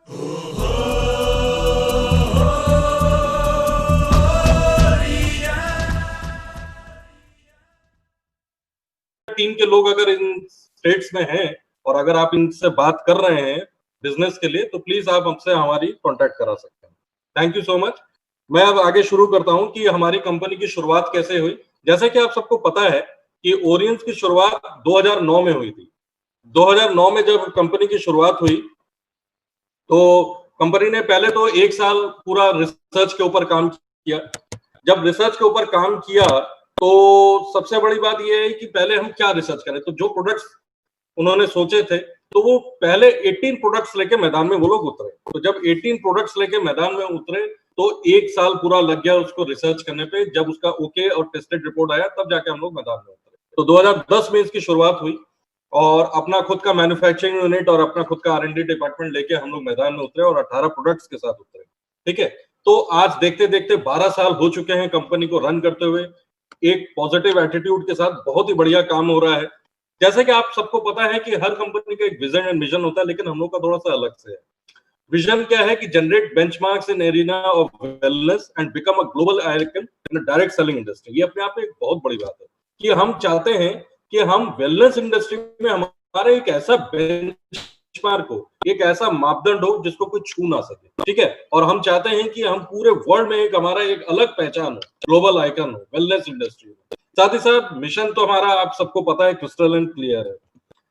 Team के लोग अगर इन स्टेट्स में हैं और अगर आप इनसे बात कर रहे हैं बिजनेस के लिए, तो प्लीज आप हमसे हमारी कांटेक्ट करा सकते हैं। Thank you so much. मैं अब आगे शुरू करता हूं कि हमारी कंपनी की शुरुआत कैसे हुई। जैसे कि आप सबको पता है कि ओरियंस की शुरुआत 2009 में हुई थी। 2009 में जब कंपनी की शुरुआत हुई, तो कंपनी ने पहले तो एक साल पूरा रिसर्च के ऊपर काम किया। जब रिसर्च के ऊपर काम किया, तो सबसे बड़ी बात यह है कि पहले हम क्या रिसर्च करें। तो जो प्रोडक्ट्स उन्होंने सोचे थे, तो वो पहले 18 प्रोडक्ट्स लेके मैदान में वो लोग उतरे। तो जब 18 प्रोडक्ट्स लेके मैदान में उतरे, तो एक साल पूरा लग गया उसको रिसर्च करने पे। जब उसका ओके और टेस्टेड रिपोर्ट आया, तब जाके हम लोग मैदान में उतरे। तो 2010 में इसकी शुरुआत हुई और अपना खुद का मैन्युफैक्चरिंग यूनिट और अपना खुद का R&D डिपार्टमेंट लेके हम लोग मैदान में उतरे और 18 प्रोडक्ट्स के साथ उतरे। ठीक है। तो आज देखते देखते 12 साल हो चुके हैं कंपनी को रन करते हुए। एक पॉजिटिव एटीट्यूड के साथ बहुत ही बढ़िया काम हो रहा है। जैसे कि आप सबको पता है कि हर कंपनी का एक विजन एंड मिशन होता है, लेकिन हम लोग का थोड़ा सा अलग से है। विजन क्या है कि generate benchmarks in arena of wellness and become a global icon in direct selling industry. ये अपने आप में एक बहुत बड़ी बात है कि हम चाहते हैं कि हम वेलनेस इंडस्ट्री में हमारा एक ऐसा बेंचमार्क हो, एक ऐसा मापदंड हो जिसको कोई छू ना सके। ठीक है। और हम चाहते हैं कि हम पूरे वर्ल्ड में एक हमारा एक अलग पहचान हो, ग्लोबल आइकन हो वेलनेस इंडस्ट्री में। साथ ही साथ मिशन तो हमारा आप सबको पता है, क्रिस्टल एंड क्लियर है।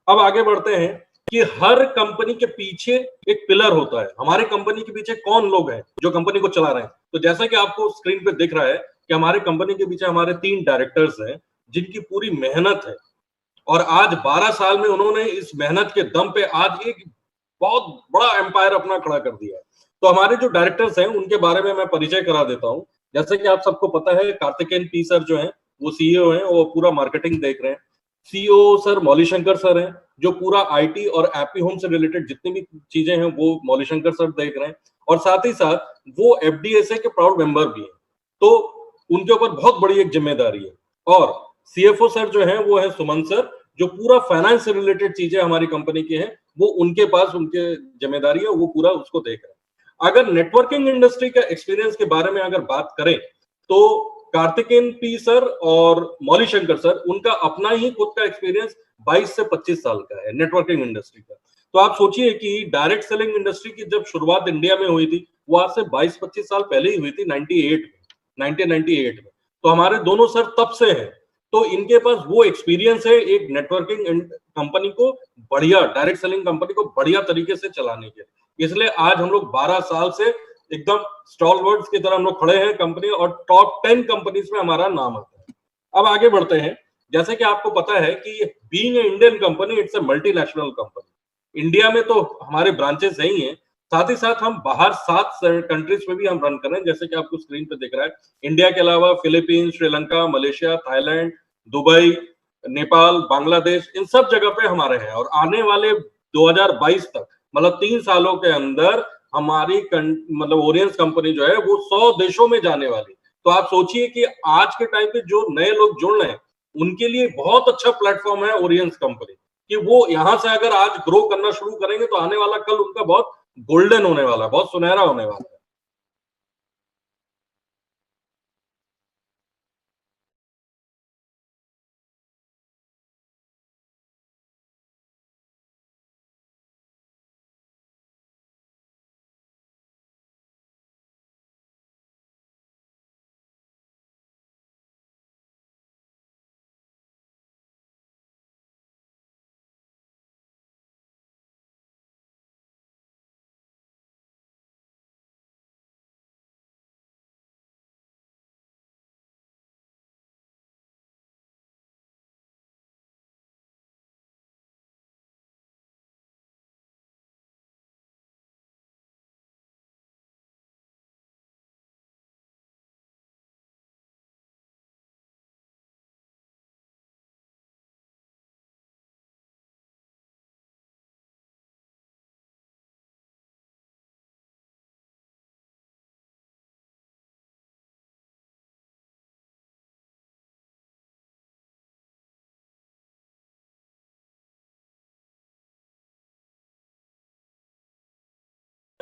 अब आगे बढ़ते हैं कि हर कंपनी के पीछे एक पिलर होता है। हमारी कंपनी के पीछे कौन लोग हैं जो कंपनी को चला रहे हैं। तो जैसा कि आपको स्क्रीन पे दिख रहा है कि हमारी कंपनी के पीछे हमारे 3 डायरेक्टर्स हैं, जिनकी पूरी मेहनत है। और आज 12 साल में उन्होंने इस मेहनत के दम पे आज एक बहुत बड़ा एम्पायर अपना खड़ा कर दिया है। तो हमारे जो डायरेक्टर्स हैं, उनके बारे में मैं परिचय करा देता हूं। जैसे कि आप सबको पता है, कार्तिकेन पी सर जो हैं, वो सीईओ हैं, वो पूरा मार्केटिंग देख रहे हैं। सीईओ सर मौलीशंकर सर हैं, जो पूरा आईटी और एपी होम से रिलेटेड जितनी भी चीजें हैं, वो मौलीशंकर सर देख रहे हैं। और साथ ही साथ वो एफडीएसए के प्राउड मेंबर भी हैं। तो उनके ऊपर बहुत बड़ी एक जिम्मेदारी है। और सीएफओ सर जो हैं, वो है सुमन सर, जो पूरा फाइनेंस से रिलेटेड चीजें हमारी कंपनी की हैं, वो उनके पास उनके जिम्मेदारी है, वो पूरा उसको देख रहे हैं। अगर नेटवर्किंग इंडस्ट्री का एक्सपीरियंस के बारे में अगर बात करें, तो कार्तिकेन पी सर और मौली शंकर सर, उनका अपना ही खुद का एक्सपीरियंस 22 से 25 साल का है नेटवर्किंग इंडस्ट्री का। तो आप सोचिए कि डायरेक्ट सेलिंग इंडस्ट्री की जब शुरुआत इंडिया में हुई थी, वो आज से 22-25 साल पहले ही हुई थी, 1998 में। तो हमारे दोनों सर तब से हैं। तो इनके पास वो एक्सपीरियंस है एक नेटवर्किंग कंपनी को बढ़िया, डायरेक्ट सेलिंग कंपनी को बढ़िया तरीके से चलाने के। इसलिए आज हम लोग 12 साल से एकदम स्टॉलवर्ड्स की तरह हम लोग खड़े हैं कंपनी, और टॉप 10 कंपनीज में हमारा नाम आता है। अब आगे बढ़ते हैं। जैसे कि आपको पता है कि being a Indian company, it's a multinational company. India में तो हमारे ब्रांचेस है ही हैं, साथ ही साथ हम बाहर 7 कंट्रीज में भी हम रन कर रहे हैं। जैसे कि आपको स्क्रीन पे दिख रहा है, इंडिया के अलावा Philippines, Sri Lanka, Malaysia, Thailand, Dubai, Nepal, Bangladesh, इन सब जगह पे हमारे हैं। और आने वाले 2022 तक, मतलब 3 सालों के अंदर हमारी मतलब ओरियंस कंपनी जो है, वो 100 देशों में जाने वाली। तो आप सोचिए कि आज के टाइम पे जो नए लोग जुड़ रहे हैं, उनके लिए बहुत अच्छा प्लेटफॉर्म है ओरियंस कंपनी, कि वो यहां से अगर आज ग्रो करना शुरू करेंगे, तो आने वाला कल उनका बहुत गोल्डन होने वाला है, बहुत सुनहरा होने वाला है।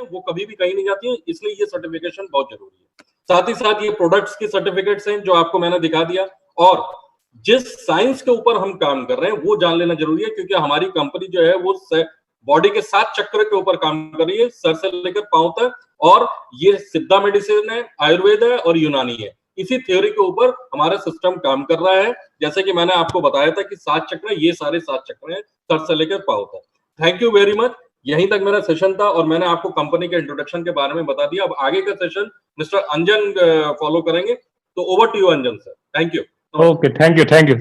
वो कभी भी कहीं नहीं जाती है, इसलिए ये सर्टिफिकेशन बहुत जरूरी है। साथ ही साथ ये प्रोडक्ट्स की सर्टिफिकेट्स हैं जो आपको मैंने दिखा दिया, और जिस साइंस के ऊपर हम काम कर रहे हैं वो जान लेना जरूरी है, क्योंकि हमारी कंपनी जो है वो बॉडी के 7 चक्र के ऊपर काम कर रही है, सर से लेकर पांव तक। और ये सिद्धा मेडिसिन है, आयुर्वेद है और यूनानी है। इसी थ्योरी के ऊपर हमारा सिस्टम काम कर रहा है। जैसे कि मैंने आपको बताया था कि 7 चक्र, ये सारे 7 चक्र हैं सर से लेकर पांव तक। Thank you very much. यहीं तक मेरा सेशन था और मैंने आपको कंपनी के इंट्रोडक्शन के बारे में बता दिया। अब आगे का सेशन मिस्टर अंजन फॉलो करेंगे, तो over to you Anjan sir. Thank you. Okay, thank you.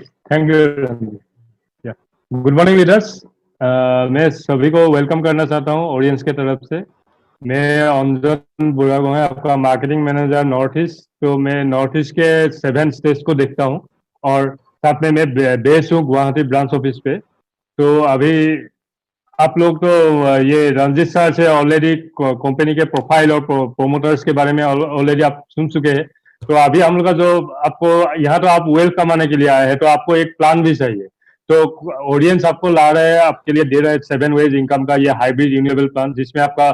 Good morning leaders. मैं सभी को वेलकम करना चाहता हूँ ऑडियंस के तरफ से। मैं अंजन बुरागोहाई, आपका मार्केटिंग मैनेजर नॉर्थ ईस्ट। तो मैं नॉर्थ ईस्ट के 7 स्टेट्स को देखता हूँ और साथ में मैं बेस हूँ गुवाहाटी ब्रांच ऑफिस पे। तो अभी आप लोग तो ये रंजीत सर से ऑलरेडी कंपनी के प्रोफाइल और प्रोमोटर्स के बारे में ऑलरेडी आप सुन चुके हैं। तो अभी हम लोग का जो आपको यहाँ, तो आप वेल्थ कमाने के लिए आए हैं, तो आपको एक प्लान भी चाहिए। तो ऑडियंस आपको ला रहे हैं, आपके लिए दे रहे हैं 7 वेज इनकम का ये हाइब्रिड रिन्यूएबल प्लान, जिसमें आपका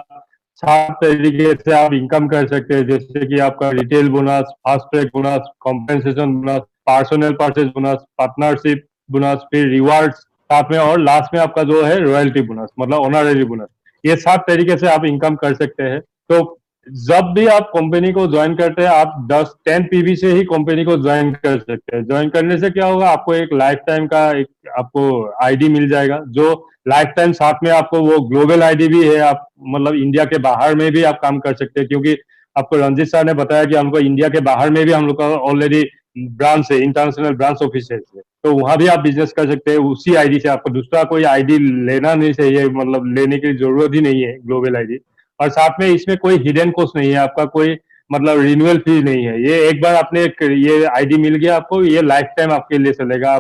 7 तरीके से आप इनकम कर सकते हैं। जैसे कि आपका retail bonus, fast track bonus, compensation bonus, personal purchase bonus, partnership bonus, फिर रिवार्ड्स साथ में, और लास्ट में आपका जो है रॉयल्टी बोनस, मतलब ऑनररी बोनस। ये 7 तरीके से आप इनकम कर सकते हैं। तो जब भी आप कंपनी को ज्वाइन करते हैं, आप 10-10 पीवी से ही कंपनी को ज्वाइन कर सकते हैं। ज्वाइन करने से क्या होगा, आपको एक लाइफ टाइम का एक आपको आईडी मिल जाएगा, जो लाइफ टाइम साथ में आपको वो ग्लोबल आईडी भी है। आप मतलब इंडिया के बाहर में भी आप काम कर सकते हैं, क्योंकि आपको रंजीत सर ने बताया कि हमको इंडिया के बाहर में भी हम लोग का ऑलरेडी ब्रांच है, इंटरनेशनल ब्रांच ऑफिस है, तो वहां भी आप बिजनेस कर सकते हैं उसी आईडी से। आपको दूसरा कोई आईडी लेना नहीं चाहिए, मतलब लेने की जरूरत ही नहीं है ग्लोबल आईडी। और साथ में इसमें कोई हिडन कॉस्ट नहीं है, आपका कोई मतलब रिन्यूअल फी नहीं है। ये एक बार आपने ये आईडी मिल गया आपको, ये लाइफ टाइम आपके लिए चलेगा।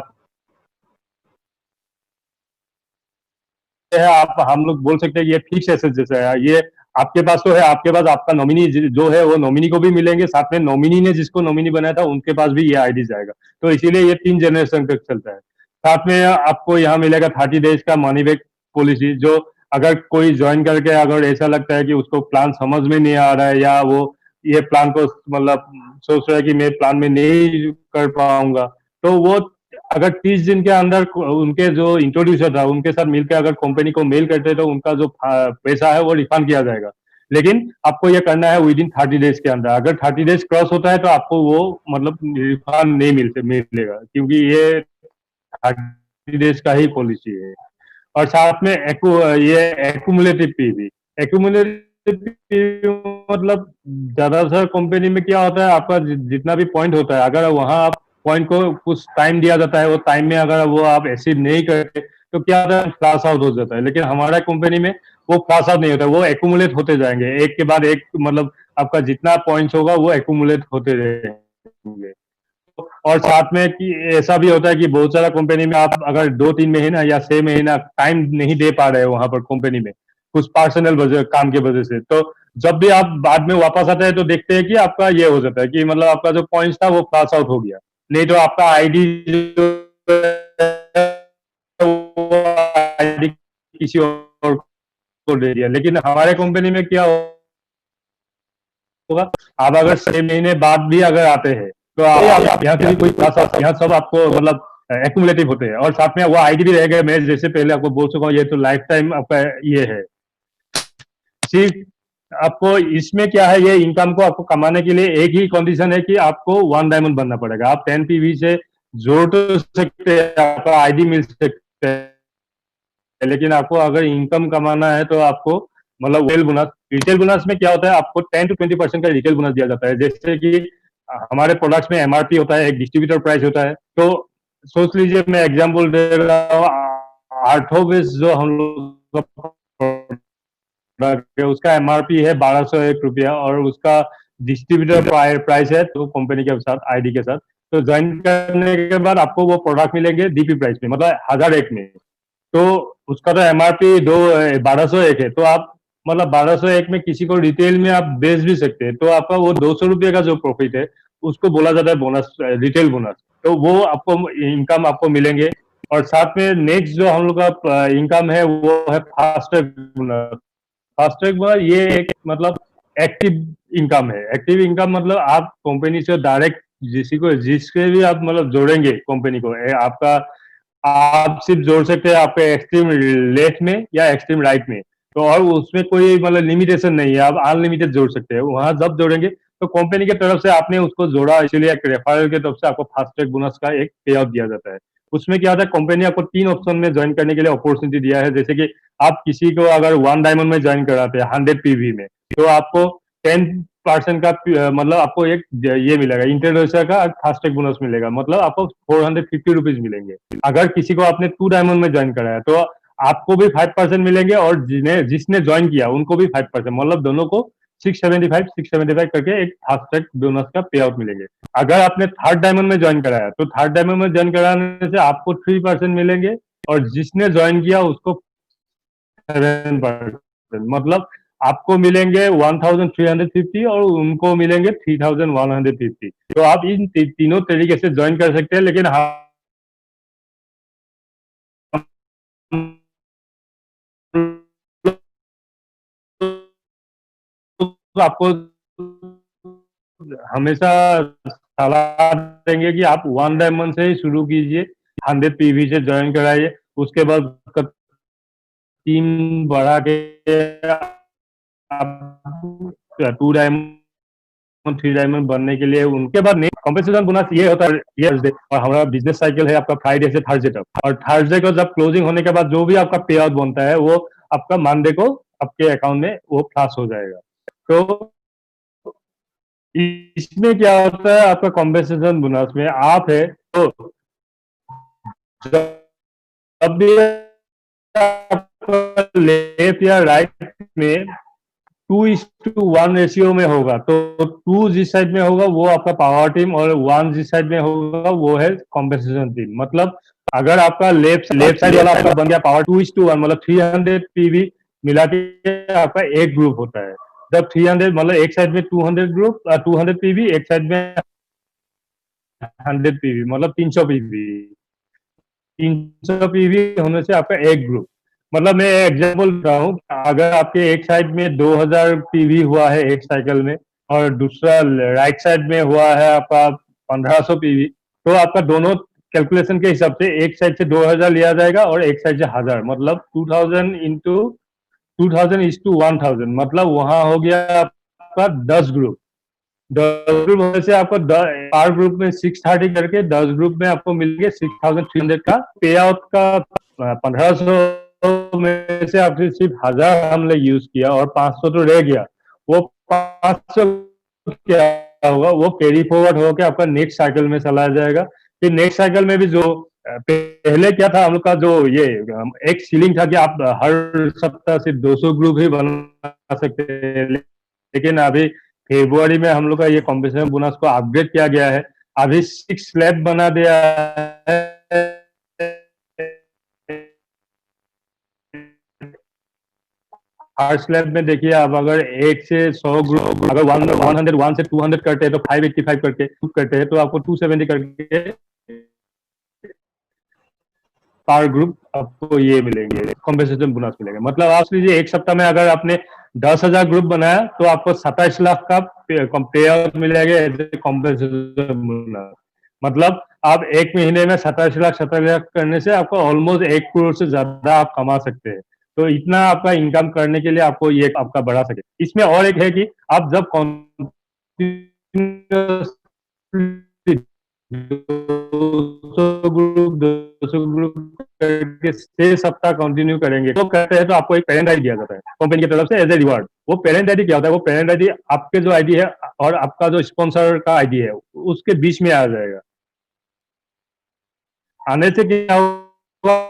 आप हम लोग बोल सकते हैं ये फिक्स एसेट जैसा है। ये आपके पास तो है, आपके पास आपका नॉमिनी जो है वो नॉमिनी को भी मिलेंगे, साथ में नॉमिनी ने जिसको नॉमिनी बनाया था उनके पास भी ये आईडी जाएगा। तो इसीलिए ये 3 जनरेशन तक चलता है। साथ में आपको यहाँ मिलेगा 30 डेज का मनी बैक पॉलिसी, जो अगर कोई ज्वाइन करके अगर ऐसा लगता है कि उसको प्लान समझ में नहीं आ रहा है, या वो ये प्लान को मतलब सोच रहा है कि मैं प्लान में नहीं कर पाऊंगा, तो वो अगर 30 दिन के अंदर उनके जो इंट्रोड्यूसर था उनके साथ मिलकर अगर कंपनी को मेल करते, तो उनका जो पैसा है वो रिफंड किया जाएगा। लेकिन आपको ये करना है विद इन 30 डेज के अंदर। अगर 30 डेज क्रॉस होता है तो आपको वो मतलब रिफंड नहीं मिलेगा, क्योंकि ये 30 डेज का ही पॉलिसी है। और साथ में ये एक्यूमुलेटिव पी भी, एक्यूमुलेटिव मतलब ज्यादातर कंपनी में क्या होता है, आपका जितना भी पॉइंट होता है, अगर वहां आप पॉइंट को कुछ टाइम दिया जाता है, वो टाइम में अगर वो आप अचीव नहीं करते तो क्या होता है, क्लास आउट हो जाता है। लेकिन हमारा कंपनी में वो क्लास आउट नहीं होता, वो एक्यूमुलेट होते जाएंगे एक के बाद एक, मतलब आपका जितना पॉइंट्स होगा वो एक्यूमुलेट होते रहेंगे। और साथ में कि ऐसा भी होता है कि बहुत सारा कंपनी में आप अगर 2-3 महीना या 6 महीना टाइम नहीं दे पा रहे हो वहां पर कंपनी में, कुछ पर्सनल काम की वजह से, तो जब भी आप बाद में वापस आते हैं तो देखते हैं कि आपका ये हो जाता है कि मतलब आपका जो पॉइंट्स था वो पास आउट हो गया, नहीं तो आपका आईडी किसी और को दे दिया। लेकिन हमारे कंपनी में क्या होगा, आप अगर 6 महीने बाद भी अगर आते हैं तो आप यहाँ से भी कोई क्लास, यहाँ सब आपको मतलब एक्यूमुलेटिव होते हैं। और साथ में वो आईडी भी रहेगा। मैं जैसे पहले आपको बोल चुका हूँ, ये तो लाइफ टाइम आपका ये है। सिर्फ आपको इसमें क्या है, ये इनकम को आपको कमाने के लिए एक ही कंडीशन है कि आपको 1 डायमंड बनना पड़ेगा। आप 10 पीवी से जोड़ तो सकते हैं, आपका आईडी मिल सकता है, लेकिन आपको अगर इनकम कमाना है तो आपको मतलब रिटेल बोनस, रिटेल बोनस में क्या होता है, आपको 10 to 20% का रिटेल बोनस दिया जाता है। जैसे कि हमारे प्रोडक्ट्स में एमआरपी होता है, एक डिस्ट्रीब्यूटर प्राइस होता है। तो सोच लीजिए, मैं एग्जांपल दे रहा हूँ, आर्थोविस जो हम लोग उसका एमआरपी है 1201 रुपया, और उसका डिस्ट्रीब्यूटर प्राइस है तो कंपनी के साथ आईडी के साथ। तो ज्वाइन करने के बाद आपको वो प्रोडक्ट मिलेंगे डीपी प्राइस में, मतलब 1001 में। तो उसका तो एमआरपी 1201 है, तो आप मतलब 1201 में किसी को रिटेल में आप बेच भी सकते हैं, तो आपका वो 200 रुपये का जो प्रॉफिट है उसको बोला जाता है बोनस, रिटेल बोनस। तो वो आपको इनकम आपको मिलेंगे। और साथ में नेक्स्ट जो हम लोग का इनकम है वो है fast track bonus. Fast track bonus ये एक मतलब एक्टिव इनकम है। एक्टिव इनकम मतलब आप कंपनी से डायरेक्ट जिसके भी आप मतलब जोड़ेंगे कंपनी को, आपका आप सिर्फ जोड़ सकते हैं आपके एक्सट्रीम लेफ्ट में या एक्सट्रीम राइट में। तो और उसमें कोई मतलब लिमिटेशन नहीं है, आप अनलिमिटेड जोड़ सकते हैं। वहां जब जोड़ेंगे तो कंपनी की तरफ से आपने उसको जोड़ा, इसलिए एक रेफरल की तरफ से आपको फास्ट ट्रैक बोनस का एक पे आउट दिया जाता है। उसमें क्या होता है, कंपनी आपको 3 ऑप्शन में ज्वाइन करने के लिए अपॉर्चुनिटी दिया है। जैसे कि आप किसी को अगर 1 डायमंड में ज्वाइन कराते हैं 100 पीवी में, तो आपको 10% का मतलब आपको एक ये मिलेगा, इंट्रोड्यूसर का फास्ट ट्रैक बोनस मिलेगा, मतलब आपको 450 रुपीज मिलेंगे। अगर किसी को आपने 2 डायमंड में ज्वाइन कराया तो आपको भी 5% मिलेंगे, और जिसने ज्वाइन किया उनको भी 5%, मतलब दोनों को 675 करके एक फास्ट ट्रैक बोनस का पे आउट मिलेंगे। अगर आपने 3rd डायमंड में ज्वाइन कराया तो 3rd डायमंड में ज्वाइन कराने से आपको 3% मिलेंगे, और जिसने ज्वाइन किया उसको 7%, मतलब आपको मिलेंगे 1350 और उनको मिलेंगे 3150। तो आप इन तीनों तरीके से ज्वाइन कर सकते हैं, लेकिन आपको हमेशा सलाह देंगे कि आप 1 डायमंड से ही शुरू कीजिए, 100 पीवी से ज्वाइन कराइए, उसके बाद टीम बढ़ा के आप 2 डायमंड 3 डायमंड बनने के लिए, उनके बाद नहीं कॉम्पेंसेशन बोनस ये होता है ये थर्सडे। और हमारा बिजनेस साइकिल है आपका फ्राइडे से थर्सडे तक, और थर्सडे को जब क्लोजिंग होने के बाद जो भी आपका पे आउट बनता है वो आपका मंडे को आपके अकाउंट में वो प्लस हो जाएगा। तो इसमें क्या होता है, आपका कॉम्पेंसेशन बोनस में आप है तो जब भी लेफ्ट या राइट में 2:1 रेशियो में होगा, तो 2 जिस साइड में होगा वो आपका पावर टीम, और 1 जिस साइड में होगा वो है कॉम्पेंसेशन टीम। मतलब अगर आपका लेफ्ट साइड वाला आपका बन गया पावर 2:1, मतलब 300 पीवी मिला के आपका एक ग्रुप होता है। जब 300 मतलब एक साइड में 200 ग्रुप 200 पीवी, एक साइड में 100 पीवी, मतलब 300 पीवी। 300 पीवी होने से आपका एक ग्रुप, मतलब मैं एग्जांपल रहा हूँ, अगर आपके एक साइड में 2000 पीवी हुआ है एक साइकिल में, और दूसरा राइट साइड में हुआ है आपका 1500 पीवी, तो आपका दोनों कैलकुलेशन के हिसाब से एक साइड से 2000 लिया जाएगा और एक साइड से 1000, मतलब 2000 इंटू 2000:1000, मतलब वहां हो गया आपका 10 ग्रुप। 10 ग्रुप होने से आपको पर ग्रुप में 630 करके 10 ग्रुप में आपको मिलेंगे 6300 का पे आउट का। 1500 में से आपसे सिर्फ 1000 हमने यूज किया और 500 तो रह गया। वो 500 क्या होगा, वो कैरी फॉरवर्ड होकर आपका नेक्स्ट साइकिल में चला जाएगा। फिर नेक्स्ट साइकिल में भी जो पहले क्या था हम लोग का, जो ये एक सीलिंग था कि आप हर सप्ताह सिर्फ 200 ग्रुप ही बना सकते हैं, लेकिन अभी फेब्रुआरी में हम लोग का ये कॉम्पेंसेशन बोनस को अपग्रेड किया गया है। अभी 6 स्लैब बना दिया है। हर स्लैब में देखिए आप अगर 1 से 100 ग्रुप, अगर 101 से 200 करते हैं तो 585 करते हैं तो आपको 270 करके पर ग्रुप आपको ये मिलेंगे, कॉम्पेंसेशन बोनस मिलेंगे। मतलब आप लीजिए एक सप्ताह में अगर आपने 10,000 ग्रुप बनाया तो आपको 27 लाख का पे आउट मिलेगा एज ए कॉम्पेंसेशन बोनस। मतलब आप एक महीने में 27 लाख करने से आपको ऑलमोस्ट 1 करोड़ से ज्यादा आप कमा सकते हैं। तो इतना आपका इनकम करने के लिए आपको ये आपका बढ़ा सके। इसमें और एक है कि आप जब 200 ग्रुप करके 6 सप्ताह कंटिन्यू करेंगे तो कहते हैं तो आपको एक पेरेंट आईडी दिया जाता है कंपनी की तरफ से एज ए रिवार्ड। वो पेरेंट आईडी क्या होता है, वो पेरेंट आईडी आपके जो आईडी है और आपका जो स्पॉन्सर का आईडी है उसके बीच में आ जाएगा। आने से क्या होगा,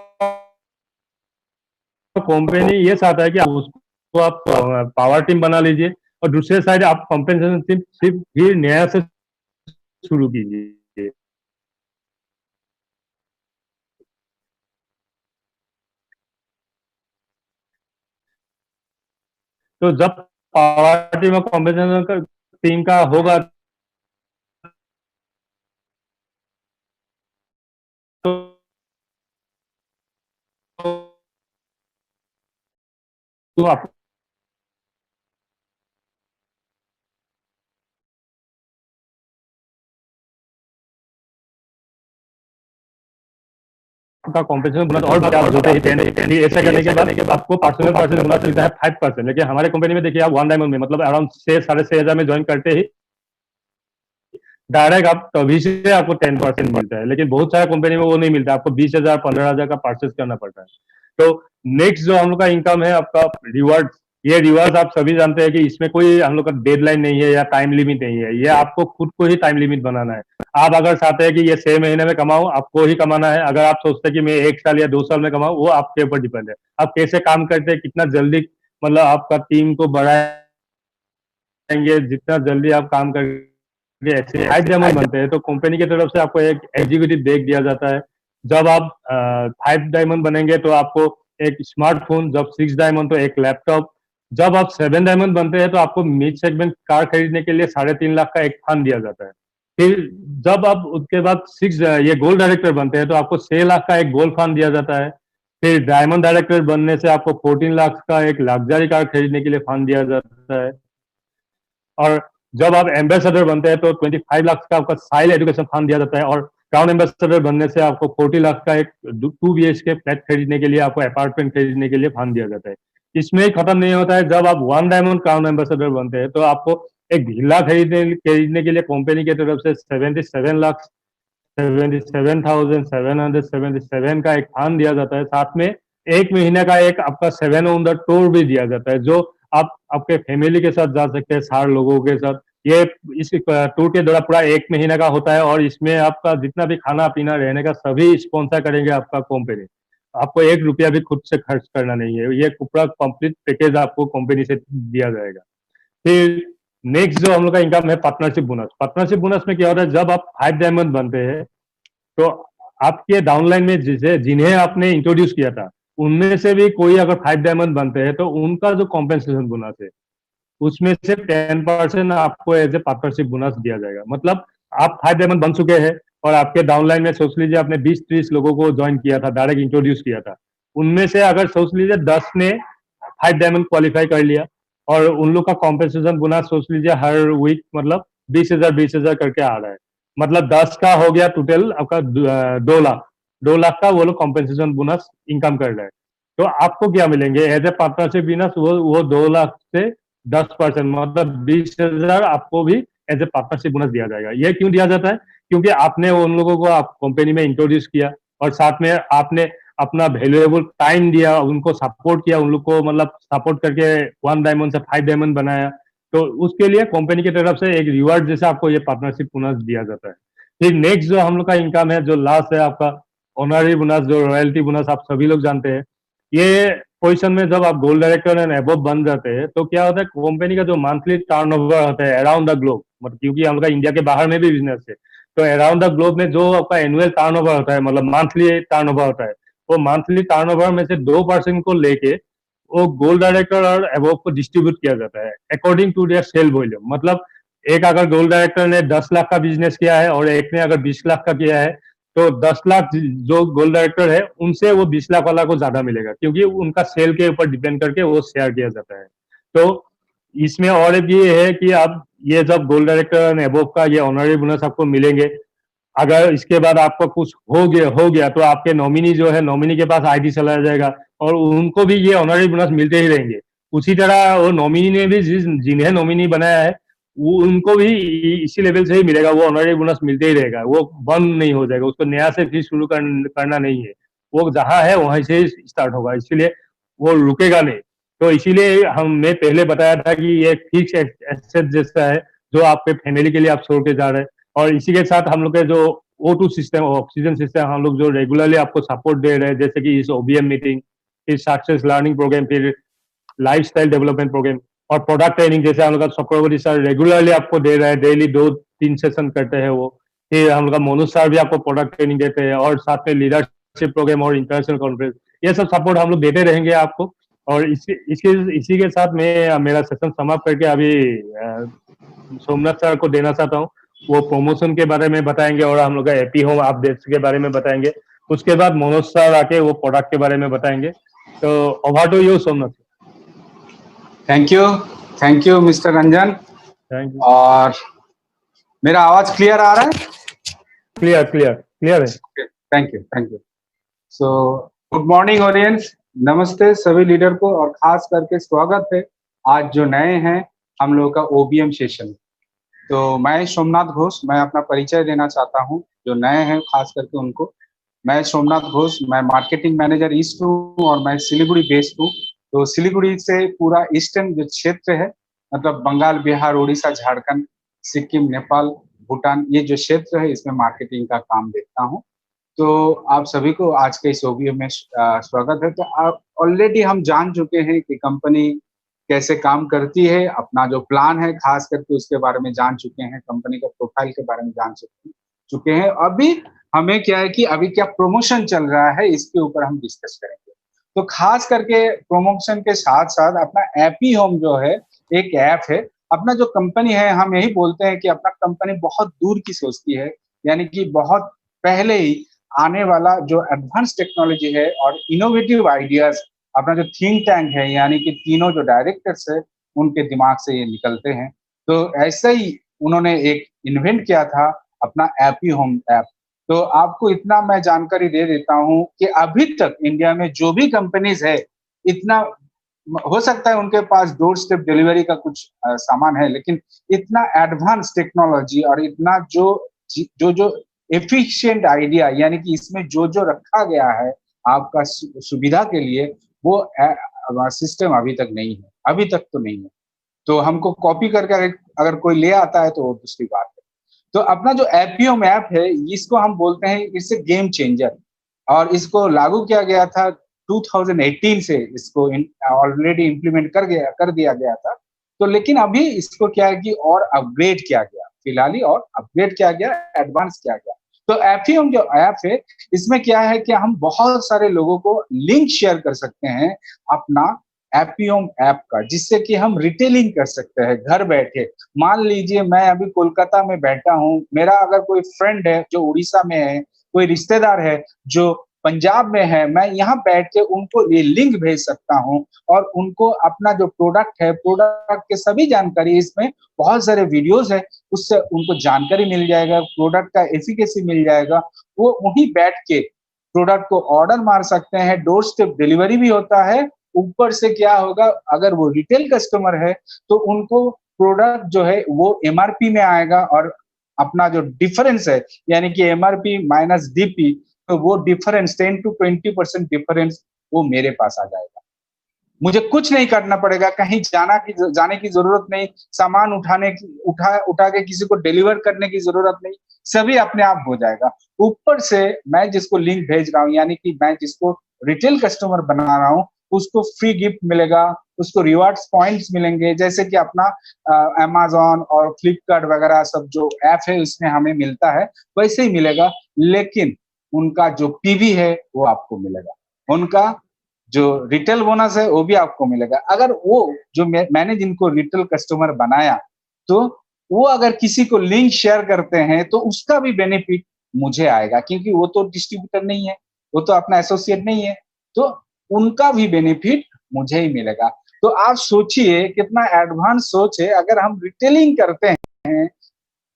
कंपनी ये चाहता है कि आप उसको आप पावर टीम बना लीजिए, और दूसरे साइड आप कॉम्पेंसेशन टीम सिर्फ फिर नया से शुरू कीजिए। तो जब पावर टीम और कॉम्पेंसेशन का टीम का होगा तो आपको का कॉम्पेंसेशन बोनस और जोते ही 10 ऐसा करने के बाद आपको पर्सनल बोनस मिलता है 5%। लेकिन हमारे कंपनी में देखिए आप 1 डायमंड में मतलब अराउंड 6-6.5 में ज्वाइन करते ही डायरेक्ट आप तभी से आपको 10% मिलता है। लेकिन बहुत सारे कंपनी में वो नहीं मिलता, आपको 20,000 15,000 का परचेस करना पड़ता है। तो नेक्स्ट जो हम लोग का इनकम है आपका रिवार्ड, ये रिवार्ड आप सभी जानते हैं कि इसमें कोई हम लोग का डेडलाइन नहीं है या टाइम लिमिट नहीं है, ये आपको खुद को ही टाइम लिमिट बनाना है। आप अगर चाहते हैं कि ये 6 महीने में कमाऊं, आपको ही कमाना है। अगर आप सोचते हैं कि मैं 1 साल या 2 साल में कमाऊं, वो आपके ऊपर डिपेंड है। आप कैसे काम करते हैं, कितना जल्दी मतलब आपका टीम को बढ़ाएंगे, जितना जल्दी आप काम कर ऐसे हाई डायमंड बनते हैं तो कंपनी की तरफ से आपको एक एग्जीक्यूटिव बैग दिया जाता है। जब आप 5 डायमंड बनेंगे तो आपको एक स्मार्टफोन, जब 6 डायमंड तो एक लैपटॉप, जब आप 7 डायमंड बनते हैं तो आपको मिड सेगमेंट कार खरीदने के लिए 3.5 लाख का एक फंड दिया जाता है। फिर जब आप उसके बाद 6 ये गोल्ड डायरेक्टर बनते हैं तो आपको 6 लाख का एक गोल्ड फंड दिया जाता है। फिर डायमंड डायरेक्टर बनने से आपको 14 लाख का एक लग्जरी कार खरीदने के लिए फंड दिया जाता है। और जब आप एम्बेसडर बनते हैं तो 25 लाख का आपका साइल एजुकेशन फंड दिया जाता है। और क्राउन एम्बेसडर बनने से आपको 40 लाख का एक 2 BHK फ्लैट खरीदने के लिए, आपको अपार्टमेंट खरीदने के लिए फंड दिया जाता है। इसमें ही खत्म नहीं होता है, जब आप 1 डायमंड क्राउन एम्बेसडर बनते हैं तो आपको एक विला खरीदने के लिए कंपनी की तरफ से 77,777,777 का एक फंड दिया जाता है। साथ में 1 महीने का एक आपका 7 ऑन द टूर भी दिया जाता है, जो आप आपके फैमिली के साथ जा सकते हैं, 4 लोगों के साथ। ये इस टूर के दौरान पूरा 1 महीने का होता है और इसमें आपका जितना भी खाना पीना रहने का सभी स्पॉन्सर करेंगे आपका कंपनी। आपको 1 रुपया भी खुद से खर्च करना नहीं है, ये पूरा कंप्लीट पैकेज आपको कंपनी से दिया जाएगा। फिर नेक्स्ट जो हम लोग का इनकम है पार्टनरशिप बोनस। पार्टनरशिप बोनस में क्या होता है, जब आप 5 डायमंड बनते हैं तो आपके डाउनलाइन में जिन्हें आपने इंट्रोड्यूस किया था उनमें से भी कोई अगर 5 डायमंड बनते हैं तो उनका जो कॉम्पेंसेशन बोनस है उसमें से 10% आपको एज ए पार्टनरशिप बोनस दिया जाएगा। मतलब आप 5 डायमंड बन चुके हैं और आपके डाउनलाइन में सोच लीजिए आपने 20-30 लोगों को ज्वाइन किया था, डायरेक्ट इंट्रोड्यूस किया था। उनमें से अगर सोच लीजिए 10 ने 5 डायमंड क्वालिफाई कर लिया और उन लोग का कॉम्पेंसेशन बोनस सोच लीजिए हर वीक मतलब 20,000 करके आ रहा है। मतलब 10 का हो गया टोटल आपका 2 लाख का वो लोग कॉम्पेंसेशन बोनस इनकम कर रहे हैं। तो आपको क्या मिलेंगे एज ए पार्टनरशिप बोनस, वो 2 लाख से 10% मतलब 20,000 आपको भी एज ए पार्टनरशिप बोनस दिया जाएगा। ये क्यों दिया जाता है, क्योंकि आपने उन लोगों को आप कंपनी में इंट्रोड्यूस किया और साथ में आपने अपना वैल्यूएबल टाइम दिया, उनको सपोर्ट किया, उन लोग को मतलब सपोर्ट करके 1 डायमंड से 5 डायमंड बनाया। तो उसके लिए कंपनी की तरफ से एक रिवार्ड जैसा आपको ये पार्टनरशिप बोनस दिया जाता है। फिर नेक्स्ट जो हम लोग का इनकम है, जो लास्ट है आपका ऑनरी बोनस, जो रॉयल्टी बोनस आप सभी लोग जानते हैं। ये पोजीशन में जब आप गोल्ड डायरेक्टर एंड अबव बन जाते हैं तो क्या होता है, कंपनी का जो मंथली टर्नओवर होता है अराउंड द ग्लोब, मतलब क्योंकि हम लोग इंडिया के बाहर में भी बिजनेस है, तो अराउंड द ग्लोब में जो आपका एनुअल टर्नओवर होता है, मतलब मंथली टर्नओवर होता है, वो मंथली टर्नओवर में से 2% को लेके वो गोल्ड डायरेक्टर और अबव को डिस्ट्रीब्यूट किया जाता है according to their sale volume. मतलब एक अगर गोल्ड डायरेक्टर ने 10 लाख का बिजनेस किया है और एक ने अगर 20 लाख का किया है तो 10 लाख जो गोल्ड डायरेक्टर है उनसे वो 20 लाख वाला को ज्यादा मिलेगा, क्योंकि उनका सेल के ऊपर डिपेंड करके वो शेयर किया जाता है। तो इसमें और एक ये है कि आप ये जब गोल्ड डायरेक्टर अबव का ये ऑनरी बोनस आपको मिलेंगे, अगर इसके बाद आपका कुछ हो गया तो आपके नॉमिनी जो है, नॉमिनी के पास आईडी चला जाएगा और उनको भी ये ऑनरी बोनस मिलते ही रहेंगे। उसी तरह वो नॉमिनी ने भी जिन्हें नॉमिनी बनाया है वो उनको भी इसी लेवल से ही मिलेगा, वो ऑनरी बोनस मिलते ही रहेगा, वो बंद नहीं हो जाएगा, उसको नया से फिर शुरू करना नहीं है, वो जहां है वहीं से ही स्टार्ट होगा, इसीलिए वो रुकेगा नहीं। तो इसीलिए मैं पहले बताया था कि ये फिक्स एसेट जैसा है जो आपके फैमिली के लिए आप छोड़ के जा रहे हैं। और इसी के साथ हम लोग के जो O2 सिस्टम, ऑक्सीजन सिस्टम, हम लोग जो रेगुलरली आपको सपोर्ट दे रहे हैं, जैसे कि इस OBM मीटिंग, फिर सक्सेस लर्निंग प्रोग्राम, फिर लाइफस्टाइल डेवलपमेंट प्रोग्राम और प्रोडक्ट ट्रेनिंग, जैसे हम लोग का चक्रवर्ती सर रेगुलरली आपको दे रहे हैं, डेली 2-3 सेशन करते हैं वो। फिर हम लोग का मोनू सर भी आपको प्रोडक्ट ट्रेनिंग देते हैं और साथ में लीडरशिप प्रोग्राम और इंटरनेशनल कॉन्फ्रेंस, ये सब सपोर्ट हम लोग देते रहेंगे आपको। और इसी के साथ मैं मेरा सेशन समाप्त करके अभी सोमनाथ सर को देना चाहता हूँ। वो प्रमोशन के बारे में बताएंगे और हम लोग का एपी होम अपडेट्स के बारे में बताएंगे। उसके बाद मनोज सर आके वो प्रोडक्ट के बारे में बताएंगे। तो over to you Somnath. Thank you mister Ranjan. Thank you. और मेरा आवाज क्लियर आ रहा है? क्लियर है। Thank you. So good morning audience, नमस्ते सभी लीडर को और खास करके स्वागत है आज जो नए हैं हम लोग का ओबीएम सेशन। तो मैं सोमनाथ घोष, मैं अपना परिचय देना चाहता हूं जो नए हैं खास करके उनको। मैं सोमनाथ घोष, मैं मार्केटिंग मैनेजर ईस्ट हूँ और मैं सिलीगुड़ी बेस्ड हूँ। तो सिलीगुड़ी से पूरा ईस्टर्न जो क्षेत्र है, मतलब बंगाल, बिहार, उड़ीसा, झारखंड, सिक्किम, नेपाल, भूटान, ये जो क्षेत्र है इसमें मार्केटिंग का काम देखता हूँ। तो आप सभी को आज के इस ओबीएम में स्वागत है। तो आप ऑलरेडी हम जान चुके हैं कि कंपनी कैसे काम करती है, अपना जो प्लान है खास करके उसके बारे में जान चुके हैं, कंपनी का प्रोफाइल के बारे में जान चुके हैं। अभी हमें क्या है कि अभी क्या प्रमोशन चल रहा है इसके ऊपर हम डिस्कस करेंगे। तो खास करके प्रमोशन के साथ साथ अपना एपी होम जो है एक ऐप है, अपना जो कंपनी है, हम यही बोलते हैं कि अपना कंपनी बहुत दूर की सोचती है, यानी कि बहुत पहले ही आने वाला जो एडवांस टेक्नोलॉजी है और इनोवेटिव आइडियाज, अपना जो थिंक टैंक है, यानी कि तीनों जो डायरेक्टर्स है उनके दिमाग से ये निकलते हैं। तो ऐसे ही उन्होंने एक इन्वेंट किया था अपना एपी होम ऐप। तो आपको इतना मैं जानकारी दे देता हूँ कि अभी तक इंडिया में जो भी कंपनीज है, इतना हो सकता है उनके पास डोर स्टेप डिलीवरी का कुछ सामान है, लेकिन इतना एडवांस टेक्नोलॉजी और इतना जो जो जो एफिशिएंट आइडिया, यानी कि इसमें जो जो रखा गया है आपका सुविधा के लिए, वो सिस्टम अभी तक नहीं है, अभी तक तो नहीं है। तो हमको कॉपी करके अगर कोई ले आता है तो वो दूसरी बात है। तो अपना जो एपीओम ऐप है, इसको हम बोलते हैं इट्स ए गेम चेंजर, और इसको लागू किया गया था 2018 से, इसको ऑलरेडी इम्प्लीमेंट कर दिया गया था। तो लेकिन अभी इसको क्या है कि और अपग्रेड किया गया, फिलहाल ही और अपग्रेड किया गया, एडवांस किया गया। तो एपीओम जो ऐप है, इसमें क्या है कि हम बहुत सारे लोगों को लिंक शेयर कर सकते हैं अपना एपीओम ऐप का, जिससे कि हम रिटेलिंग कर सकते हैं घर बैठे। मान लीजिए मैं अभी कोलकाता में बैठा हूँ, मेरा अगर कोई फ्रेंड है जो उड़ीसा में है, कोई रिश्तेदार है जो पंजाब में है, मैं यहाँ बैठ के उनको ये लिंक भेज सकता हूँ और उनको अपना जो प्रोडक्ट है, प्रोडक्ट के सभी जानकारी, इसमें बहुत सारे वीडियोस है, उससे उनको जानकारी मिल जाएगा, प्रोडक्ट का एफिकेसी मिल जाएगा। वो वहीं बैठ के प्रोडक्ट को ऑर्डर मार सकते हैं, डोर स्टेप डिलीवरी भी होता है। ऊपर से क्या होगा, अगर वो रिटेल कस्टमर है तो उनको प्रोडक्ट जो है वो एमआरपी में आएगा, और अपना जो डिफरेंस है, यानी कि एमआरपी माइनस डीपी, तो वो डिफरेंस 10 to 20% डिफरेंस वो मेरे पास आ जाएगा। मुझे कुछ नहीं करना पड़ेगा, कहीं जाने की जरूरत नहीं, सामान उठा के किसी को डिलीवर करने की जरूरत नहीं, सभी अपने आप हो जाएगा। ऊपर से मैं जिसको लिंक भेज रहा हूँ, यानी कि मैं जिसको रिटेल कस्टमर बना रहा हूँ, उसको फ्री गिफ्ट मिलेगा, उसको रिवार्ड्स पॉइंट्स मिलेंगे, जैसे कि अपना अमेज़न और फ्लिपकार्ट वगैरह सब जो ऐप है उसमें हमें मिलता है, वैसे ही मिलेगा। लेकिन उनका जो पीवी है वो आपको मिलेगा, उनका जो रिटेल बोनस है वो भी आपको मिलेगा। अगर वो जो मैंने जिनको रिटेल कस्टमर बनाया, तो वो अगर किसी को लिंक शेयर करते हैं तो उसका भी बेनिफिट मुझे आएगा, क्योंकि वो तो डिस्ट्रीब्यूटर नहीं है, वो तो अपना एसोसिएट नहीं है, तो उनका भी बेनिफिट मुझे ही मिलेगा। तो आप सोचिए कितना एडवांस सोच है। अगर हम रिटेलिंग करते हैं,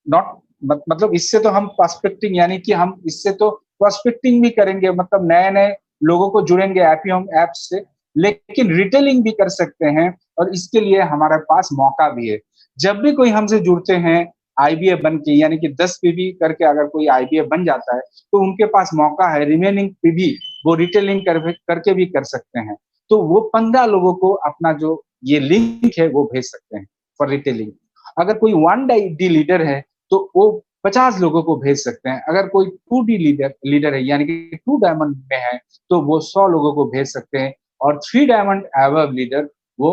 नॉट मतलब इससे तो हम प्रोस्पेक्टिंग, यानी कि हम इससे तो प्रोस्पेक्टिंग भी करेंगे, मतलब नए नए लोगों को जुड़ेंगे एपीओम ऐप से, लेकिन रिटेलिंग भी कर सकते हैं, और इसके लिए हमारे पास मौका भी है। जब भी कोई हमसे जुड़ते हैं आईबीए बन के, यानी कि 10 पीवी करके अगर कोई आईबीए बन जाता है, तो उनके पास मौका है रिमेनिंग पीवी वो रिटेलिंग करके भी कर सकते हैं। तो वो 15 लोगों को अपना जो ये लिंक है वो भेज सकते हैं फॉर रिटेलिंग। अगर कोई 1D लीडर है तो वो 50 लोगों को भेज सकते हैं। अगर कोई 2D लीडर है, यानी कि 2 डायमंड में है, तो वो 100 लोगों को भेज सकते हैं, और 3 डायमंड अबव लीडर वो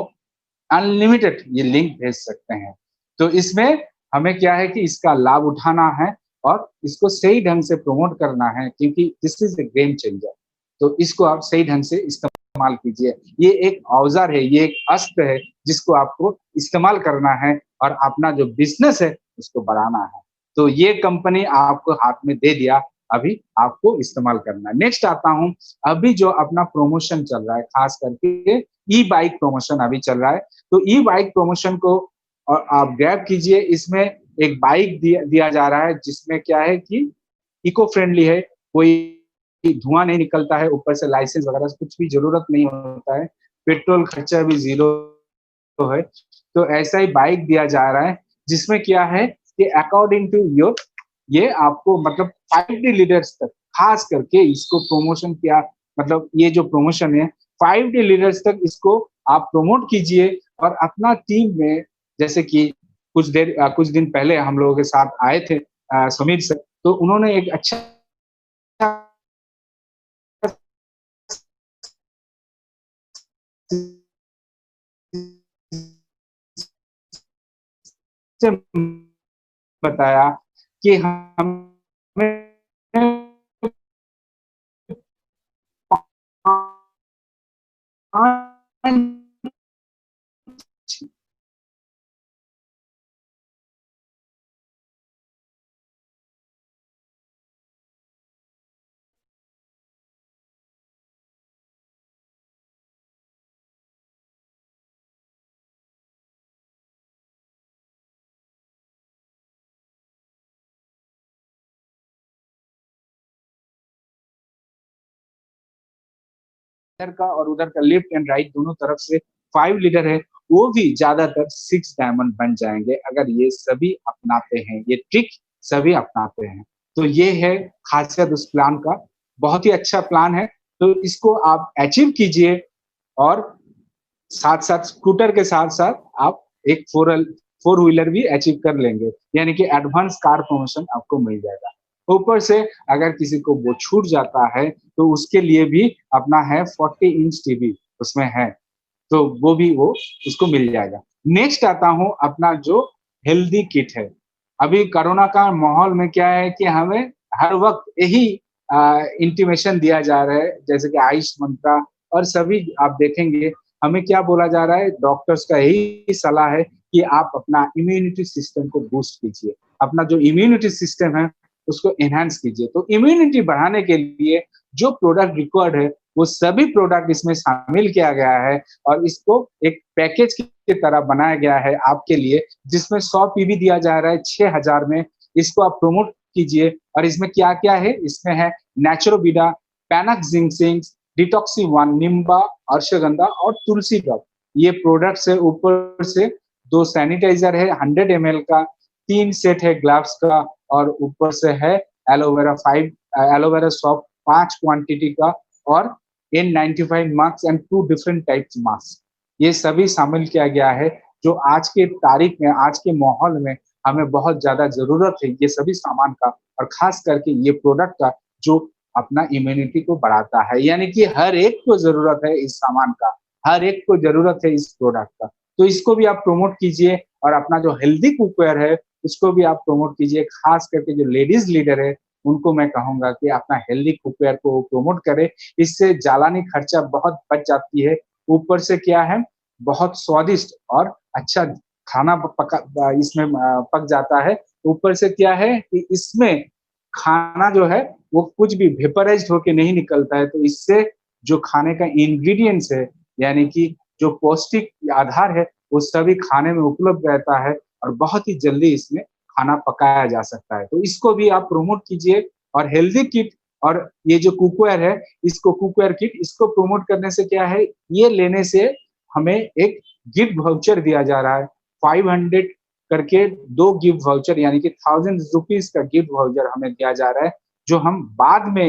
अनलिमिटेड ये लिंक भेज सकते हैं। तो इसमें हमें क्या है कि इसका लाभ उठाना है और इसको सही ढंग से प्रमोट करना है, क्योंकि this is the game changer. तो इसको आप सही ढंग से इस्तेमाल कीजिए। ये एक औजार है, ये एक अस्त्र है जिसको आपको इस्तेमाल करना है और अपना जो बिजनेस है उसको बढ़ाना है। तो ये कंपनी आपको हाथ में दे दिया, अभी आपको इस्तेमाल करना है। नेक्स्ट आता हूँ, अभी जो अपना प्रमोशन चल रहा है, खास करके ई बाइक प्रमोशन अभी चल रहा है। तो ई बाइक प्रमोशन को और आप ग्रैब कीजिए। इसमें एक बाइक दिया जा रहा है जिसमें क्या है कि इको फ्रेंडली है, कोई धुआं नहीं निकलता है, ऊपर से लाइसेंस वगैरह कुछ भी जरूरत नहीं होता है, पेट्रोल खर्चा भी जीरो है। तो ऐसा ही बाइक दिया जा रहा है जिसमें क्या है कि अकॉर्डिंग टू योर, ये आपको मतलब 5D लीडर्स तक खास करके इसको प्रमोशन किया, मतलब ये जो प्रमोशन है 5D लीडर्स तक इसको आप प्रमोट कीजिए। और अपना टीम में, जैसे कि कुछ दिन पहले हम लोगों के साथ आए थे समीर सर, तो उन्होंने एक अच्छा बताया कि हमें इधर का और उधर का लेफ्ट एंड राइट दोनों तरफ से 5 लीडर है, वो भी ज्यादातर 6 डायमंड बन जाएंगे अगर ये सभी अपनाते हैं, ये ट्रिक सभी अपनाते हैं। तो ये है खासियत उस प्लान का, बहुत ही अच्छा प्लान है। तो इसको आप अचीव कीजिए और साथ साथ स्कूटर के साथ साथ आप एक फोर व्हीलर भी अचीव कर लेंगे, यानी कि एडवांस कार प्रमोशन आपको मिल जाएगा। ऊपर से अगर किसी को वो छूट जाता है तो उसके लिए भी अपना है 40 इंच टीवी उसमें है, तो वो भी वो उसको मिल जाएगा। नेक्स्ट आता हूं अपना जो हेल्दी किट है। अभी कोरोना का माहौल में क्या है कि हमें हर वक्त यही इंटीमेशन दिया जा रहा है, जैसे कि आयुष मंत्रा और सभी आप देखेंगे हमें क्या बोला जा रहा है, डॉक्टर्स का यही सलाह है कि आप अपना इम्यूनिटी सिस्टम को बूस्ट कीजिए, अपना जो इम्यूनिटी सिस्टम है उसको एनहांस कीजिए। तो इम्यूनिटी बढ़ाने के लिए जो प्रोडक्ट रिक्वायर्ड है वो सभी प्रोडक्ट इसमें शामिल किया गया है और इसको एक पैकेज की तरह बनाया गया है आपके लिए, जिसमें 100 पीवी दिया जा रहा है 6000 में। इसको आप प्रमोट कीजिए। और इसमें क्या क्या है, इसमें है नेचुरोविडा, पैनक जिंक्सिंग, डिटॉक्सी वन, निम्बा, अर्शगंधा और तुलसी ड्रॉप। ये प्रोडक्ट से ऊपर से 2 सैनिटाइजर है 100 ml का, 3 सेट है ग्लव्स का और ऊपर से है एलोवेरा सॉफ्ट 5 क्वांटिटी का और N95 mask and 2 different types mask. ये सभी शामिल किया गया है जो आज के तारीख में, आज के माहौल में हमें बहुत ज्यादा जरूरत है ये सभी सामान का, और खास करके ये प्रोडक्ट का जो अपना इम्यूनिटी को बढ़ाता है। यानी कि हर एक को जरूरत है इस सामान का, हर एक को जरूरत है इस प्रोडक्ट का। तो इसको भी आप प्रमोट कीजिए और अपना जो हेल्दी कुकवेयर है उसको भी आप प्रमोट कीजिए। खास करके जो लेडीज लीडर है उनको मैं कहूंगा कि अपना हेल्दी कुकवेयर को प्रमोट करें, इससे जालानी खर्चा बहुत बच जाती है। ऊपर से क्या है, बहुत स्वादिष्ट और अच्छा खाना इसमें पक जाता है। ऊपर से क्या है कि इसमें खाना जो है वो कुछ भी वेपराइज्ड होके नहीं निकलता है, तो इससे जो खाने का इंग्रेडिएंट्स है, यानी कि जो पौष्टिक आधार है, वो सभी खाने में उपलब्ध रहता है और बहुत ही जल्दी इसमें खाना पकाया जा सकता है। तो इसको भी आप प्रमोट कीजिए। और हेल्दी किट और ये जो कुकवेयर है, इसको कुकवेयर किट इसको प्रमोट करने से क्या है, ये लेने से हमें एक गिफ्ट वाउचर दिया जा रहा है 500 करके, 2 गिफ्ट वाउचर यानी कि 1000 रुपीज का गिफ्ट वाउचर हमें दिया जा रहा है, जो हम बाद में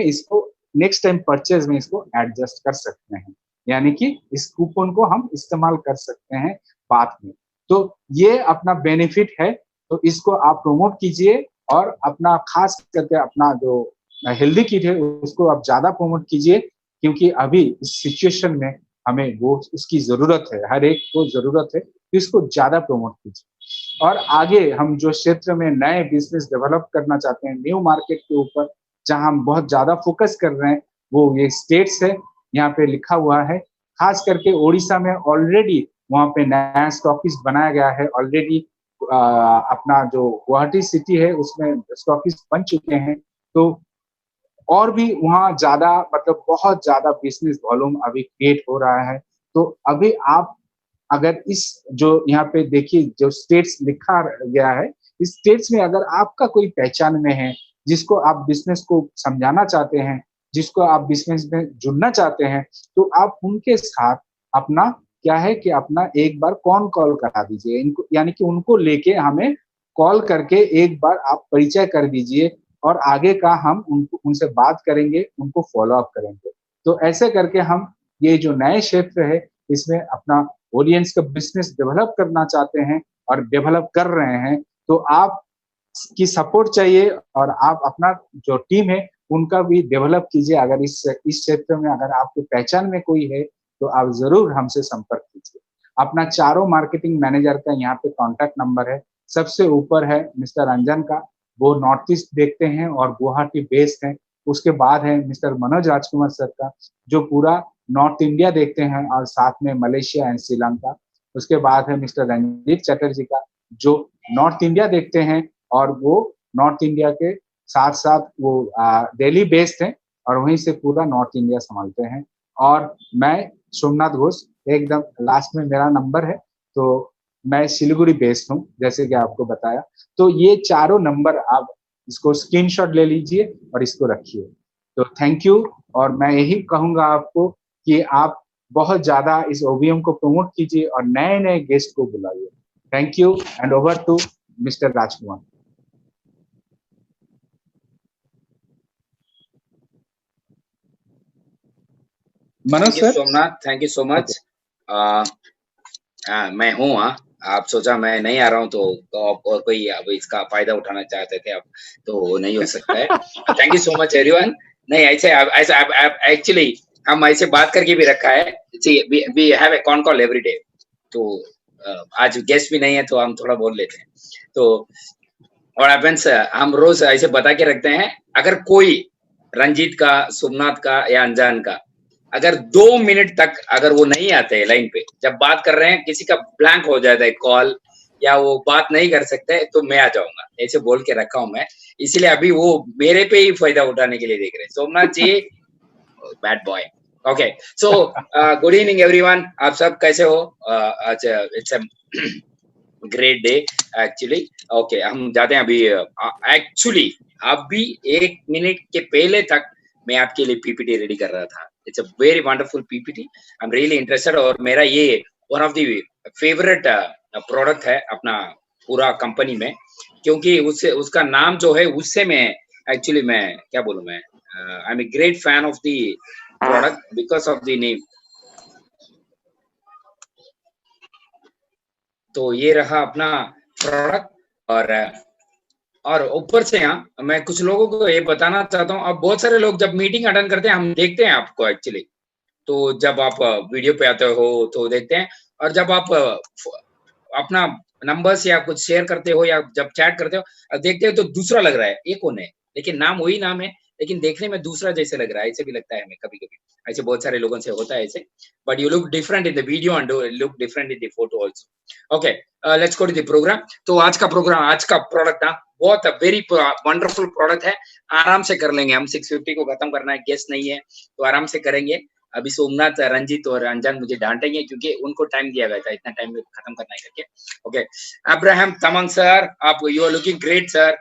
इसको नेक्स्ट टाइम परचेज में इसको एडजस्ट कर सकते हैं, यानी कि इस कूपन को हम इस्तेमाल कर सकते हैं बाद में। तो ये अपना बेनिफिट है, तो इसको आप प्रमोट कीजिए और अपना खास करके अपना जो हेल्दी किट है उसको आप ज्यादा प्रमोट कीजिए, क्योंकि अभी इस सिचुएशन में हमें वो उसकी जरूरत है, हर एक को जरूरत है, तो इसको ज्यादा प्रमोट कीजिए। और आगे हम जो क्षेत्र में नए बिजनेस डेवलप करना चाहते हैं, न्यू मार्केट के ऊपर जहां हम बहुत ज्यादा फोकस कर रहे हैं, वो ये स्टेट्स है, यहाँ पे लिखा हुआ है। खास करके ओडिशा में ऑलरेडी वहाँ पे नया स्टॉकिस्ट बनाया गया है ऑलरेडी। अपना जो गुवाहाटी सिटी है उसमें स्टॉकिस्ट बन चुके हैं, तो और भी वहाँ ज्यादा मतलब बहुत ज्यादा बिजनेस वॉल्यूम अभी क्रिएट हो रहा है। तो अभी आप अगर इस जो यहाँ पे देखिए जो स्टेट्स लिखा गया है, इस स्टेट्स में अगर आपका कोई पहचान में है जिसको आप बिजनेस को समझाना चाहते हैं, जिसको आप बिजनेस में जुड़ना चाहते हैं, तो आप उनके साथ अपना क्या है कि अपना एक बार कॉल करा दीजिए इनको, यानी कि उनको लेके हमें कॉल करके एक बार आप परिचय कर दीजिए और आगे का हम उनसे बात करेंगे, उनको फॉलो अप करेंगे। तो ऐसे करके हम ये जो नए क्षेत्र है इसमें अपना ऑडियंस का बिजनेस डेवलप करना चाहते हैं और डेवलप कर रहे हैं, तो आप की सपोर्ट चाहिए और आप अपना जो टीम है उनका भी डेवलप कीजिए। अगर इस क्षेत्र में अगर आपको पहचान में कोई है तो आप जरूर हमसे संपर्क कीजिए। अपना चारों मार्केटिंग मैनेजर का यहाँ पे कॉन्टैक्ट नंबर है। सबसे ऊपर है मिस्टर अंजन का, वो नॉर्थ ईस्ट देखते हैं और गुवाहाटी बेस्ड है। उसके बाद है मिस्टर मनोज राजकुमार सर का, जो पूरा नॉर्थ इंडिया देखते हैं और साथ में मलेशिया एंड श्रीलंका। उसके बाद है मिस्टर रंजीत चटर्जी का, जो नॉर्थ इंडिया देखते हैं और वो नॉर्थ इंडिया के साथ साथ वो दिल्ली बेस्ड हैं और वहीं से पूरा नॉर्थ इंडिया संभालते हैं। और मैं सोमनाथ घोष, एकदम लास्ट में मेरा नंबर है, तो मैं सिलीगुड़ी बेस्ड हूँ जैसे कि आपको बताया। तो ये चारों नंबर आप इसको स्क्रीनशॉट ले लीजिए और इसको रखिए। तो थैंक यू। और मैं यही कहूंगा आपको कि आप बहुत ज्यादा इस ओबीएम को प्रमोट कीजिए और नए नए गेस्ट को बुलाइए। Thank you and over to mister Rajkumar. Manoj sir. Somnath, thank you so much. मैं हूँ, आप सोचा मैं नहीं आ रहा हूँ तो और कोई अब इसका फायदा उठाना चाहते थे, अब तो नहीं हो सकता है। Thank you so much everyone. नहीं ऐसे एक्चुअली हम ऐसे बात करके भी रखा है, we have a call every day. तो आज गेस्ट भी नहीं है तो हम थोड़ा बोल लेते हैं। तो और हम रोज ऐसे बता के रखते हैं, अगर कोई रंजीत का, सोमनाथ का या अनजान का अगर 2 मिनट तक अगर वो नहीं आते लाइन पे, जब बात कर रहे हैं किसी का ब्लैंक हो जाता है कॉल या वो बात नहीं कर सकते, तो मैं आ जाऊंगा, ऐसे बोल के रखा हूं मैं। इसलिए अभी वो मेरे पे ही फायदा उठाने के लिए देख रहे हैं। Somnath ji bad boy. Okay, so good evening everyone, आप सब कैसे हो? आज it's a great day actually. Okay, हम जाते हैं अभी। एक्चुअली अभी 1 मिनट के पहले तक मैं आपके लिए पीपीटी रेडी कर रहा था। It's a very wonderful PPT, I am really interested. और मेरा ये one of the favourite product है अपना पूरा कंपनी में, क्योंकि उससे उसका नाम जो है उससे मैं एक्चुअली मैं क्या बोलूं, मैं I am a great fan of the product because of the name. तो ये रहा अपना प्रोडक्ट। और ऊपर से यहाँ मैं कुछ लोगों को ये बताना चाहता हूँ, अब बहुत सारे लोग जब मीटिंग अटेंड करते हैं हम देखते हैं आपको एक्चुअली, तो जब आप वीडियो पे आते हो तो देखते हैं, और जब आप अपना नंबर्स या कुछ शेयर करते हो या जब चैट करते हो देखते हो तो दूसरा लग रहा है, ये कौन है, लेकिन नाम वही नाम है लेकिन देखने में दूसरा जैसे लग रहा है। ऐसे भी लगता है हमें कभी कभी, ऐसे बहुत सारे लोगों से होता है ऐसे, but you look different in the video and look different in the photo also. Okay, let's go to the programme. तो आज का प्रोग्राम, आज का प्रोडक्ट ना बहुत वेरी वंडरफुल प्रोडक्ट है, आराम से कर लेंगे हम। 650 को खत्म करना है, गेस्ट नहीं है तो आराम से करेंगे। अभी सोमनाथ, रंजीत और अंजन मुझे डांटेंगे क्योंकि उनको टाइम दिया गया था इतना टाइम में खत्म करना है करके। ओके, अब्राहम तमंग सर, आप you are looking great sir,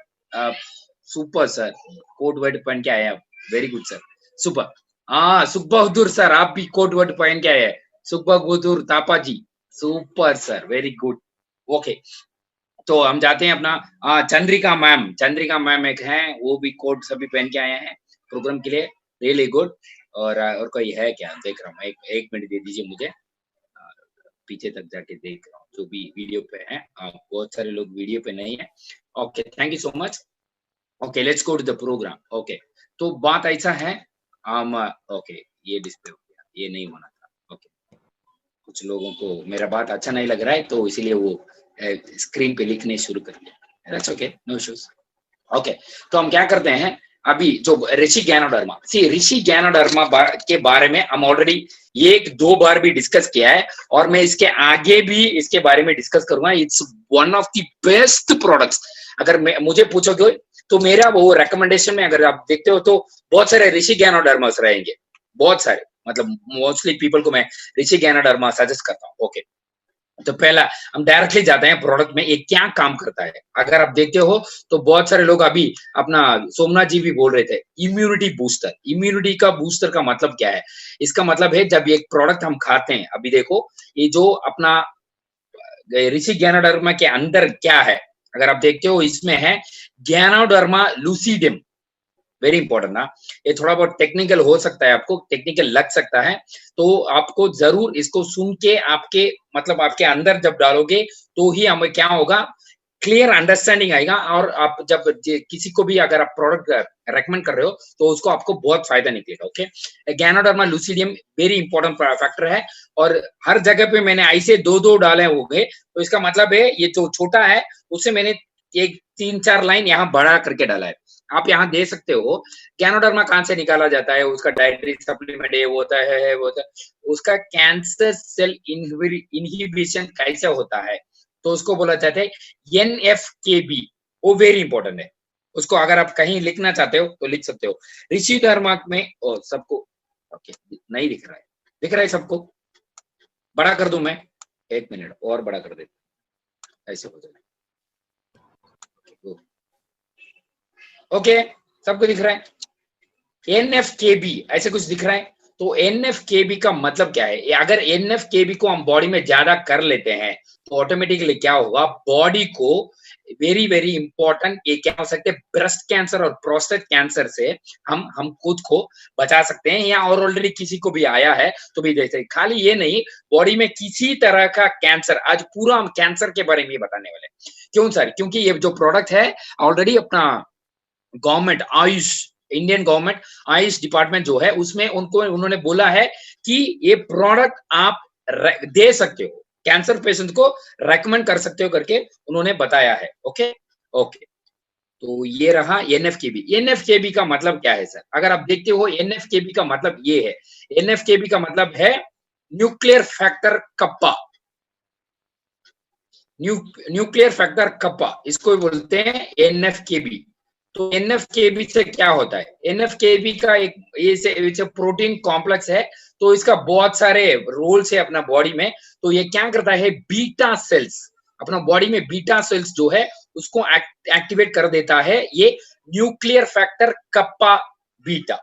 super sir, coat वर्ड पहन के आए आप, वेरी गुड सर, सुपर। हाँ, सुबहदूर सर, आप भी कोट वर्ड पहन के आए, सुबहदूर Thapa ji, super sir, very good. Okay, तो हम जाते हैं अपना चंद्रिका मैम एक हैं, वो भी कोट सभी पहन के आए हैं प्रोग्राम के लिए, रियली गुड। और कोई है क्या, देख रहा हूँ, एक मिनट दे दीजिए मुझे, पीछे तक जाके देख रहा हूँ जो भी वीडियो पे है। बहुत सारे लोग वीडियो पे नहीं है। Okay, thank you so much. Okay, let's go to the programme. Okay, तो बात ऐसा है, ओके ये डिस्प्ले हो गया, ये नहीं होना था। ओके, कुछ लोगों को मेरा बात अच्छा नहीं लग रहा है तो इसीलिए वो स्क्रीन पे लिखने शुरू कर दिया। That's okay, no issues. Okay, तो हम क्या करते हैं अभी, जो ऋषि गैनोडर्मा, ऋषि गैनोडर्मा के बारे में हम ऑलरेडी 1-2 बार भी डिस्कस किया है और मैं इसके आगे भी इसके बारे में डिस्कस करूंगा। It's one of the best products. अगर मुझे पूछोगे तो मेरा वो रिकमेंडेशन में अगर आप देखते हो तो बहुत सारे ऋषि गैनोडर्मास रहेंगे, बहुत सारे, मतलब मोस्टली पीपल को मैं ऋषि गैनोडर्मा सजेस्ट करता हूँ। ओके, तो पहला हम डायरेक्टली जाते हैं प्रोडक्ट में, ये क्या काम करता है। अगर आप देखते हो तो बहुत सारे लोग अभी अपना सोमनाथ जी भी बोल रहे थे इम्यूनिटी बूस्टर। इम्यूनिटी का बूस्टर का मतलब क्या है? इसका मतलब है जब एक प्रोडक्ट हम खाते हैं, अभी देखो ये जो अपना ऋषि ज्ञानोडर्मा के अंदर क्या है, अगर आप देखते हो इसमें है ज्ञानोडर्मा लूसीडियम, वेरी इंपॉर्टेंट ना। ये थोड़ा बहुत टेक्निकल हो सकता है, आपको टेक्निकल लग सकता है, तो आपको जरूर इसको सुन के आपके मतलब आपके अंदर जब डालोगे तो ही हमें क्या होगा, क्लियर अंडरस्टैंडिंग आएगा। और आप जब किसी को भी अगर आप प्रोडक्ट रेकमेंड कर रहे हो तो उसको आपको बहुत फायदा निकलेगा। ओके, ज्ञानोडर्मा लूसीडियम वेरी इंपॉर्टेंट फैक्टर है, और हर जगह पे मैंने ऐसे दो डाले होंगे, तो इसका मतलब है ये जो छोटा है उससे मैंने एक 3-4 लाइन यहाँ बड़ा करके डाला है। आप यहाँ दे सकते हो ज्ञानोडर्मा कहाँ से निकाला जाता है, उसका डाइटरी सप्लीमेंट है, वो होता है वो होता है, उसका कैंसर सेल इनहिबिशन कैसे होता है, तो उसको बोला जाता है NF-κB, वो वेरी इंपॉर्टेंट है। उसको अगर आप कहीं लिखना चाहते हो तो लिख सकते हो। ऋषि धर्मा में सबको ओके नहीं दिख रहा है, दिख रहा है सबको? बड़ा कर दूं मैं, 1 मिनट और बड़ा कर देता, ऐसे हो जाए। ओके, सबको दिख रहा है? NF-κB ऐसे कुछ दिख रहा है? तो NF-κB का मतलब क्या है? अगर NF-κB को हम बॉडी में ज्यादा कर लेते हैं तो ऑटोमेटिकली क्या होगा, बॉडी को वेरी वेरी इंपॉर्टेंट ये क्या हो सकते हैं, ब्रेस्ट कैंसर और प्रोस्टेट कैंसर से हम खुद को बचा सकते हैं, या और ऑलरेडी किसी को भी आया है तो भी देख सकते। खाली ये नहीं, बॉडी में किसी तरह का कैंसर, आज पूरा हम कैंसर के बारे में ही बताने वाले। क्यों सर? क्योंकि ये जो प्रोडक्ट है ऑलरेडी अपना government Ayush, Indian government Ayush department जो है उसमें उन्होंने बोला है कि ये प्रोडक्ट आप दे सकते हो, कैंसर पेशेंट को रेकमेंड कर सकते हो करके उन्होंने बताया है। ओके ओके, तो ये रहा NF-κB। NF-κB का मतलब क्या है सर? अगर आप देखते हो NF-κB का मतलब ये है, NF-κB का मतलब है nuclear factor kappa, nuclear factor kappa, इसको बोलते हैं NF-κB। तो NF-κB से क्या होता है? NF-κB का एक ये प्रोटीन कॉम्प्लेक्स है, तो इसका बहुत सारे रोल्स है अपना बॉडी में। तो ये क्या करता है, बीटा सेल्स, अपना बॉडी में बीटा सेल्स जो है उसको एक्टिवेट कर देता है, ये न्यूक्लियर फैक्टर कप्पा बीटा।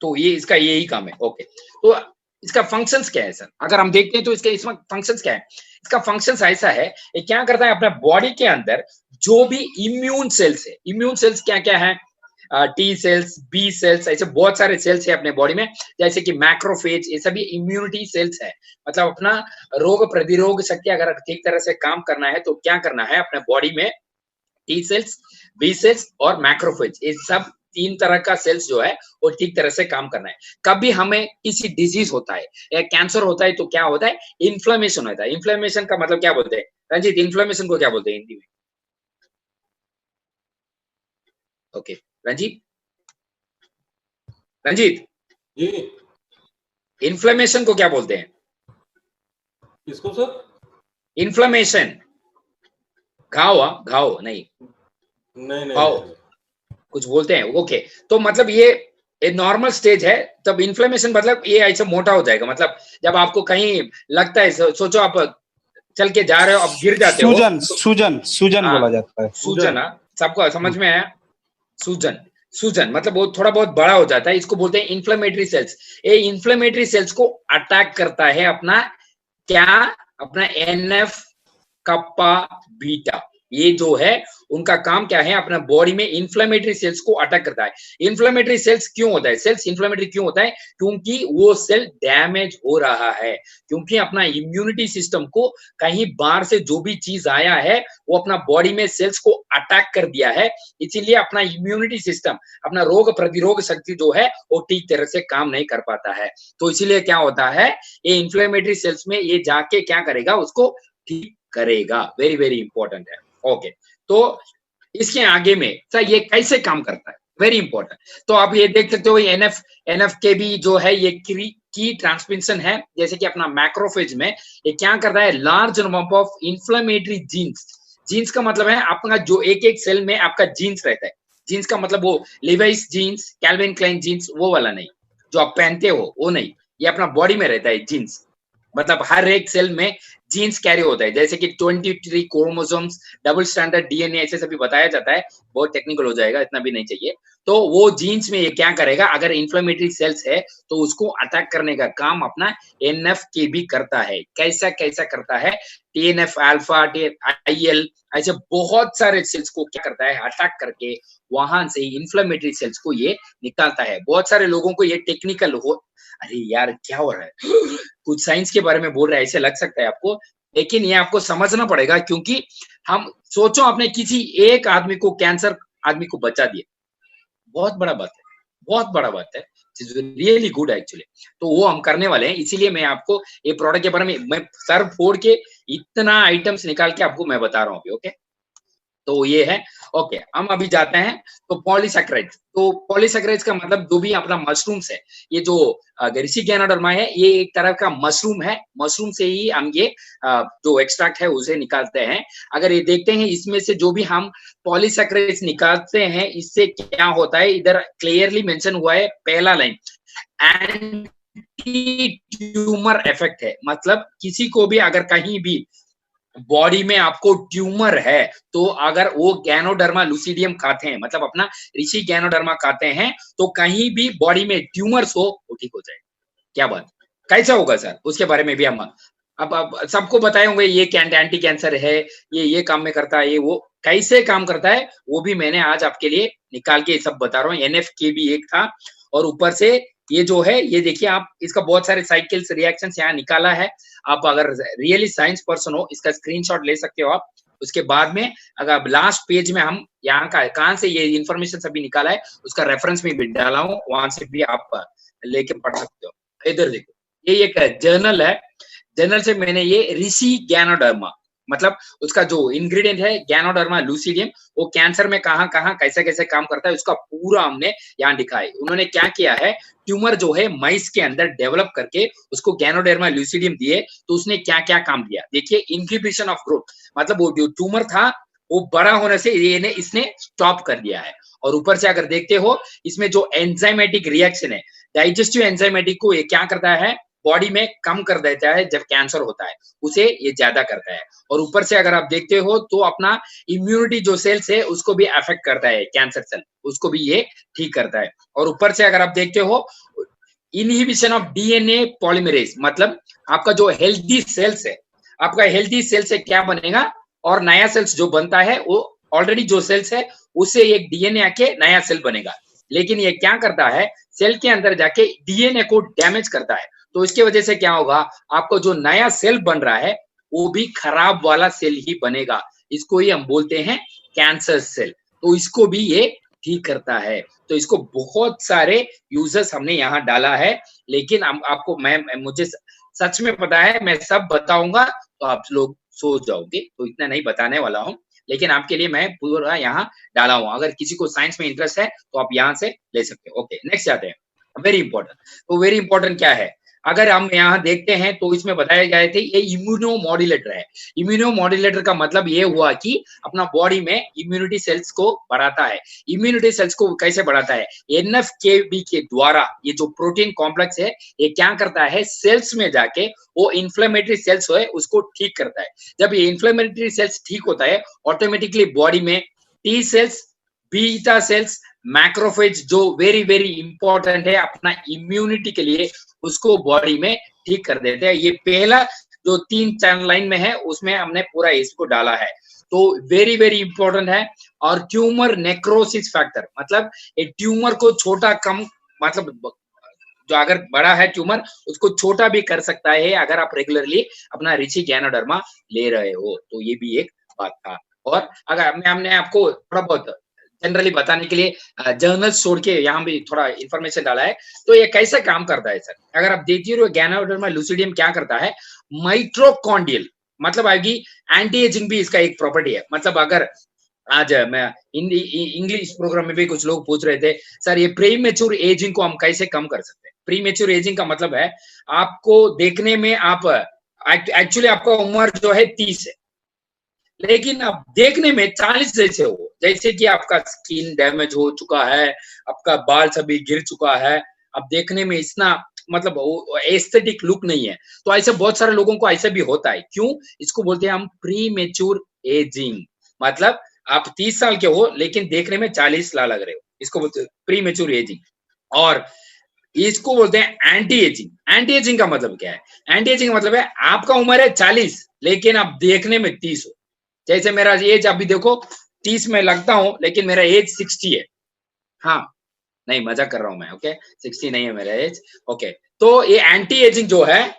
तो ये इसका यही काम है। ओके, तो इसका फंक्शंस क्या है सर? अगर हम देखते हैं तो इसमें फंक्शंस क्या है? इसका फंक्शंस ऐसा है, ये क्या करता है, अपना बॉडी के अंदर जो भी इम्यून सेल्स है, इम्यून सेल्स क्या क्या है, टी सेल्स, बी सेल्स, ऐसे बहुत सारे सेल्स है अपने बॉडी में, जैसे कि मैक्रोफेज, ये सभी इम्यूनिटी सेल्स है। मतलब अपना रोग प्रतिरोध शक्ति अगर ठीक तरह से काम करना है तो क्या करना है, अपने बॉडी में टी सेल्स, बी सेल्स और मैक्रोफेज, ये सब 3 तरह का सेल्स जो है वो ठीक तरह से काम करना है। कभी हमें किसी डिजीज होता है या कैंसर होता है तो क्या होता है, इन्फ्लेमेशन होता है। इन्फ्लेमेशन का मतलब क्या बोलते हैं रंजीत? इन्फ्लेमेशन को क्या बोलते हैं हिंदी में? ओके रंजीत जी, इन्फ्लेमेशन को क्या बोलते हैं? किसको सर? इन्फ्लेमेशन, घाव नहीं घाव कुछ बोलते हैं। ओके, तो मतलब ये नॉर्मल स्टेज है, तब इन्फ्लेमेशन मतलब ये ऐसे मोटा हो जाएगा। मतलब जब आपको कहीं लगता है, सोचो आप चल के जा रहे हो, आप गिर जाते हो, सूजन बोला जाता है। सूजन, सबको समझ में आया? सूजन मतलब वो थोड़ा बहुत बड़ा हो जाता है, इसको बोलते हैं इन्फ्लेमेटरी सेल्स। ये इन्फ्लेमेटरी सेल्स को अटैक करता है अपना अपना NF कप्पा बीटा, ये जो है उनका काम क्या है, अपना बॉडी में इन्फ्लेमेटरी सेल्स को अटैक करता है। इन्फ्लेमेटरी सेल्स क्यों होता है, सेल्स इन्फ्लेमेटरी क्यों होता है? क्योंकि वो सेल डैमेज हो रहा है, क्योंकि अपना इम्यूनिटी सिस्टम को कहीं बाहर से जो भी चीज आया है वो अपना बॉडी में सेल्स को अटैक कर दिया है, इसीलिए अपना इम्यूनिटी सिस्टम, अपना रोग प्रतिरोध शक्ति जो है वो ठीक तरह से काम नहीं कर पाता है। तो इसीलिए क्या होता है, ये इन्फ्लेमेटरी सेल्स में ये जाके क्या करेगा, उसको ठीक करेगा। वेरी वेरी इंपॉर्टेंट है। ओके, तो इसके आगे में सर ये कैसे काम करता है, वेरी इंपॉर्टेंट। तो आप ये देख सकते हो NF-κB जो है ये की ट्रांसमिशन है, जैसे कि अपना मैक्रोफेज में ये क्या करता है, large number of inflammatory genes का मतलब है आपका जो एक सेल में आपका जीन्स रहता है। जीन्स का मतलब वो Levi's jeans, Calvin Klein jeans वो वाला नहीं जो आप पहनते हो, वो नहीं, ये अपना बॉडी में रहता है जीन्स। मतलब हर एक सेल में जीन्स कैरी होता है, जैसे कि 23 क्रोमोसोम्स, डबल स्टैंडर्ड डीएनए, ऐसे सभी बताया जाता है। बहुत टेक्निकल हो जाएगा, इतना भी नहीं चाहिए। तो वो जीन्स में ये क्या करेगा, अगर इन्फ्लेमेटरी सेल्स है तो उसको अटैक करने का काम अपना एनएफकेबी करता है। कैसा कैसा करता है, टीएनएफ अल्फा, आईएल, ऐसे बहुत सारे सेल्स को क्या करता है, अटैक करके वहां से इन्फ्लेमेटरी सेल्स को ये निकालता है। बहुत सारे लोगों को ये टेक्निकल हो, अरे यार क्या हो रहा है, कुछ साइंस के बारे में बोल रहा है ऐसे लग सकता है आपको, लेकिन ये आपको समझना पड़ेगा, क्योंकि हम सोचो आपने किसी एक आदमी को, कैंसर आदमी को बचा दिया, बहुत बड़ा बात है, बहुत बड़ा बात है, रियली गुड एक्चुअली। तो वो हम करने वाले हैं, इसीलिए मैं आपको ये प्रोडक्ट के बारे में मैं सर फोड़ के इतना आइटम्स निकाल के आपको मैं बता रहा हूँ अभी। ओके, तो ये है। ओके, हम अभी जाते हैं तो पॉलीसैकेराइड। तो पॉलीसैकेराइड का मतलब जो भी अपना मशरूम्स है, ये जो गेरिसी गैनोडर्मा है, ये एक तरह का मशरूम है। मशरूम से ही हम ये जो एक्सट्रैक्ट है उसे निकालते हैं। अगर ये देखते हैं इसमें से जो भी हम पॉलीसैकेराइड निकालते हैं, इससे क्या होता है, इधर क्लियरली मेंशन हुआ है पहला लाइन, एंटी ट्यूमर इफेक्ट है। मतलब किसी को भी अगर कहीं भी बॉडी में आपको ट्यूमर है, तो अगर वो गैनोडर्मा लूसिडियम खाते हैं, मतलब अपना ऋषि गैनोडर्मा खाते हैं, तो कहीं भी बॉडी में ट्यूमर्स हो वो ठीक हो जाए। क्या बात, कैसा होगा सर, उसके बारे में भी हम अब सबको बताए होंगे, ये एंटी कैंसर है, ये काम में करता है, ये वो कैसे काम करता है वो भी मैंने आज आपके लिए निकाल के सब बता रहा हूँ। एनएफके भी एक था, और ऊपर से ये जो है, ये देखिए आप, इसका बहुत सारे साइकिल्स रिएक्शंस यहाँ निकाला है। आप अगर रियली साइंस पर्सन हो, इसका स्क्रीनशॉट ले सकते हो आप। उसके बाद में अगर लास्ट पेज में हम यहाँ का कहाँ से ये इन्फॉर्मेशन सभी निकाला है, उसका रेफरेंस में भी डाला हूँ, वहां से भी आप लेके पढ़ सकते हो। इधर देखो, ये एक जर्नल है, जर्नल से मैंने ये ऋषि गैनोडर्मा, मतलब उसका जो इंग्रेडिएंट है गैनोडर्मा लूसिडियम, वो कैंसर में कहाँ कहाँ कैसे कैसे काम करता है उसका पूरा हमने यहाँ लिखा है। उन्होंने क्या किया है, ट्यूमर जो है माइस के अंदर डेवलप करके उसको गैनोडर्मा लूसिडियम दिए, तो उसने क्या क्या काम दिया देखिए। इनहिबिशन ऑफ ग्रोथ, मतलब वो जो ट्यूमर था वो बड़ा होने से इसने स्टॉप कर दिया है। और ऊपर से अगर देखते हो, इसमें जो एंजाइमेटिक रिएक्शन है, डाइजेस्टिव एंजाइमेटिक को ये क्या करता है, बॉडी में कम कर देता है जब कैंसर होता है, उसे ये ज्यादा करता है। और ऊपर से अगर आप देखते हो तो अपना इम्यूनिटी जो सेल्स है उसको भी अफेक्ट करता है, कैंसर सेल, उसको भी ये ठीक करता है। और ऊपर से अगर आप देखते हो, इनहिबिशन ऑफ डीएनए पॉलीमरेज, मतलब आपका जो हेल्दी सेल्स है, आपका हेल्दी सेल से क्या बनेगा, और नया सेल्स जो बनता है वो ऑलरेडी जो सेल्स है उससे एक डीएनए आके नया सेल बनेगा। लेकिन ये क्या करता है, सेल के अंदर जाके डीएनए को डैमेज करता है। तो इसके वजह से क्या होगा, आपको जो नया सेल बन रहा है वो भी खराब वाला सेल ही बनेगा। इसको ही हम बोलते हैं कैंसर सेल। तो इसको भी ये ठीक करता है। तो इसको बहुत सारे यूजर्स हमने यहाँ डाला है, लेकिन आपको मुझे सच में पता है, मैं सब बताऊंगा तो आप लोग सो जाओगे, तो इतना नहीं बताने वाला हूँ, लेकिन आपके लिए मैं पूरा यहाँ डाला हूँ। अगर किसी को साइंस में इंटरेस्ट है तो आप यहाँ से ले सकते हो। ओके, नेक्स्ट जाते हैं। वेरी इंपॉर्टेंट, तो वेरी इंपॉर्टेंट क्या है, अगर हम यहाँ देखते हैं तो इसमें बताए गए थे ये इम्यूनो मॉड्यूलेटर है। इम्यूनो मॉड्यूलेटर का मतलब ये हुआ कि अपना बॉडी में इम्यूनिटी सेल्स को बढ़ाता है। इम्यूनिटी सेल्स को कैसे बढ़ाता है, एनएफकेबी के द्वारा। ये जो प्रोटीन कॉम्प्लेक्स है ये क्या करता है, सेल्स में जाके वो इन्फ्लेमेटरी सेल्स है उसको ठीक करता है। जब ये इन्फ्लेमेटरी सेल्स ठीक होता है, ऑटोमेटिकली बॉडी में T cells, beta cells, macrophage जो वेरी वेरी इंपॉर्टेंट है अपना इम्यूनिटी के लिए, उसको बॉडी में ठीक कर देते हैं। ये पहला जो 3 लाइन में है उसमें हमने पूरा इसको डाला है, तो वेरी वेरी इंपॉर्टेंट है। और ट्यूमर नेक्रोसिस फैक्टर, मतलब ये ट्यूमर को छोटा कम, मतलब जो अगर बड़ा है ट्यूमर उसको छोटा भी कर सकता है अगर आप रेगुलरली अपना ऋषि गैनोडर्मा ले रहे हो। तो ये भी एक बात था। और अगर हमने आपको थोड़ा बहुत जनरली बताने के लिए जर्नल्स छोड़ के यहाँ भी थोड़ा इंफॉर्मेशन डाला है। तो ये कैसे काम करता है सर, अगर आप देखिए तो गैनोडर्मा लूसिडियम क्या करता है, माइटोकॉन्ड्रियल, मतलब आएगी एंटी एजिंग भी इसका एक प्रॉपर्टी है। मतलब अगर आज मैं इंग्लिश प्रोग्राम में भी कुछ लोग पूछ रहे थे, सर ये प्रीमेच्योर एजिंग को हम कैसे कम कर सकते हैं। प्रीमेच्योर एजिंग का मतलब है आपको देखने में, आप एक्चुअली आपका उम्र जो है 30 है, लेकिन अब देखने में 40 जैसे हो, जैसे कि आपका स्किन डैमेज हो चुका है, आपका बाल सभी गिर चुका है, अब देखने में इतना मतलब एस्थेटिक लुक नहीं है। तो ऐसे बहुत सारे लोगों को ऐसे भी होता है। क्यों? इसको बोलते हैं हम प्री मेच्योर एजिंग। मतलब आप 30 साल के हो लेकिन देखने में 40 साल लग रहे हो, इसको बोलते हैं प्री मेच्योर एजिंग। और इसको बोलते हैं एंटी एजिंग। एंटी एजिंग का मतलब क्या है? एंटी एजिंग का मतलब है आपका उम्र है 40 लेकिन आप देखने में 30 हो। जैसे मेरा एज अभी देखो 30 में लगता हूं लेकिन मेरा एज 60 है। हाँ, नहीं मजाक कर रहा हूं मैं, ओके, 60 नहीं है मेरा एज, ओके। तो ये एंटी एजिंग जो है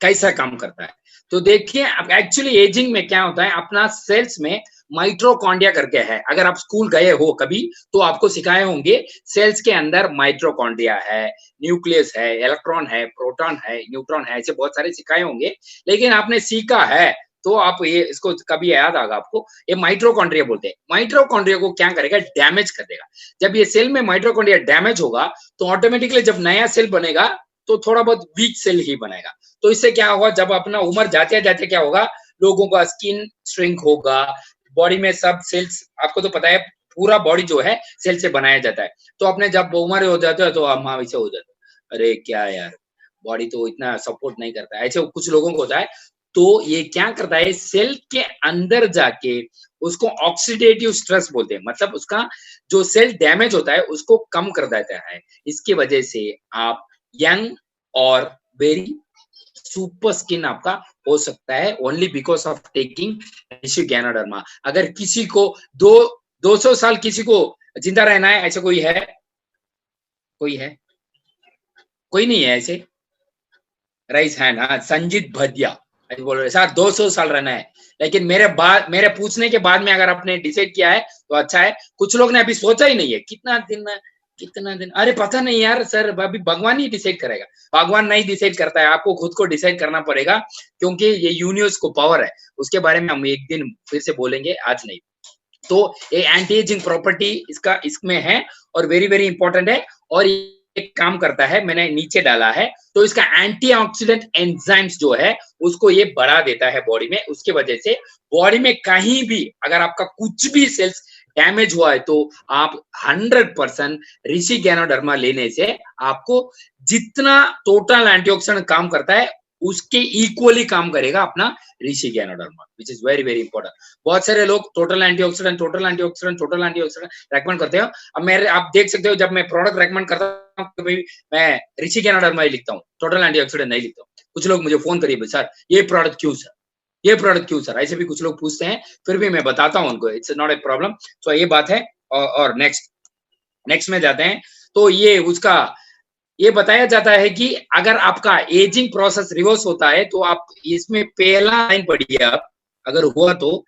कैसा काम करता है? तो देखिए, अब एक्चुअली एजिंग में क्या होता है, अपना सेल्स में माइट्रोकॉन्ड्रिया करके है। अगर आप स्कूल गए हो कभी तो आपको सिखाए होंगे सेल्स के अंदर माइट्रोकॉन्ड्रिया है, न्यूक्लियस है, इलेक्ट्रॉन है, प्रोटॉन है, न्यूट्रॉन है, ऐसे बहुत सारे सिखाए होंगे। लेकिन आपने सीखा है तो आप ये इसको कभी याद आएगा आपको, ये माइट्रोकॉन्ड्रिया बोलते हैं। माइट्रोकॉन्ड्रिया को क्या करेगा? डैमेज कर देगा। जब ये सेल में माइट्रोकॉन्ड्रिया डैमेज होगा तो ऑटोमेटिकली जब नया सेल बनेगा तो थोड़ा बहुत वीक सेल ही बनेगा। तो इससे क्या होगा, जब अपना उम्र जाते जाते क्या होगा, लोगों का स्किन श्रिंक होगा, बॉडी में सब सेल्स, आपको तो पता है पूरा बॉडी जो है सेल से बनाया जाता है। तो अपने जब उम्र हो जाते हो तो हम ऐसे हो जाते हैं, अरे क्या यार बॉडी तो इतना सपोर्ट नहीं करता, ऐसे कुछ लोगों को होता है। तो ये क्या करता है, सेल के अंदर जाके उसको ऑक्सीडेटिव स्ट्रेस बोलते हैं। मतलब उसका जो सेल डैमेज होता है उसको कम कर देता है। इसकी वजह से आप यंग और वेरी सुपर स्किन आपका हो सकता है, only because of taking Rishi ganoderma. अगर किसी को 200 साल किसी को जिंदा रहना है, ऐसा कोई है? कोई है? कोई नहीं है ऐसे? राइस हैंड, हाँ, संजीत भदिया ऐसे बोल रहे सर 200 साल रहना है। लेकिन मेरे पूछने के बाद में अगर आपने डिसाइड किया है तो अच्छा है। कुछ लोग ने अभी सोचा ही नहीं है कितना दिन, अरे पता नहीं यार सर, अभी भगवान ही डिसाइड करेगा। भगवान नहीं डिसाइड करता है, आपको खुद को डिसाइड करना पड़ेगा, क्योंकि ये यूनिवर्स को पावर है। उसके बारे में हम एक दिन फिर से बोलेंगे, आज नहीं। तो ये एंटी एजिंग प्रॉपर्टी इसका इसमें है और वेरी वेरी इंपॉर्टेंट है। और एक काम करता है, मैंने नीचे डाला है, तो इसका एंटीऑक्सीडेंट एंजाइम्स जो है उसको ये बढ़ा देता है बॉडी में। उसके वजह से बॉडी में कहीं भी अगर आपका कुछ भी सेल्स डैमेज हुआ है तो आप 100% ऋषि गैनोडर्मा लेने से आपको जितना टोटल एंटीऑक्सीडेंट काम करता है उसके इक्वली काम करेगा अपना Rishi Ganoderma, which is very very important. बहुत सारे लोग टोटल एंटीऑक्सीडेंट रेकमेंड करते हैं। अब आप देख सकते हो, जब मैं प्रोडक्ट रेकमेंड करता हूँ तो मैं ऋषि गैनोडर्मा ही लिखता हूँ, टोटल एंटीऑक्सीडेंट नहीं लिखता हूँ। कुछ लोग मुझे फोन करिए, सर ये प्रोडक्ट क्यों सर, ये प्रोडक्ट क्यों सर, ऐसे भी कुछ लोग पूछते हैं, फिर भी मैं बताता हूँ उनको, इट्स नॉट ए प्रॉब्लम। तो ये बात है। और नेक्स्ट में जाते हैं। तो ये उसका ये बताया जाता है कि अगर आपका एजिंग प्रोसेस रिवर्स होता है तो आप इसमें पहला लाइन पढ़िए, आप अगर हुआ तो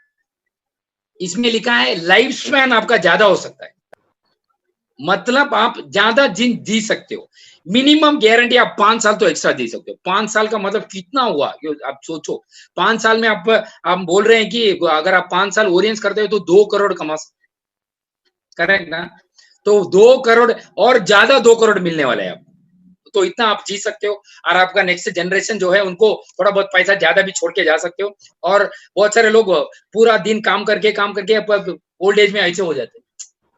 इसमें लिखा है लाइफ स्पैन आपका ज्यादा हो सकता है। मतलब आप ज्यादा दिन जी सकते हो, मिनिमम गारंटी आप 5 साल तो एक्स्ट्रा जी सकते हो। 5 साल का मतलब कितना हुआ, आप सोचो। 5 साल में आप बोल रहे हैं कि अगर आप 5 साल ओरियंस करते हो तो 2 करोड़ कमा सकते, करेक्ट ना? तो 2 करोड़ और ज्यादा 2 करोड़ मिलने वाले हैं आप, तो इतना आप जी सकते हो। और आपका नेक्स्ट जनरेशन जो है उनको थोड़ा बहुत पैसा ज्यादा भी छोड़ के जा सकते हो। और बहुत सारे लोग पूरा दिन काम करके ओल्ड एज में ऐसे हो जाते,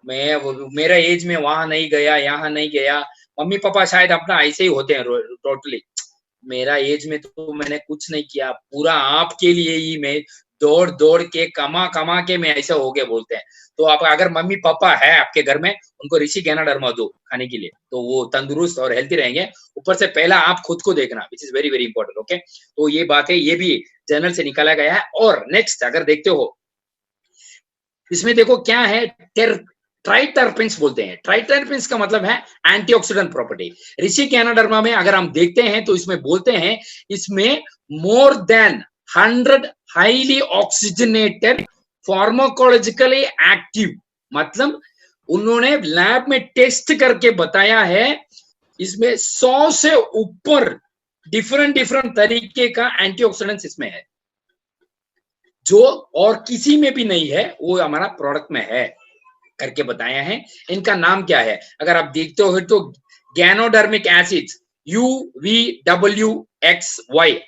मेरा एज में वहां नहीं गया, यहाँ नहीं गया। मम्मी पापा शायद अपना ऐसे ही होते हैं टोटली, मेरा एज में तो मैंने कुछ नहीं किया, पूरा आपके लिए ही मैं दौड़ के कमा के मैं ऐसा हो गया बोलते हैं। तो आप अगर मम्मी पापा है आपके घर में, उनको ऋषि गैनोडर्मा दो खाने के लिए, तो वो तंदुरुस्त और हेल्थी रहेंगे। ऊपर से पहला आप खुद को देखना, विच is very very important, okay. तो ये बात है, ये भी जर्नल से निकाला गया है। और नेक्स्ट अगर देखते हो इसमें देखो क्या है, ट्राइटर्पेन्स बोलते हैं। ट्राइटर्पेन्स का मतलब है एंटीऑक्सीडेंट प्रॉपर्टी। ऋषि गैनोडर्मा में अगर हम देखते हैं तो इसमें बोलते हैं इसमें more than 100 highly oxygenated pharmacologically active, मतलब उन्होंने लैब में टेस्ट करके बताया है इसमें 100 से ऊपर डिफरेंट तरीके का एंटीऑक्सीडेंट्स इसमें है, जो और किसी में भी नहीं है, वो हमारा प्रोडक्ट में है करके बताया है। इनका नाम क्या है अगर आप देखते हो तो गैनोडर्मिक एसिड्स UVWXY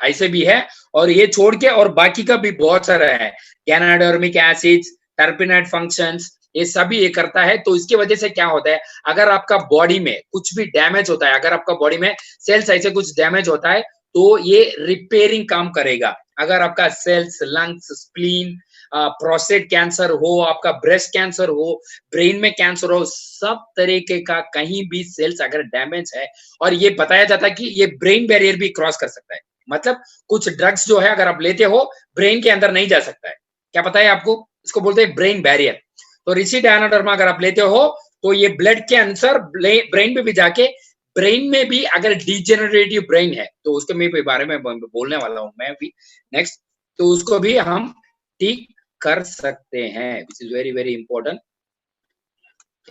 ऐसे भी है, और ये छोड़ के और बाकी का भी बहुत सारा है, गैनोडर्मिक एसिड्स, टर्पेनॉइड फंक्शंस, ये सभी ये करता है। तो इसकी वजह से क्या होता है, अगर आपका बॉडी में कुछ भी डैमेज होता है, अगर आपका बॉडी में सेल्स ऐसे कुछ डैमेज होता है तो ये रिपेयरिंग काम करेगा। अगर आपका cells, lungs, spleen, prostate cancer हो, आपका ब्रेस्ट कैंसर हो, ब्रेन में कैंसर हो, सब तरीके का कहीं भी सेल्स अगर डैमेज है, और ये बताया जाता है कि ये ब्रेन बैरियर भी क्रॉस कर सकता है। मतलब कुछ ड्रग्स जो है अगर आप लेते हो ब्रेन के अंदर नहीं जा सकता है। क्या पता है आपको? इसको बोलते हैं ब्रेन बैरियर। तो रिसी डायनाडर्मा अगर आप लेते हो तो ये ब्लड के अंदर ब्रेन में भी जाके, ब्रेन में भी अगर डिजेनरेटिव ब्रेन है तो उसके मैं बारे में बोलने वाला हूं मैं भी नेक्स्ट, तो उसको भी हम ठीक कर सकते हैं, विच इज वेरी वेरी इंपॉर्टेंट।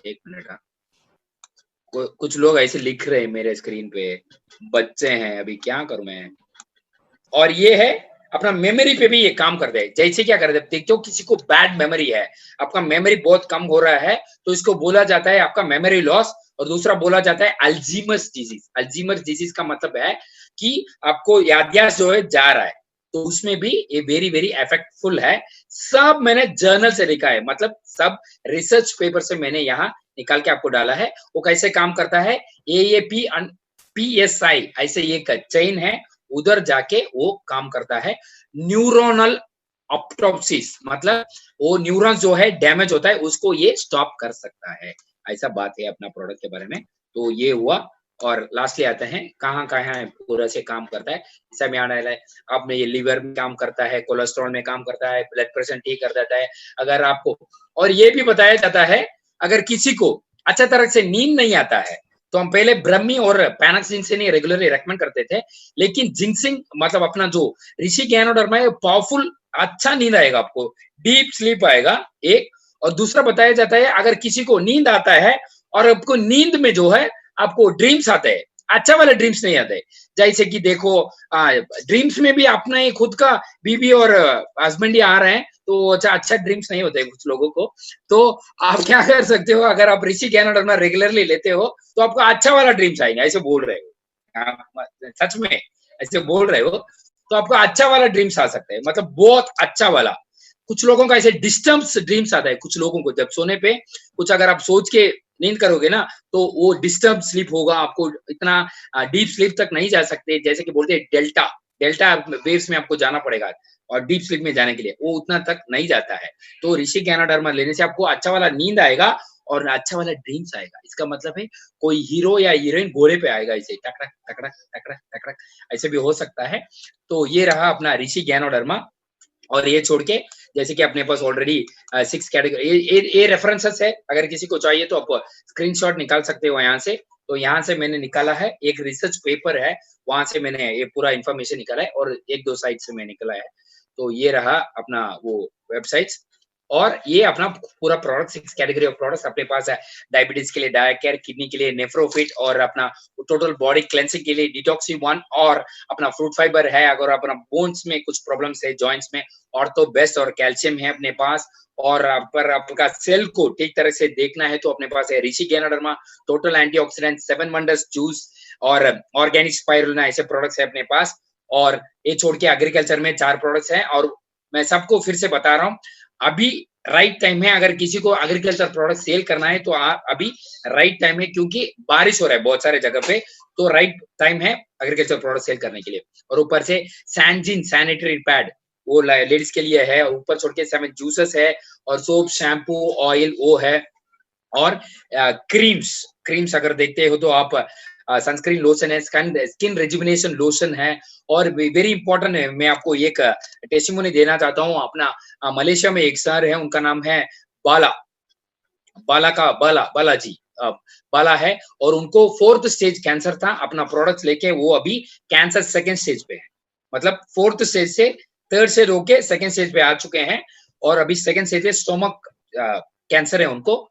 एक मिनट, कुछ लोग ऐसे लिख रहे हैं मेरे स्क्रीन पे, बच्चे हैं, अभी क्या करूं मैं। और ये है अपना मेमोरी पे भी ये काम करते हैं। जैसे क्या करते हैं, देखते हो किसी को बैड मेमोरी है, आपका मेमोरी बहुत कम हो रहा है, तो इसको बोला जाता है आपका मेमोरी लॉस, और दूसरा बोला जाता है अल्जीमर्स डिजीज। अल्जीमर्स डिजीज का मतलब है कि आपको याददाश्त जो है जा रहा है, तो उसमें भी ये वेरी वेरी इफेक्टफुल है। सब मैंने जर्नल से लिखा है, मतलब सब रिसर्च पेपर से मैंने यहाँ निकाल के आपको डाला है। वो कैसे काम करता है, AAP PSI ऐसे एक चेन है, उधर जाके वो काम करता है। न्यूरोनल ऑप्टोप्सिस, मतलब वो न्यूरॉन्स जो है डैमेज होता है उसको ये स्टॉप कर सकता है। ऐसा बात है अपना प्रोडक्ट के बारे में। तो ये हुआ, और लास्टली आते हैं कहाँ कहाँ पूरा से काम करता है। ऐसा में आना है आपने, ये लीवर में काम करता है, कोलेस्ट्रॉल में काम करता है, ब्लड प्रेशर ठीक कर देता है। अगर आपको, और ये भी बताया जाता है अगर किसी को अच्छा तरह से नींद नहीं आता है तो हम पहले ब्रह्मी और पैनक्स जिंक्सिन रेगुलरली रेकमेंड करते थे, लेकिन जिंक्सिन मतलब अपना जो ऋषि गैनोडर्मा है पावरफुल, अच्छा नींद आएगा आपको, डीप स्लीप आएगा एक। और दूसरा बताया जाता है अगर किसी को नींद आता है और आपको नींद में जो है आपको ड्रीम्स आते हैं, अच्छा वाले ड्रीम्स नहीं आते, जैसे कि देखो ड्रीम्स में भी अपना ही खुद का बीवी और हस्बैंड ही आ रहे हैं, तो अच्छा ड्रीम्स नहीं होते कुछ लोगों को। तो आप क्या कर सकते हो, अगर आप ऋषि गैनोडर्मा रेगुलरली लेते हो तो आपको अच्छा वाला ड्रीम्स आएंगे, ऐसे बोल रहे हो, सच में ऐसे बोल रहे हो, तो आपको अच्छा वाला ड्रीम्स आ सकते हैं, मतलब बहुत अच्छा वाला। कुछ लोगों का ऐसे डिस्टर्ब्स ड्रीम्स आता है, कुछ लोगों को जब सोने पे कुछ अगर आप सोच के नींद करोगे ना तो वो डिस्टर्ब स्लीप होगा, आपको इतना डीप स्लीप तक नहीं जा सकते, जैसे कि बोलते हैं डेल्टा वेव्स में आपको जाना पड़ेगा और डीप स्लीप में जाने के लिए वो उतना तक नहीं जाता है। तो ऋषि गैनोडर्मा लेने से आपको अच्छा वाला नींद आएगा और अच्छा वाला ड्रीम्स आएगा। इसका मतलब है कोई हीरो या हीरोइन घोड़े पे आएगा, ऐसे टकड़क टकड़क टकड़क टकड़क, ऐसे भी हो सकता है। तो ये रहा अपना ऋषि गैनोडर्मा। और ये छोड़ के जैसे कि अपने पास ऑलरेडी 6 कैटेगरी ये रेफरेंसेस है, अगर किसी को चाहिए तो आप स्क्रीनशॉट निकाल सकते हो यहाँ से। तो यहाँ से मैंने निकाला है, एक रिसर्च पेपर है, वहां से मैंने ये पूरा इंफॉर्मेशन निकाला है, और 1-2 साइट से मैं निकाला है। तो ये रहा अपना वो वेबसाइट्स, और ये अपना पूरा प्रोडक्ट 6 कैटेगरी ऑफ प्रोडक्ट्स अपने पास है। डायबिटीज के लिए डायकेयर, किडनी के लिए नेफ्रोफिट, और अपना टोटल बॉडी क्लेंसिंग के लिए डिटॉक्सी 1, और अपना फ्रूट फाइबर है। अगर अपना बोन्स में कुछ प्रॉब्लम्स है, जॉइंट्स में, ऑर्थो बेस्ट और कैल्शियम है अपने पास। और पर आपका सेल को ठीक तरह से देखना है तो अपने पास है Rishi Ganoderma total antioxidant, 7 wonders juice, और ऑर्गेनिक स्पाइरुलिना, ऐसे प्रोडक्ट्स है अपने पास। और ये छोड़ के एग्रीकल्चर में 4 प्रोडक्ट्स हैं। और मैं सबको फिर से बता रहा हूँ, अभी राइट टाइम है, अगर किसी को एग्रीकल्चर प्रोडक्ट सेल करना है तो अभी राइट टाइम है, क्योंकि बारिश हो रहा है बहुत सारे जगह पे, तो राइट टाइम है एग्रीकल्चर प्रोडक्ट सेल करने के लिए। और ऊपर से सैनजिन सैनिटरी पैड वो लेडीज के लिए है, ऊपर छोड़ के 7 जूसेस है, और सोप, शैम्पू, ऑयल वो है। और क्रीम्स अगर देखते हो तो आप सनस्क्रीन लोशन है, स्किन रेजुविनेशन लोशन है। और वेरी इंपॉर्टेंट है, मैं आपको एक टेस्टिमोनी देना चाहता हूँ। अपना मलेशिया में एक सर है, उनका नाम है बालाजी बाला है, और उनको 4th स्टेज कैंसर था। अपना प्रोडक्ट्स लेके वो अभी कैंसर 2nd स्टेज पे है, मतलब 4th स्टेज से 3rd स्टेज होके 2nd स्टेज पे आ चुके हैं, और अभी 2nd स्टेज पे स्टोमक कैंसर है उनको।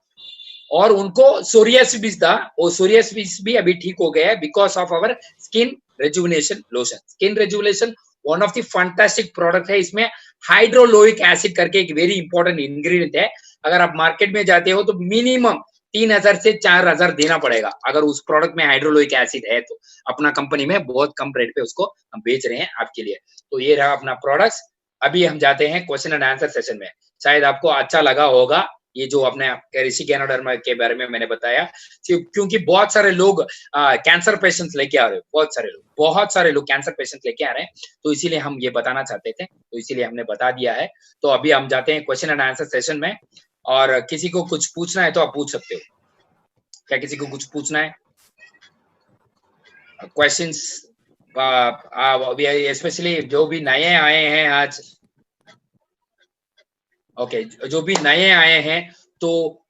और उनको सोरियासिस था, वो सोरियासिस भी अभी ठीक हो गया है because of our skin rejuvenation lotion. Skin rejuvenation one of the fantastic product है, इसमें हाइड्रोलोइक एसिड करके एक वेरी इंपॉर्टेंट इंग्रेडिएंट है। अगर आप मार्केट में जाते हो तो मिनिमम 3000 से 4000 देना पड़ेगा अगर उस प्रोडक्ट में हाइड्रोलोइक एसिड है तो। अपना कंपनी में बहुत कम रेट पे उसको हम बेच रहे हैं आपके लिए। तो ये रहा अपना प्रोडक्ट्स। अभी हम जाते हैं क्वेश्चन एंड आंसर सेशन में। शायद आपको अच्छा लगा होगा ये जो अपने ऋषि गैनोडर्मा के बारे में मैंने बताया, क्योंकि बहुत सारे लोग कैंसर पेशेंट्स लेके आ रहे हैं, बहुत सारे लोग कैंसर पेशेंट लेके आ रहे हैं, तो इसीलिए हम ये बताना चाहते थे, तो इसीलिए हमने बता दिया है। तो अभी हम जाते हैं क्वेश्चन एंड आंसर सेशन में, और किसी को कुछ पूछना है तो आप पूछ सकते हो। क्या किसी को कुछ पूछना है? क्वेश्चंस स्पेशली जो भी नए आए हैं आज, ओके, जो भी नए आए हैं तो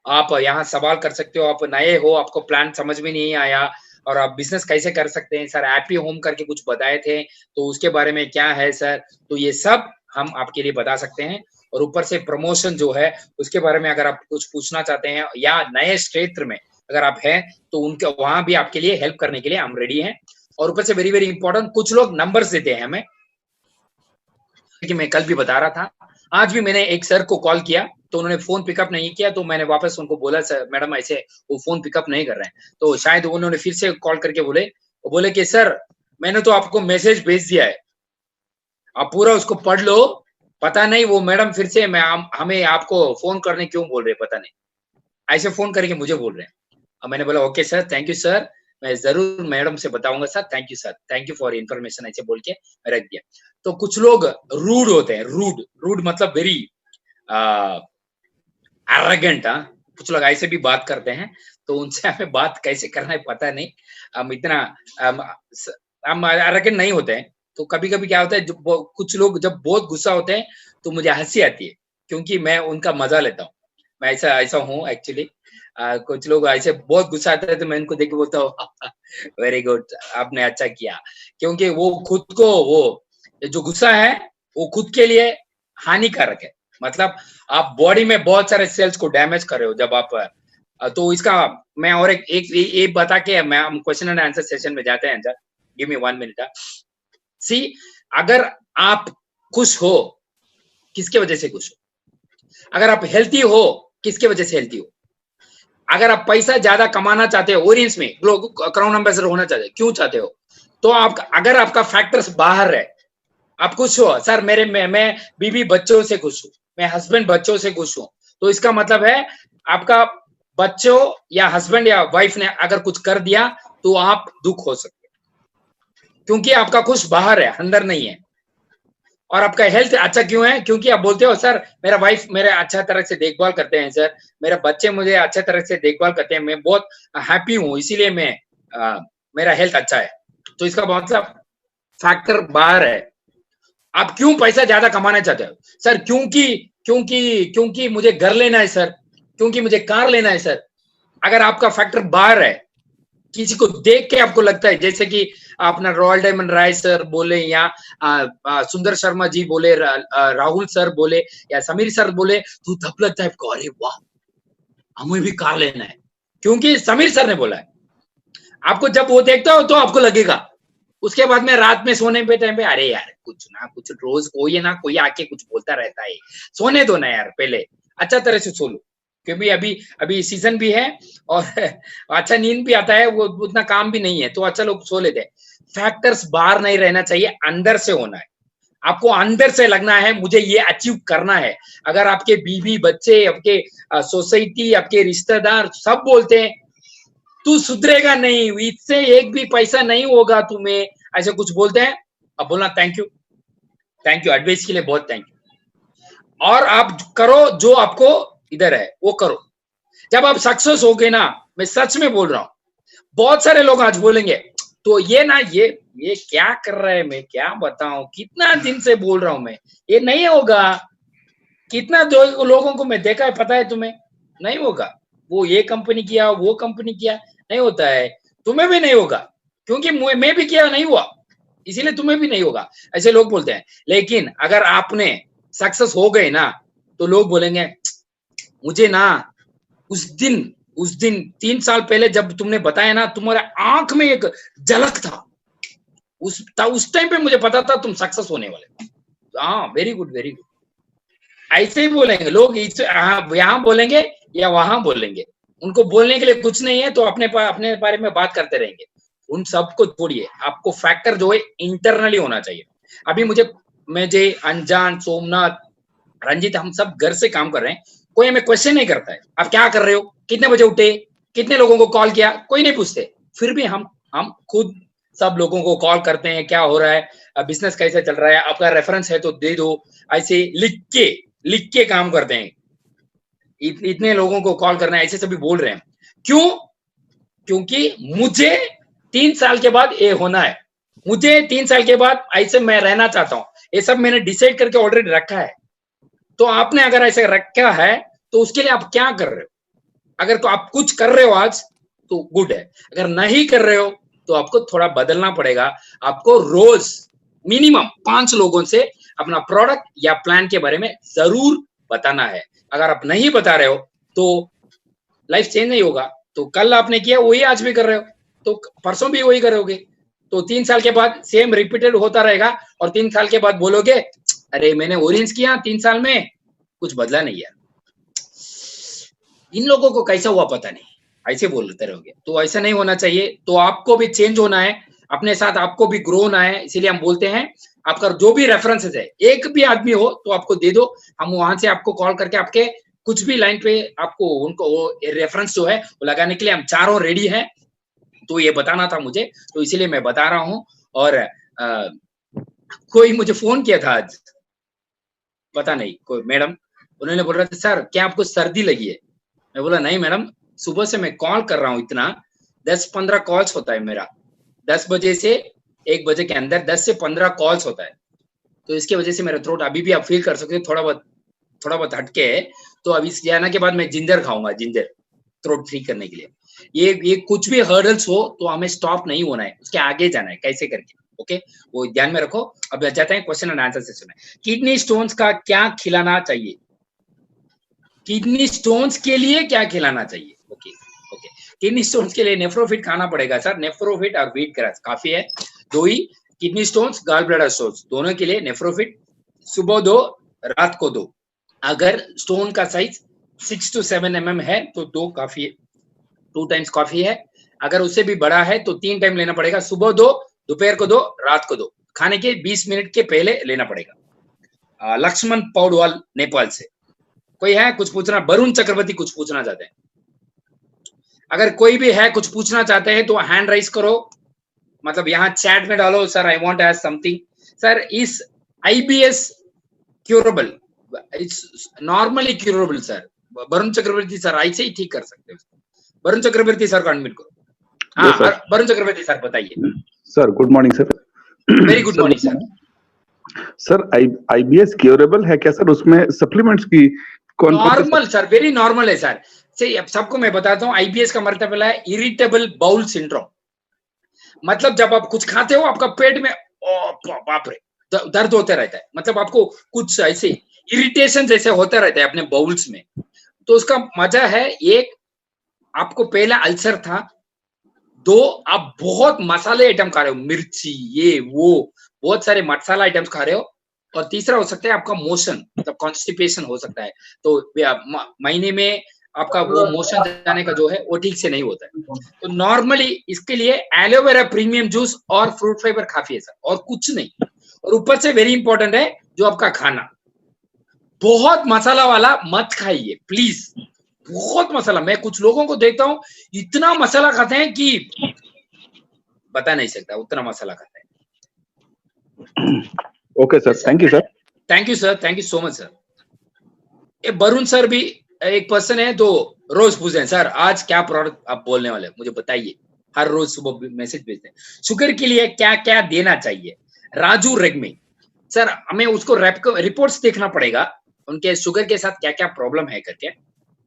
आप यहाँ सवाल कर सकते हो। आप नए हो, आपको प्लान समझ में नहीं आया और आप बिजनेस कैसे कर सकते हैं सर, हैप्पी होम करके कुछ बताए थे, तो उसके बारे में क्या है सर, तो ये सब हम आपके लिए बता सकते हैं। और ऊपर से प्रमोशन जो है उसके बारे में अगर आप कुछ पूछना चाहते हैं या नए क्षेत्र में अगर आप हैं तो उनके वहां भी आपके लिए हेल्प करने के लिए हम रेडी हैं। और ऊपर से वेरी वेरी इंपॉर्टेंट, कुछ लोग नंबर्स देते हैं हमें, कि मैं कल भी बता रहा था, आज भी मैंने एक सर को कॉल किया तो उन्होंने फोन पिकअप नहीं किया, तो मैंने वापस उनको बोला सर मैडम ऐसे वो फोन पिकअप नहीं कर रहे हैं, तो शायद उन्होंने फिर से कॉल करके बोले कि सर मैंने तो आपको मैसेज भेज दिया है, आप पूरा उसको पढ़ लो, पता नहीं वो मैडम फिर से हमें आपको फोन करने क्यों बोल रहे, पता नहीं ऐसे फोन करके मुझे बोल रहे हैं। और मैंने बोला okay sir, thank you sir, मैं जरूर मैडम से बताऊंगा sir, thank you sir, thank you for information, ऐसे बोल के रख दिया। तो कुछ लोग रूड होते हैं, रूड मतलब वेरी एरोगेंट, कुछ लोग ऐसे भी बात करते हैं, तो उनसे हमें बात कैसे करना है पता नहीं, हम इतना हम एरोगेंट नहीं होते हैं। तो कभी कभी क्या होता है, कुछ लोग जब बहुत गुस्सा होते हैं तो मुझे हंसी आती है, क्योंकि मैं उनका मजा लेता हूँ, मैं ऐसा हूँ एक्चुअली। कुछ लोग ऐसे बहुत गुस्सा आता है तो मैं इनको देख के बोलता हूँ वेरी गुड, आपने अच्छा किया, क्योंकि वो खुद को, वो जो गुस्सा है वो खुद के लिए हानिकारक है, मतलब आप बॉडी में बहुत सारे सेल्स को डैमेज कर रहे हो जब आप, तो इसका मैं और एक बता के मैं हम क्वेश्चन एंड आंसर सेशन में जाते हैं। Give me 1 minute. सी, अगर आप खुश हो किसके वजह से खुश हो, अगर आप हेल्थी हो किसके वजह से हेल्थी हो, अगर आप पैसा ज्यादा कमाना चाहते हो, ओरियंस में क्राउन एम्बेसडर होना चाहते हो, क्यों चाहते हो, तो आप अगर आपका फैक्टर्स बाहर है, आप खुश हो सर मैं बीवी बच्चों से खुश हूँ, मैं हस्बैंड बच्चों से खुश हूँ, तो इसका मतलब है आपका बच्चों या हस्बैंड या वाइफ ने अगर कुछ कर दिया तो आप दुख हो सकते हैं, क्योंकि आपका खुश बाहर है, अंदर नहीं है। और आपका हेल्थ अच्छा क्यों है, क्योंकि आप बोलते हो सर मेरा वाइफ मेरे अच्छा तरह से देखभाल करते हैं सर, मेरे बच्चे मुझे अच्छे तरह से देखभाल करते हैं, मैं बहुत हैप्पी हूँ, इसीलिए मैं मेरा हेल्थ अच्छा है। तो इसका मतलब फैक्टर बाहर है। आप क्यों पैसा ज्यादा कमाना चाहते हो सर, क्योंकि मुझे घर लेना है सर, क्योंकि मुझे कार लेना है सर। अगर आपका फैक्टर बाहर है, किसी को देख के आपको लगता है, जैसे कि अपना रॉयल डायमंड राय सर बोले या सुंदर शर्मा जी बोले, राहुल सर बोले या समीर सर बोले, तो तब लगता है अरे वाह हमें भी कार लेना है, क्योंकि समीर सर ने बोला है। आपको जब वो देखता हो तो आपको लगेगा, उसके बाद में रात में सोने पे टाइम पे अरे यार कुछ ना कुछ रोज कोई ना कोई आके कुछ बोलता रहता है, सोने दो ना यार, पहले अच्छा तरह से सो लो, क्योंकि अभी सीजन भी है और अच्छा नींद भी आता है, वो उतना काम भी नहीं है, तो अच्छा लोग सो लेते हैं। फैक्टर्स बाहर नहीं रहना चाहिए, अंदर से होना है, आपको अंदर से लगना है मुझे ये अचीव करना है। अगर आपके बीवी बच्चे, आपके सोसाइटी, आपके रिश्तेदार सब बोलते हैं तू सुधरेगा नहीं, इससे एक भी पैसा नहीं होगा तुम्हें, ऐसे कुछ बोलते हैं, अब बोलना थैंक यू एडवाइस के लिए बहुत थैंक यू, और आप करो जो आपको इधर है वो करो। जब आप सक्सेस हो गए ना, मैं सच में बोल रहा हूं, बहुत सारे लोग आज बोलेंगे तो ये ना ये क्या कर रहा है, मैं क्या बताऊं, कितना दिन से बोल रहा हूं मैं, ये नहीं होगा। कितना लोगों को मैं देखा है पता है तुम्हें, नहीं होगा, वो ये कंपनी किया वो कंपनी किया, नहीं होता है, तुम्हें भी नहीं होगा, क्योंकि मैं भी किया नहीं हुआ, इसीलिए तुम्हें भी नहीं होगा, ऐसे लोग बोलते हैं। लेकिन अगर आपने सक्सेस हो गए ना, तो लोग बोलेंगे मुझे ना उस दिन 3 साल पहले जब तुमने बताया ना, तुम्हारे आंख में एक झलक था, उस टाइम पे मुझे पता था तुम सक्सेस होने वाले। हाँ वेरी गुड, ऐसे ही बोलेंगे लोग, यहाँ बोलेंगे या वहां बोलेंगे, उनको बोलने के लिए कुछ नहीं है, तो अपने बारे में बात करते रहेंगे, उन सबको छोड़िए। आपको फैक्टर जो है इंटरनली होना चाहिए। अभी मुझे अनजान, सोमनाथ, रंजित, हम सब घर से काम कर रहे हैं, कोई हमें क्वेश्चन नहीं करता है, आप क्या कर रहे हो, कितने बजे उठे, कितने लोगों को कॉल किया, कोई नहीं पूछते। फिर भी हम खुद सब लोगों को कॉल करते हैं, क्या हो रहा है, बिजनेस कैसे चल रहा है, आपका रेफरेंस है तो दे दो, ऐसे लिख के काम करते हैं। इतने लोगों को कॉल करना है, ऐसे सभी बोल रहे हैं। क्यों? क्योंकि मुझे 3 साल के बाद ये होना है, मुझे 3 साल के बाद ऐसे मैं रहना चाहता हूँ, ये सब मैंने डिसाइड करके ऑलरेडी रखा है। तो आपने अगर ऐसे रखा है तो उसके लिए आप क्या कर रहे हो? अगर तो आप कुछ कर रहे हो आज तो गुड है, अगर नहीं कर रहे हो तो आपको थोड़ा बदलना पड़ेगा। आपको रोज मिनिमम 5 लोगों से अपना प्रोडक्ट या प्लान के बारे में जरूर बताना है। अगर आप नहीं बता रहे हो तो लाइफ चेंज नहीं होगा। तो कल आपने किया वही आज भी कर रहे हो, तो परसों भी वही करोगे, तो 3 साल के बाद सेम रिपीटेड होता रहेगा। और 3 साल के बाद बोलोगे अरे मैंने ओरिएंस किया 3 साल में, कुछ बदला नहीं यार, इन लोगों को कैसा हुआ पता नहीं, ऐसे बोलते रहोगे। तो ऐसा नहीं होना चाहिए। तो आपको भी चेंज होना है, अपने साथ आपको भी ग्रो होना है। इसीलिए हम बोलते हैं आपका जो भी रेफरेंसेस है, एक भी आदमी हो तो आपको दे दो, हम वहां से आपको कॉल करके आपके कुछ भी लाइन पे आपको उनको वो रेफरेंस जो है वो लगाने के लिए हम चारों रेडी हैं। तो ये बताना था मुझे, तो इसीलिए मैं बता रहा हूँ। और कोई मुझे फोन किया था आज, पता नहीं कोई मैडम, उन्होंने बोल रहा था सर क्या आपको सर्दी लगी है? मैं बोला नहीं मैडम, सुबह से मैं कॉल कर रहा हूँ, इतना 10-15 कॉल्स होता है मेरा, 10 बजे से 1 बजे के अंदर 10 से 15 कॉल्स होता है। तो इसके वजह से मेरा थ्रोट अभी भी आप फील कर सकते हैं थोड़ा बहुत हटके है। तो अभी जाना के बाद मैं जिंजर खाऊंगा, जिंजर थ्रोट फ्री करने के लिए। ये कुछ भी हर्डल्स हो तो हमें स्टॉप नहीं होना है, उसके आगे जाना है कैसे करके। ओके, वो ध्यान में रखो। अब जाते हैं क्वेश्चन एंड आंसर सेशन में। किडनी स्टोन्स का क्या खिलाना चाहिए? किडनी स्टोन्स के लिए क्या खिलाना चाहिए? ओके, किडनी स्टोन्स के लिए नेफ्रोफिट खाना पड़ेगा सर, नेफ्रोफिट और व्हीट ग्रास काफी है। दो ही, kidney stones, gall bladder stones, दोनों के लिए नेफ्रोफिट सुबह 2, रात को 2। अगर स्टोन का साइज 6 to 7 mm है तो 2 काफी है, 2 टाइम्स काफी है। अगर उससे भी बड़ा है तो 3 टाइम लेना पड़ेगा, सुबह 2, दोपहर को 2, रात को 2। खाने के 20 मिनट के पहले लेना पड़ेगा। लक्ष्मण पौडवाल नेपाल से कोई है कुछ पूछना? वरुण चक्रवर्ती कुछ पूछना चाहते हैं? अगर कोई भी है कुछ पूछना चाहते हैं तो हैंड राइज करो, मतलब यहाँ चैट में डालो sir I want to ask something. Sir is IBS curable? It's normally curable sir. Varun Chakravarthy sir ऐसे ही ठीक कर सकते हैं। वरुण चक्रवर्ती सर को अनम्यूट करो। हाँ वरुण चक्रवर्ती सर बताइए। Sir good morning sir. Very good morning sir. Sir IBS curable है क्या सर? उसमें सप्लीमेंट्स की कौन? नॉर्मल सर, वेरी नॉर्मल है सर। अब सबको मैं बताता हूँ, IBS का मतलब है इरिटेबल बाउल सिंड्रोम। मतलब जब आप कुछ खाते हो आपका पेट में बाप रे दर्द होता रहता है, मतलब आपको कुछ ऐसे इरिटेशन जैसे होता रहता है अपने बाउल्स में। तो उसका मजा है, एक आपको पहला अल्सर था, 2 आप बहुत मसाले आइटम खा रहे हो, मिर्ची ये वो बहुत सारे मसाला आइटम्स खा रहे हो, और तीसरा हो सकता है आपका मोशन, मतलब कॉन्स्टिपेशन हो सकता है। तो महीने में आपका वो मोशन जाने का जो है वो ठीक से नहीं होता है। तो नॉर्मली इसके लिए एलोवेरा प्रीमियम जूस और फ्रूट फाइबर काफी है सर, और कुछ नहीं। और ऊपर से वेरी इंपॉर्टेंट है जो आपका खाना, बहुत मसाला वाला मत खाइए प्लीज, बहुत मसाला। मैं कुछ लोगों को देखता हूँ इतना मसाला खाते हैं कि बता नहीं सकता, उतना मसाला खाते हैं। Okay sir, thank you sir. Thank you sir, thank you so much sir. ये वरुण सर भी एक पर्सन है तो रोज पूछते हैं सर आज क्या प्रोडक्ट आप बोलने वाले मुझे बताइए, हर रोज सुबह मैसेज भेजते हैं। शुगर के लिए क्या क्या देना चाहिए? राजू रेग्मी सर, हमें उसको रिपोर्ट्स देखना पड़ेगा उनके शुगर के साथ क्या क्या प्रॉब्लम है करके।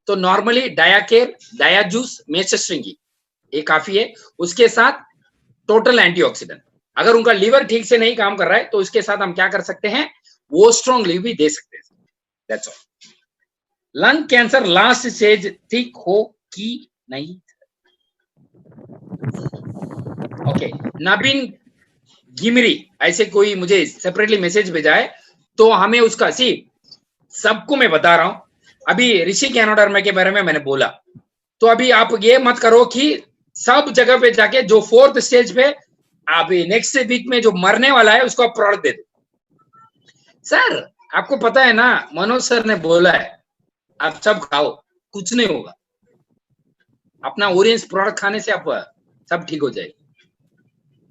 तो नॉर्मली डायाकेर, डायाजूस, मेसेस्ट्रिंगी ये काफी है। उसके साथ टोटल एंटीऑक्सीडेंट। अगर उनका लीवर ठीक से नहीं काम कर रहा है तो इसके साथ हम क्या कर सकते हैं, वो स्ट्रॉन्ग लीव भी दे सकते हैं। That's all. Lung cancer last stage ठीक हो कि नहीं? ओके, नवीन गिमरी ऐसे कोई मुझे सेपरेटली मैसेज भेजा है तो हमें उसका सबको मैं बता रहा हूं। अभी ऋषि कैनोडर्मा के बारे में मैंने बोला, तो अभी आप ये मत करो कि सब जगह पे जाके जो 4th स्टेज पे अभी नेक्स्ट वीक में जो मरने वाला है उसको आप प्रोडक्ट दे दो। सर आपको पता है ना, मनोज सर ने बोला है आप सब खाओ, कुछ नहीं होगा। अपना ओरियंस प्रोडक्ट खाने से आप सब ठीक हो जाएगी।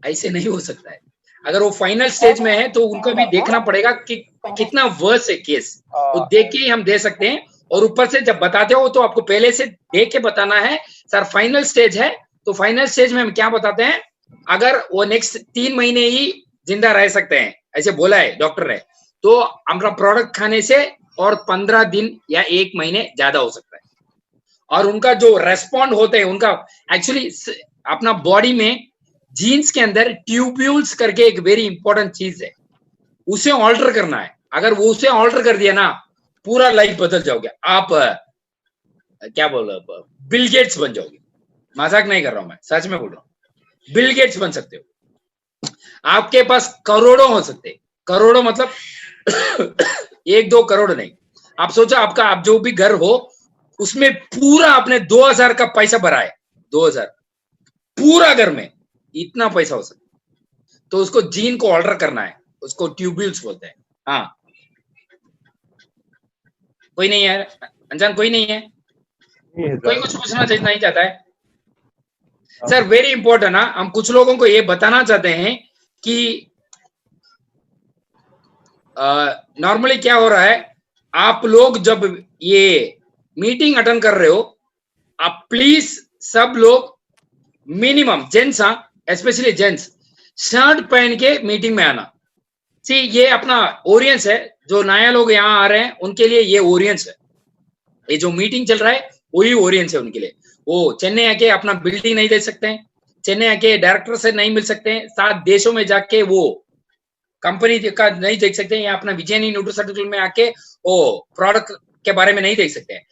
ऐसे नहीं हो सकता है। अगर वो फाइनल स्टेज में है तो उनको भी देखना पड़ेगा कि कितना वर्स है केस, तो देख के ही हम दे सकते हैं। और ऊपर से जब बताते हो तो आपको पहले से देख के बताना है, सर फाइनल स्टेज है, तो फाइनल स्टेज में हम क्या बताते हैं, अगर वो नेक्स्ट 3 महीने ही जिंदा रह सकते हैं, ऐसे बोला है डॉक्टर ने, तो हमारा प्रोडक्ट खाने से और 15 दिन या 1 महीने ज्यादा हो सकता है। और उनका जो रेस्पॉन्ड होते हैं, उनका एक्चुअली अपना बॉडी में जीन्स के अंदर ट्यूब्यूल्स करके एक वेरी इंपॉर्टेंट चीज है, उसे ऑल्टर करना है। अगर वो उसे ऑल्टर कर दिया ना, पूरा लाइफ बदल जाओगे आप। क्या बोल रहे हो, बिल गेट्स बन जाओगे। मजाक नहीं कर रहा हूं मैं, सच में बोल रहा हूं। बिल गेट्स बन सकते हो। आपके पास करोड़ों हो सकते हैं। करोड़ों मतलब 1-2 करोड़ नहीं। आप सोचो, आपका आप जो भी घर हो उसमें पूरा आपने 2000 का पैसा भरा है, 2000 पूरा घर में, इतना पैसा हो सकता है। तो उसको जीन को ऑल्टर करना है, उसको ट्यूब्यूल्स बोलते हैं। हाँ, कोई नहीं है अनजान, कोई नहीं है, कोई कुछ पूछना नहीं चाहता है? सर वेरी इंपॉर्टेंट ना, हम कुछ लोगों को ये बताना चाहते हैं कि नॉर्मली क्या हो रहा है, आप लोग जब ये मीटिंग अटेंड कर रहे हो, आप प्लीज सब लोग minimum gents, specially gents, shirt पहन के मीटिंग में आना। सी ये अपना ओरियंस है, जो नया लोग यहाँ आ रहे हैं उनके लिए ये ओरियंस है। ये जो मीटिंग चल रहा है वही ओरियंस है उनके लिए। वो चेन्नई आके अपना बिल्डिंग नहीं दे सकते हैं, चेन्नई आके डायरेक्टर से नहीं मिल सकते हैं, 7 देशों में जाके वो कंपनी का नहीं देख सकते हैं, या अपना विजयनी न्यूट्रास्यूटिकल में आके वो प्रोडक्ट के बारे में नहीं देख सकते हैं।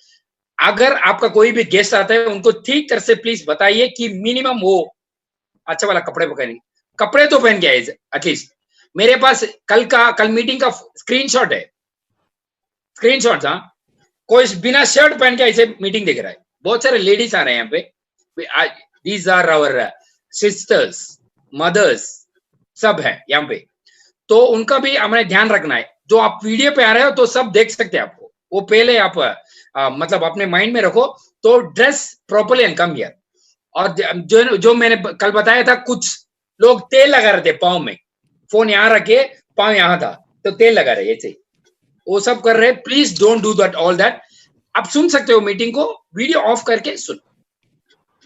अगर आपका कोई भी गेस्ट आता है, उनको ठीक तरह से प्लीज बताइए कि मिनिमम वो अच्छा वाला कपड़े पहनेंगे, कपड़े तो पहन के आए एटलीस्ट। मेरे पास कल मीटिंग का स्क्रीनशॉट है, स्क्रीनशॉट। हाँ, कोई बिना शर्ट पहन के ऐसे मीटिंग देख रहा है। बहुत सारे लेडीज आ रहे हैं यहाँ पे, these are our sisters, mothers, सब है यहाँ पे। तो उनका भी हमें ध्यान रखना है। जो आप वीडियो पे आ रहे हो तो सब देख सकते हैं आपको, वो पहले आप मतलब अपने माइंड में रखो। तो dress properly and come here. और जो मैंने कल बताया था, कुछ लोग तेल लगा रहे थे पाँव में, फोन यहाँ रखे, पाँव यहाँ था, तो तेल लगा रहे ऐसे, वो सब कर रहे। Please don't do that, all that. आप सुन सकते हो मीटिंग को, वीडियो ऑफ करके सुन।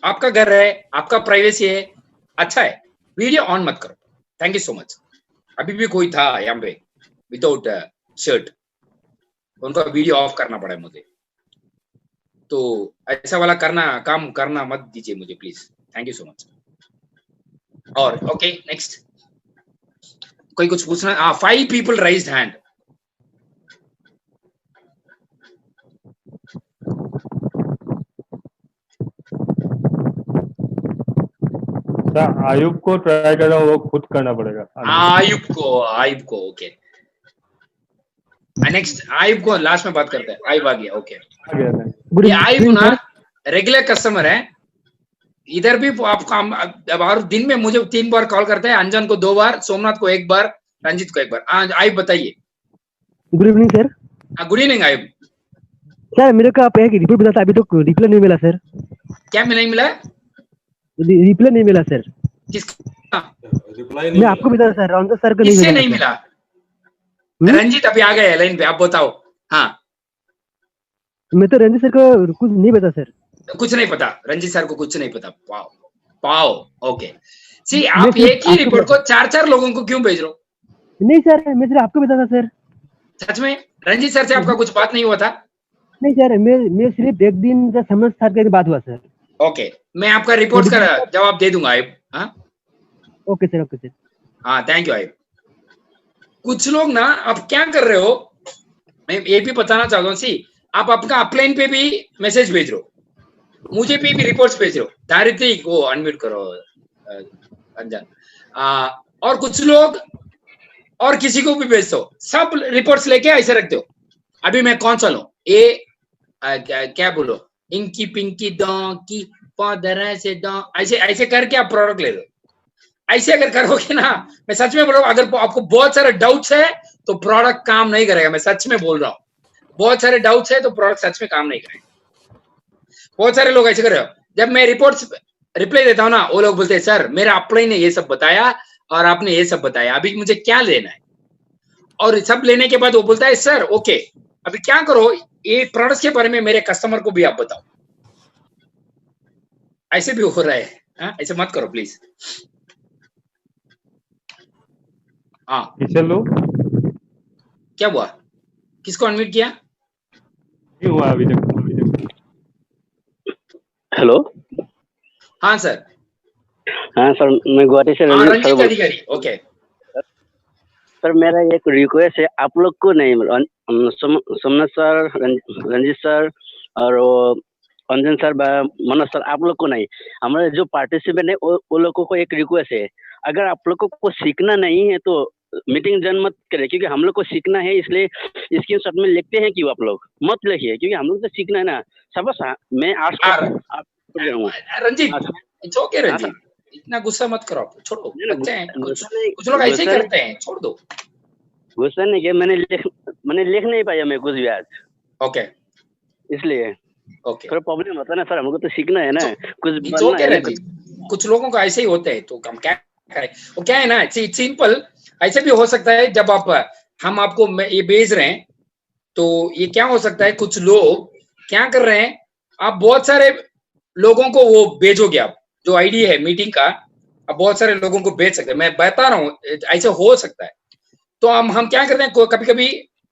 आपका घर है, आपका प्राइवेसी है, अच्छा है, वीडियो ऑन मत करो। Thank you so much. अभी भी कोई था यहाँ पे विदाउट शर्ट, उनका वीडियो ऑफ करना पड़ा मुझे। तो ऐसा वाला काम करना मत दीजिए मुझे please. Thank you so much. और ओके, नेक्स्ट कोई कुछ पूछना? 5 people raised hand. आयुब को ट्राई कर रहा हूँ, वो खुद करना पड़ेगा। आयुब को ओके। नेक्स्ट आयुब को लास्ट में बात करते हैं। आयुब आ गया, ओके। ये आयुब ना रेगुलर कस्टमर है, इधर भी आपको हर दिन में मुझे 3 बार कॉल करते हैं। अंजन को 2 बार, सोमनाथ को 1 बार, रंजीत को 1 बार। आयुब बताइए। Good evening sir. Good evening Ayub. Sir मेरे को आप एक रिपोर्ट बताया, अभी तो रिप्लाई नहीं मिला सर। क्या नहीं मिला? रिप्लाई नहीं मिला सर। किसका रिप्लाई? मैं आपको बता सर, राउंड सर को किससे नहीं मिला? रंजीत अभी आ गए लाइन पे, आप बताओ। हाँ, मैं तो रंजीत सर को कुछ नहीं पता सर। कुछ नहीं पता, रंजीत सर को कुछ नहीं पता। पाओ ओके। सी आप एक ही रिपोर्ट को 4-4 लोगों को क्यों भेज रहे हो? नहीं सर, मैं सिर्फ आपको बता था सर। सच में रंजीत सर से आपका कुछ बात नहीं हुआ था? नहीं सर, मैं सिर्फ एक दिन समझ सर के बात हुआ सर। ओके, मैं आपका रिपोर्ट का जवाब दे दूंगा आयुब। हाँ ओके सर, ओके सर। हाँ, थैंक यू आयुब। कुछ लोग ना, आप क्या कर रहे हो, मैं ये भी बताना चाहता हूँ। सी आप अपना अपलाइन पे भी मैसेज भेज रहे हो, मुझे पे भी रिपोर्ट्स भेज रहे हो। दारिद्री को अनम्यूट करो अंजन। और कुछ लोग और किसी को भी भेज दो, सब रिपोर्ट्स लेके ऐसे रख दो। अभी मैं कौन सा लूं? क्या बोलो, इंकी पिंकी डोंकी पादर से ऐसे ऐसे करके आप प्रोडक्ट ले लो। ऐसे अगर करोगे ना, मैं सच में बोल रहा हूँ, अगर आपको बहुत सारे डाउट्स है तो प्रोडक्ट काम नहीं करेगा। मैं सच में बोल रहा हूँ, बहुत सारे डाउट्स है तो प्रोडक्ट सच में काम नहीं करेगा। बहुत सारे लोग ऐसे कर रहे हो, जब मैं रिपोर्ट्स रिप्लाई देता हूँ ना, वो लोग बोलते हैं सर मेरा अपलाइन ने ये सब बताया और आपने ये सब बताया, अभी मुझे क्या लेना है। और सब लेने के बाद वो बोलता है सर ओके अभी क्या करो, ये प्रोडक्ट्स के बारे में मेरे कस्टमर को भी आप बताओ। ऐसे भी हो रहा है, हाँ ऐसे मत करो प्लीज। हाँ किशन लो क्या हुआ, किसको अनम्यूट किया? नहीं हुआ अभी तक। हेलो। हाँ सर। हाँ सर, मैं गुवाहाटी से हाँ रंजीत सर रंजीत बोल। अधिकारी, ओके। सर मेरा एक रिक्वेस्ट है, आप लोग को नहीं, सोमनाथ सर, रंजीत सर और वो अंजन सर, मनोज सर, आप लोग को नहीं, हमारे जो पार्टिसिपेंट है वो लोगों को एक रिक्वेस्ट है, अगर आप लोगों को सीखना नहीं है तो मीटिंग ज्वाइन मत करें, क्योंकि हम लोग को सीखना है, इसलिए स्क्रीनशॉट में लिखते हैं कि आप लोग मत लिखिए, क्योंकि हम लोग तो सीखना है ना। सबस मैं आज रंजीत इट्स ओके रंजीत, इतना गुस्सा मत करो, छोड़ो, बच्चे हैं, कुछ लोग ऐसे ही करते हैं, छोड़ दो। गुस्सा नहीं किया, मैंने लिख नहीं पाया मैं कुछ भी आज, ओके इसलिए ओके थोड़ा प्रॉब्लम होता है ना सर, हमको तो सीखना है ना, कुछ इट्स बनना ओके है ना। रंजीत, कुछ लोगों को ऐसे ही होते हैं तो हम क्या करें। वो क्या है ना, इट्स सिंपल, ऐसे भी हो सकता है जब हम आपको ये भेज रहे हैं तो ये क्या हो सकता है, कुछ लोग क्या कर रहे हैं, आप बहुत सारे लोगों को वो भेजोगे, आप जो आईडी है मीटिंग का आप बहुत सारे लोगों को भेज सकते हैं, मैं बता रहा हूँ ऐसे हो सकता है। तो हम क्या करते हैं, कभी कभी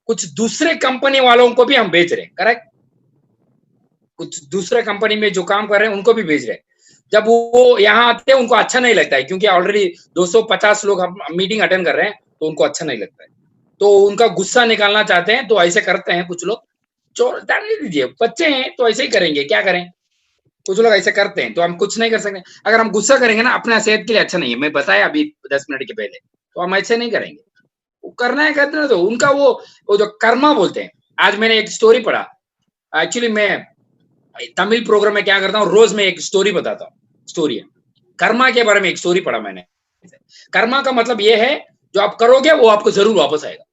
कुछ दूसरे कंपनी वालों को भी हम भेज रहे हैं, करेक्ट, कुछ दूसरे कंपनी में जो काम कर रहे हैं उनको भी भेज रहे हैं। जब वो यहाँ आते हैं उनको अच्छा नहीं लगता है, क्योंकि ऑलरेडी 250 लोग हम मीटिंग अटेंड कर रहे हैं तो उनको अच्छा नहीं लगता है, तो उनका गुस्सा निकालना चाहते हैं, तो ऐसे करते हैं कुछ लोग। जाने दीजिए, बच्चे हैं तो ऐसे ही करेंगे, क्या करें, कुछ लोग ऐसे करते हैं तो हम कुछ नहीं कर सकते। अगर हम गुस्सा करेंगे ना, अपना सेहत के लिए अच्छा नहीं है, मैं बताया अभी 10 मिनट के पहले, तो हम ऐसे नहीं करेंगे। वो करना है करते ना, तो उनका वो जो कर्मा बोलते हैं। आज मैंने एक स्टोरी पढ़ा, एक्चुअली मैं तमिल प्रोग्राम में क्या करता हूँ, रोज मैं एक स्टोरी बताता हूँ, स्टोरी है कर्मा के बारे में, एक स्टोरी पढ़ा मैंने। कर्मा का मतलब ये है, जो आप करोगे वो आपको जरूर वापस आएगा,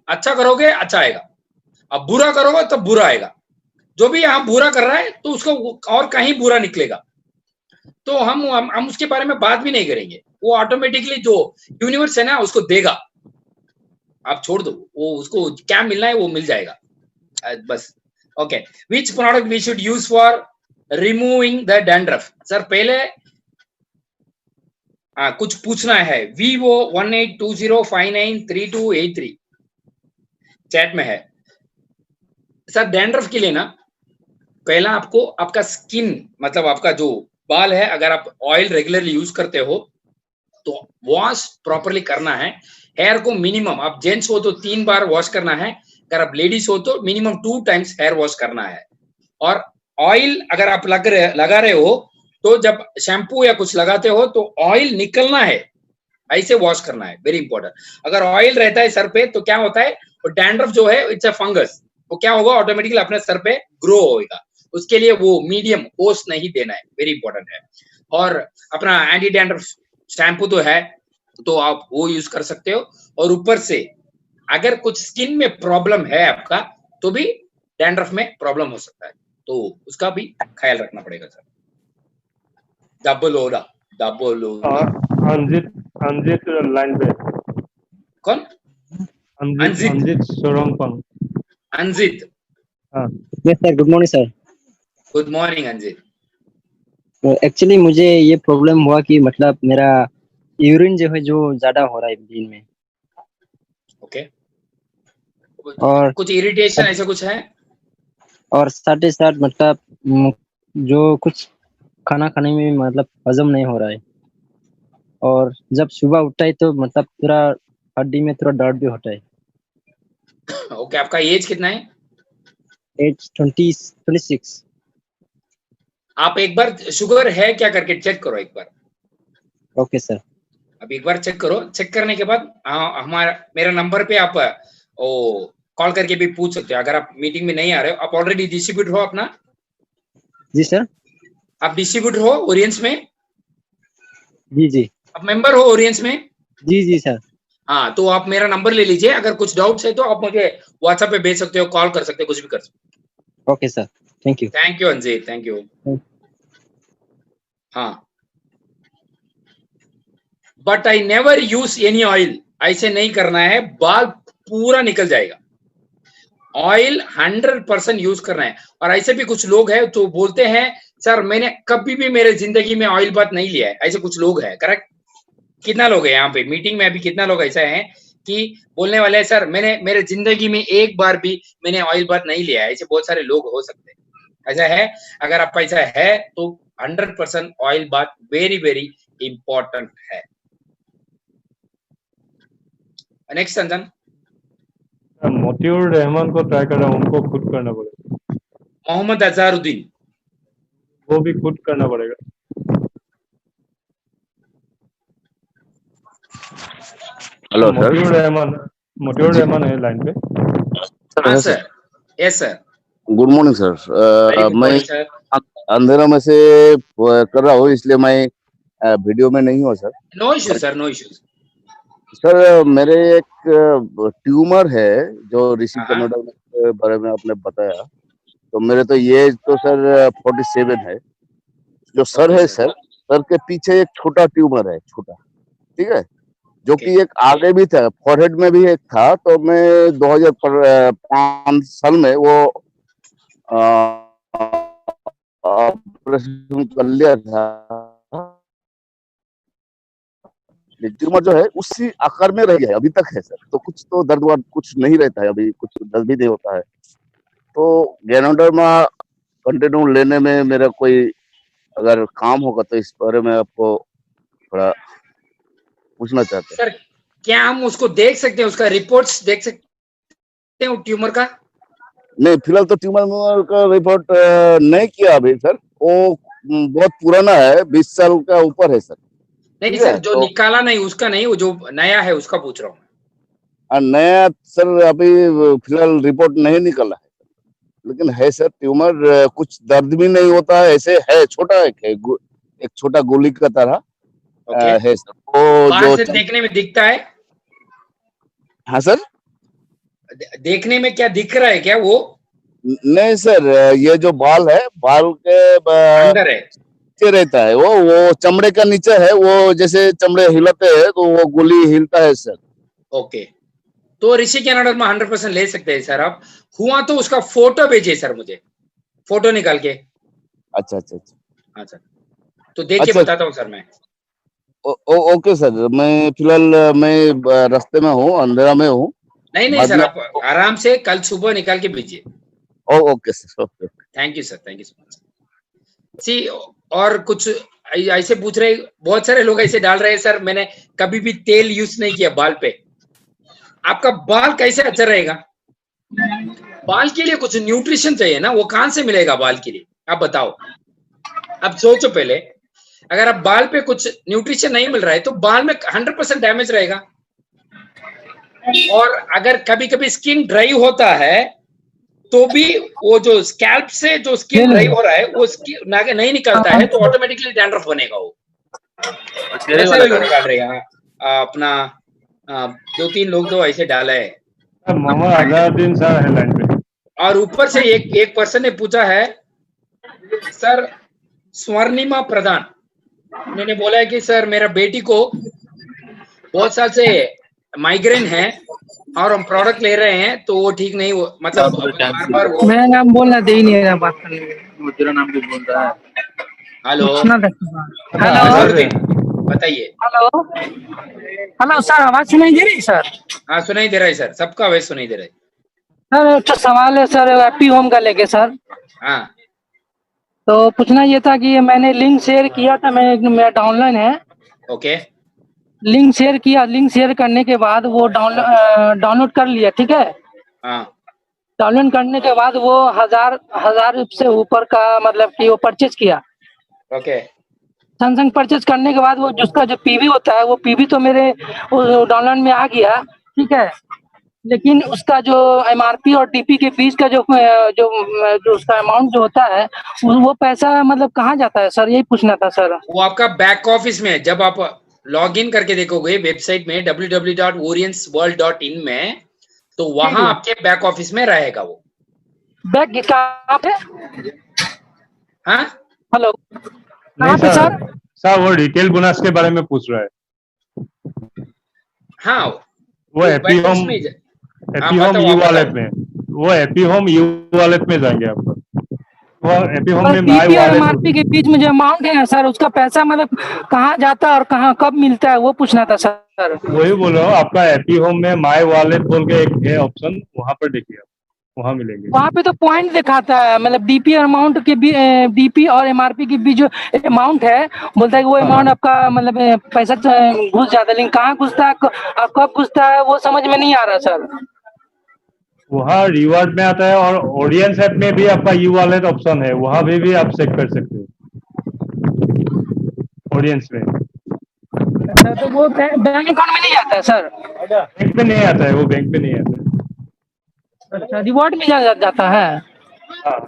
अच्छा करोगे अच्छा आएगा, अब बुरा करोगे तब बुरा आएगा। जो भी यहाँ बुरा कर रहा है तो उसको और कहीं बुरा निकलेगा, तो हम उसके बारे में बात भी नहीं करेंगे, वो ऑटोमेटिकली जो यूनिवर्स है ना उसको देगा, आप छोड़ दो, वो उसको क्या मिलना है वो मिल जाएगा, बस। Okay, which product we should use for removing the dandruff. Sir पहले कुछ पूछना है, Vivo 1820593283 चैट में है। सर डैंड्रफ के लिए ना, पहला आपको आपका स्किन, मतलब आपका जो बाल है, अगर आप ऑयल रेगुलरली यूज करते हो तो वॉश प्रॉपरली करना है। हेयर को मिनिमम, आप जेंट्स हो तो 3 बार वॉश करना है, अगर आप लेडीज हो तो मिनिमम 2 टाइम्स हेयर वॉश करना है। और ऑयल अगर आप लगा रहे हो तो जब शैम्पू या कुछ लगाते हो तो ऑयल निकलना है, ऐसे वॉश करना है, वेरी इंपॉर्टेंट। अगर ऑयल रहता है सर पे तो क्या होता है, वो डैंड्रफ जो है इट्स अ फंगस, वो क्या होगा ऑटोमेटिकली अपने सर पे ग्रो होगा, उसके लिए वो मीडियम ओस नहीं देना है, वेरी इंपॉर्टेंट है। और अपना एंटी डैंड्रफ शैम्पू तो है तो आप वो यूज कर सकते हो। और ऊपर से अगर कुछ स्किन में प्रॉब्लम है आपका तो भी डैंड्रफ में प्रॉब्लम हो सकता है, तो उसका भी ख्याल रखना पड़ेगा सर। डबल ओरा अंजित लाइन पे, कौन? Anjit Sorangpang. Anjit, yes sir, good morning sir. Good morning Anjit. Actually मुझे ये प्रॉब्लम हुआ कि मतलब मेरा यूरिन जो है जो ज्यादा हो रहा है दिन में, ओके, और कुछ इरिटेशन ऐसा कुछ है? और साथ ही साथ मतलब जो कुछ खाना खाने में मतलब हजम नहीं हो रहा है, और जब सुबह उठता है तो मतलब पूरा हड्डी में थोड़ा दर्द भी होता है। ओके, आपका एज कितना है? एज 26। आप एक बार शुगर है क्या करके चेक करो एक बार। Okay sir. अब एक बार चेक करो, चेक करने के बाद मेरा नंबर पे आप कॉल करके भी पूछ सकते हो। अगर आप मीटिंग में नहीं आ रहे हो, आप ऑलरेडी डिस्ट्रीब्यूटर हो अपना? जी सर। आप डिस्ट्रीब्यूटर हो ओरियंस में? जी। आप मेंबर हो ओरियंस में? जी सर। हाँ, तो आप मेरा नंबर ले लीजिए, अगर कुछ डाउट्स है तो आप मुझे व्हाट्सएप पे भेज सकते हो, कॉल कर सकते हो, कुछ भी कर सकते हो। Okay sir, thank you. Thank you Anjit, thank you. हाँ, but I never use any oil, ऐसे नहीं करना है, बाल पूरा निकल जाएगा। ऑयल 100% यूज करना है। और ऐसे भी कुछ लोग हैं तो बोलते हैं सर मैंने कभी भी मेरे जिंदगी में ऑयल बाथ नहीं लिया है, ऐसे कुछ लोग हैं, करेक्ट? कितना लोग है यहाँ पे मीटिंग में अभी, कितना लोग ऐसा हैं कि बोलने वाले हैं सर मैंने मेरे जिंदगी में एक बार भी मैंने ऑयल बाथ नहीं लिया है? ऐसे बहुत सारे लोग हो सकते हैं। ऐसा है, अगर आपका ऐसा है तो 100% oil bath very very important है। नेक्स्ट संजन। मोतिउर रहमान को ट्राई कर रहा हूँ, उनको खुद करना पड़ेगा। मोहम्मद अजहरुद्दीन, वो भी खुद करना पड़ेगा। Hello sir. मोतिउर रहमान है लाइन पे। हाँ sir, yes sir, good morning sir. मैं अंधेरा में से कर रहा हूँ, इसलिए मैं वीडियो में नहीं हूँ sir. No issue sir, no issues. Sir मेरे एक ट्यूमर है जो ऋषि हाँ। कन्नडा के बारे में आपने बताया, तो मेरे तो ये तो सर 47 है। जो सर है सर के पीछे एक छोटा ट्यूमर है, छोटा, ठीक है, जो कि एक आगे भी था, फॉरहेड में भी एक था। तो मैं 2005 साल में वो ऑपरेशन कर लिया था। ट्यूमर जो है उसी आकार में रह गया है, अभी तक है सर। तो कुछ तो दर्द वर्द कुछ नहीं रहता है, अभी कुछ दर्द भी नहीं होता है। तो गैनोडर्मा कंटिन्यू लेने में मेरा कोई अगर काम होगा तो इस बारे में आपको थोड़ा पूछना चाहते हैं। सर क्या हम उसको देख सकते हैं, उसका रिपोर्ट्स देख सकते हैं ट्यूमर का? नहीं, फिलहाल तो ट्यूमर का रिपोर्ट नहीं किया अभी सर। वो बहुत पुराना है, 20 साल का ऊपर है सर। नहीं सर, जो तो निकाला नहीं उसका नहीं, वो जो नया है उसका पूछ रहा हूँ। नया सर अभी फिलहाल रिपोर्ट नहीं निकला है, लेकिन है सर ट्यूमर। कुछ दर्द भी नहीं होता है, ऐसे है, छोटा एक छोटा गोली का तरह है सर। वो बाहर से देखने में दिखता है? हाँ सर, देखने में क्या दिख रहा है क्या वो? नहीं सर, ये जो बाल है, बाल के अंदर है, नीचे रहता है वो चमड़े का नीचे है। वो जैसे चमड़े हिलते हैं तो वो गोली हिलता है सर। ओके, तो ऋषि कन्नडा में 100% ले सकते हैं सर आप। हुआ तो उसका फोटो भेजिए सर मुझे, फोटो निकाल के। अच्छा अच्छा अच्छा, हाँ सर, तो देख के बताता हूँ सर मैं। ओके सर, मैं फिलहाल मैं रास्ते में हूँ, अंधेरा में हूँ। नहीं सर, आप आराम से कल सुबह निकाल के भेजिए। Okay sir, okay. Thank you sir, thank you so much. See, और कुछ ऐसे पूछ रहे, बहुत सारे लोग ऐसे डाल रहे हैं सर मैंने कभी भी तेल यूज नहीं किया बाल पे। आपका बाल कैसे अच्छा रहेगा? बाल के लिए कुछ न्यूट्रिशन चाहिए ना, वो कहां से मिलेगा बाल के लिए, आप बताओ। अब सोचो पहले, अगर आप बाल पे कुछ न्यूट्रिशन नहीं मिल रहा है तो बाल में 100% डैमेज रहेगा। और अगर कभी कभी स्किन ड्राई होता है तो भी वो जो स्कैल्प से जो स्किन ड्राई हो रहा है वो नहीं निकलता है, तो ऑटोमेटिकली डैंड्रफ बनेगा। वो ऐसे लोग निकाल रहे हैं अपना। 2-3 लोग तो ऐसे डाला है। मोहम्मद अजहरुद्दीन सर है लाइन पे। और ऊपर से एक पर्सन ने पूछा है सर, स्वर्णिमा प्रधान, उन्होंने बोला है कि सर मेरा बेटी को बहुत साल से माइग्रेन है और हम प्रोडक्ट ले रहे हैं तो वो ठीक नहीं, वो मतलब बार वो मेरा नाम बोलना दे ही नहीं रहा बात करने में। तेरा नाम भी बोल रहा है। हेलो हेलो, बताइए। हेलो सर, आवाज सुनाई दे रही सर? हाँ सुनाई दे रहा है सर, सबका आवाज सुनाई दे रहा है सर। एक सवाल है सर, हैप्पी होम का लेके सर। हाँ, तो पूछना ये था कि मैंने लिंक शेयर किया था, मेरा डाउनलोड है। ओके, लिंक शेयर किया, लिंक शेयर करने के बाद वो डाउनलोड कर लिया, ठीक है। हाँ, डाउनलोड करने के बाद वो हजार से ऊपर का मतलब कि वो परचेज किया। ओके, सैमसंग परचेज करने के बाद वो जिसका जो पीवी होता है वो पीवी तो मेरे डाउनलोड में आ गया, ठीक है। लेकिन उसका जो एमआरपी और डीपी के बीच का जो उसका अमाउंट जो होता है वो पैसा मतलब कहाँ जाता है सर, यही पूछना था सर। वो आपका बैक ऑफिस में है, जब आप लॉग इन करके देखोगे वेबसाइट में www.orientsworld.in में, तो वहां आपके बैक ऑफिस में रहेगा वो। बैक कहाँ पे? हाँ हेलो, नहीं कहाँ पे सर? सर वो रिटेल बोनस के बारे में पूछ रहा है। हाँ वो हैप्पी होम यू वॉलेट में, वो हैप्पी होम यू वॉलेट में जाएंगे आपको। वो हैप्पी होम में माय डीपी और वॉलेट, एमआरपी के बीच में जो अमाउंट है सर, उसका पैसा मतलब कहाँ जाता है और कहाँ कब मिलता है, वो पूछना था सर। वही बोल रहा हूँ, आपका हैप्पी होम में माय वॉलेट बोल के एक है ऑप्शन, वहां पर देखिए आप, वहां मिलेंगे। वहाँ पे तो पॉइंट दिखाता है, मतलब डीपी अमाउंट के भी, डीपी और एमआरपी के बीच जो अमाउंट है, बोलता है कि वो अमाउंट आपका मतलब पैसा घुस जाता है, लेकिन कहाँ घुसता है और कब घुसता है वो समझ में नहीं आ रहा सर। वहाँ रिवार्ड में आता है, और ऑडियंस ऐप में भी आपका यू वॉलेट ऑप्शन है, वहां भी आप चेक कर सकते हो ऑडियंस में। अच्छा, तो वो बैंक अकाउंट में नहीं आता है सर? बैंक में नहीं आता है, वो बैंक में नहीं आता है। अच्छा, रिवॉर्ड में जाता है। हाँ।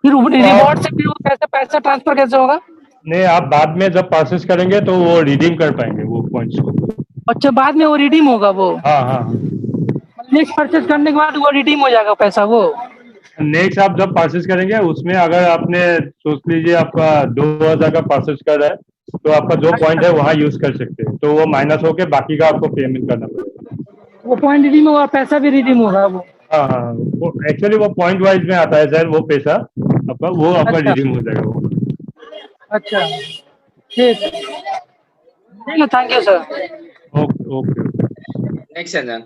फिर रिवॉर्ड से फिर वो पैसा ट्रांसफर कैसे होगा? नहीं, आप बाद में जब परचेस करेंगे तो वो रिडीम कर पाएंगे वो पॉइंट्स को। अच्छा, बाद में वो रिडीम होगा वो? हाँ हाँ, नेक्स्ट परचेज करने के बाद वो रिडीम हो जाएगा पैसा वो? नेक्स्ट आप जब परचेस करेंगे उसमें अगर आपने सोच लीजिए आपका 2000 का परचेस कर रहा है, तो आपका जो पॉइंट है वहाँ यूज कर सकते हैं, तो वो माइनस होके बाकी का आपको पेमेंट करना पड़ेगा। वो पॉइंट रिडीम होगा, पैसा भी रिडीम होगा वो? हाँ हाँ, वो एक्चुअली वो पॉइंट वाइज में आता है सर, वो पैसा आपका वो आपका अच्छा। रिडीम हो जाएगा वो। अच्छा, ठीक है, thank you sir. Okay okay. Next Anjan.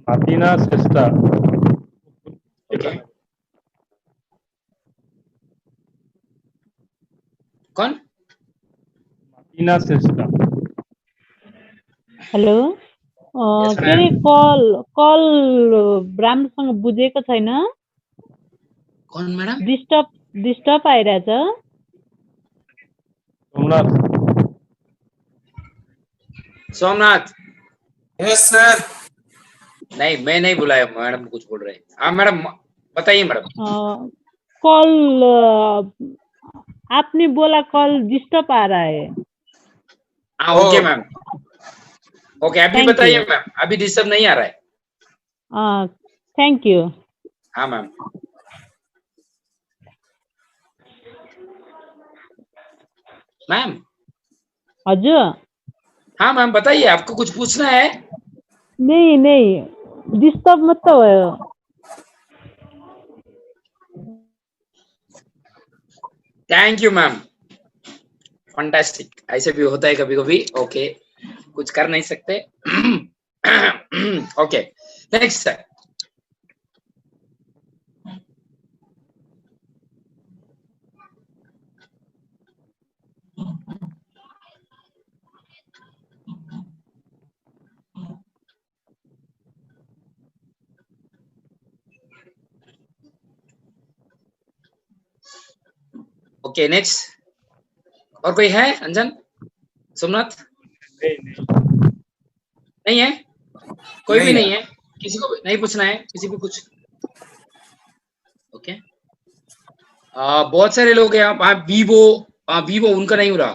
Martina Sesta. ओके, कौन? Martina Sesta. हेलो, Yes, के अरे कल राम्रोसँग बुझेको छैन, कौन मैडम? डिस्टर्ब आइरहेछ। सोमनाथ। Yes sir. नहीं, मैं नहीं बुलाया, मैडम कुछ बोल रहे हैं। हाँ मैडम, बताइए मैडम। कल आपने बोला कल डिस्टर्ब आ रहा है। हाँ ओके मैम, ओके अभी Thank बताइए you. मैम, अभी डिस्टर्ब नहीं आ रहा है। Thank you. हाँ मैम। मैम। हजुर। हाँ मैम बताइए, आपको कुछ पूछना है? नहीं, डिस्टर्ब मत भयो। Thank you ma'am, fantastic. ऐसे भी होता है कभी कभी। ओके, कुछ कर नहीं सकते। Okay, next sir. Okay next. और कोई है अंजन? सोमनाथ? नहीं है, कोई भी नहीं है, किसी को नहीं पूछना है, किसी को कुछ? ओके, बहुत सारे लोग हैं यहाँ। वीवो उनका नहीं हो रहा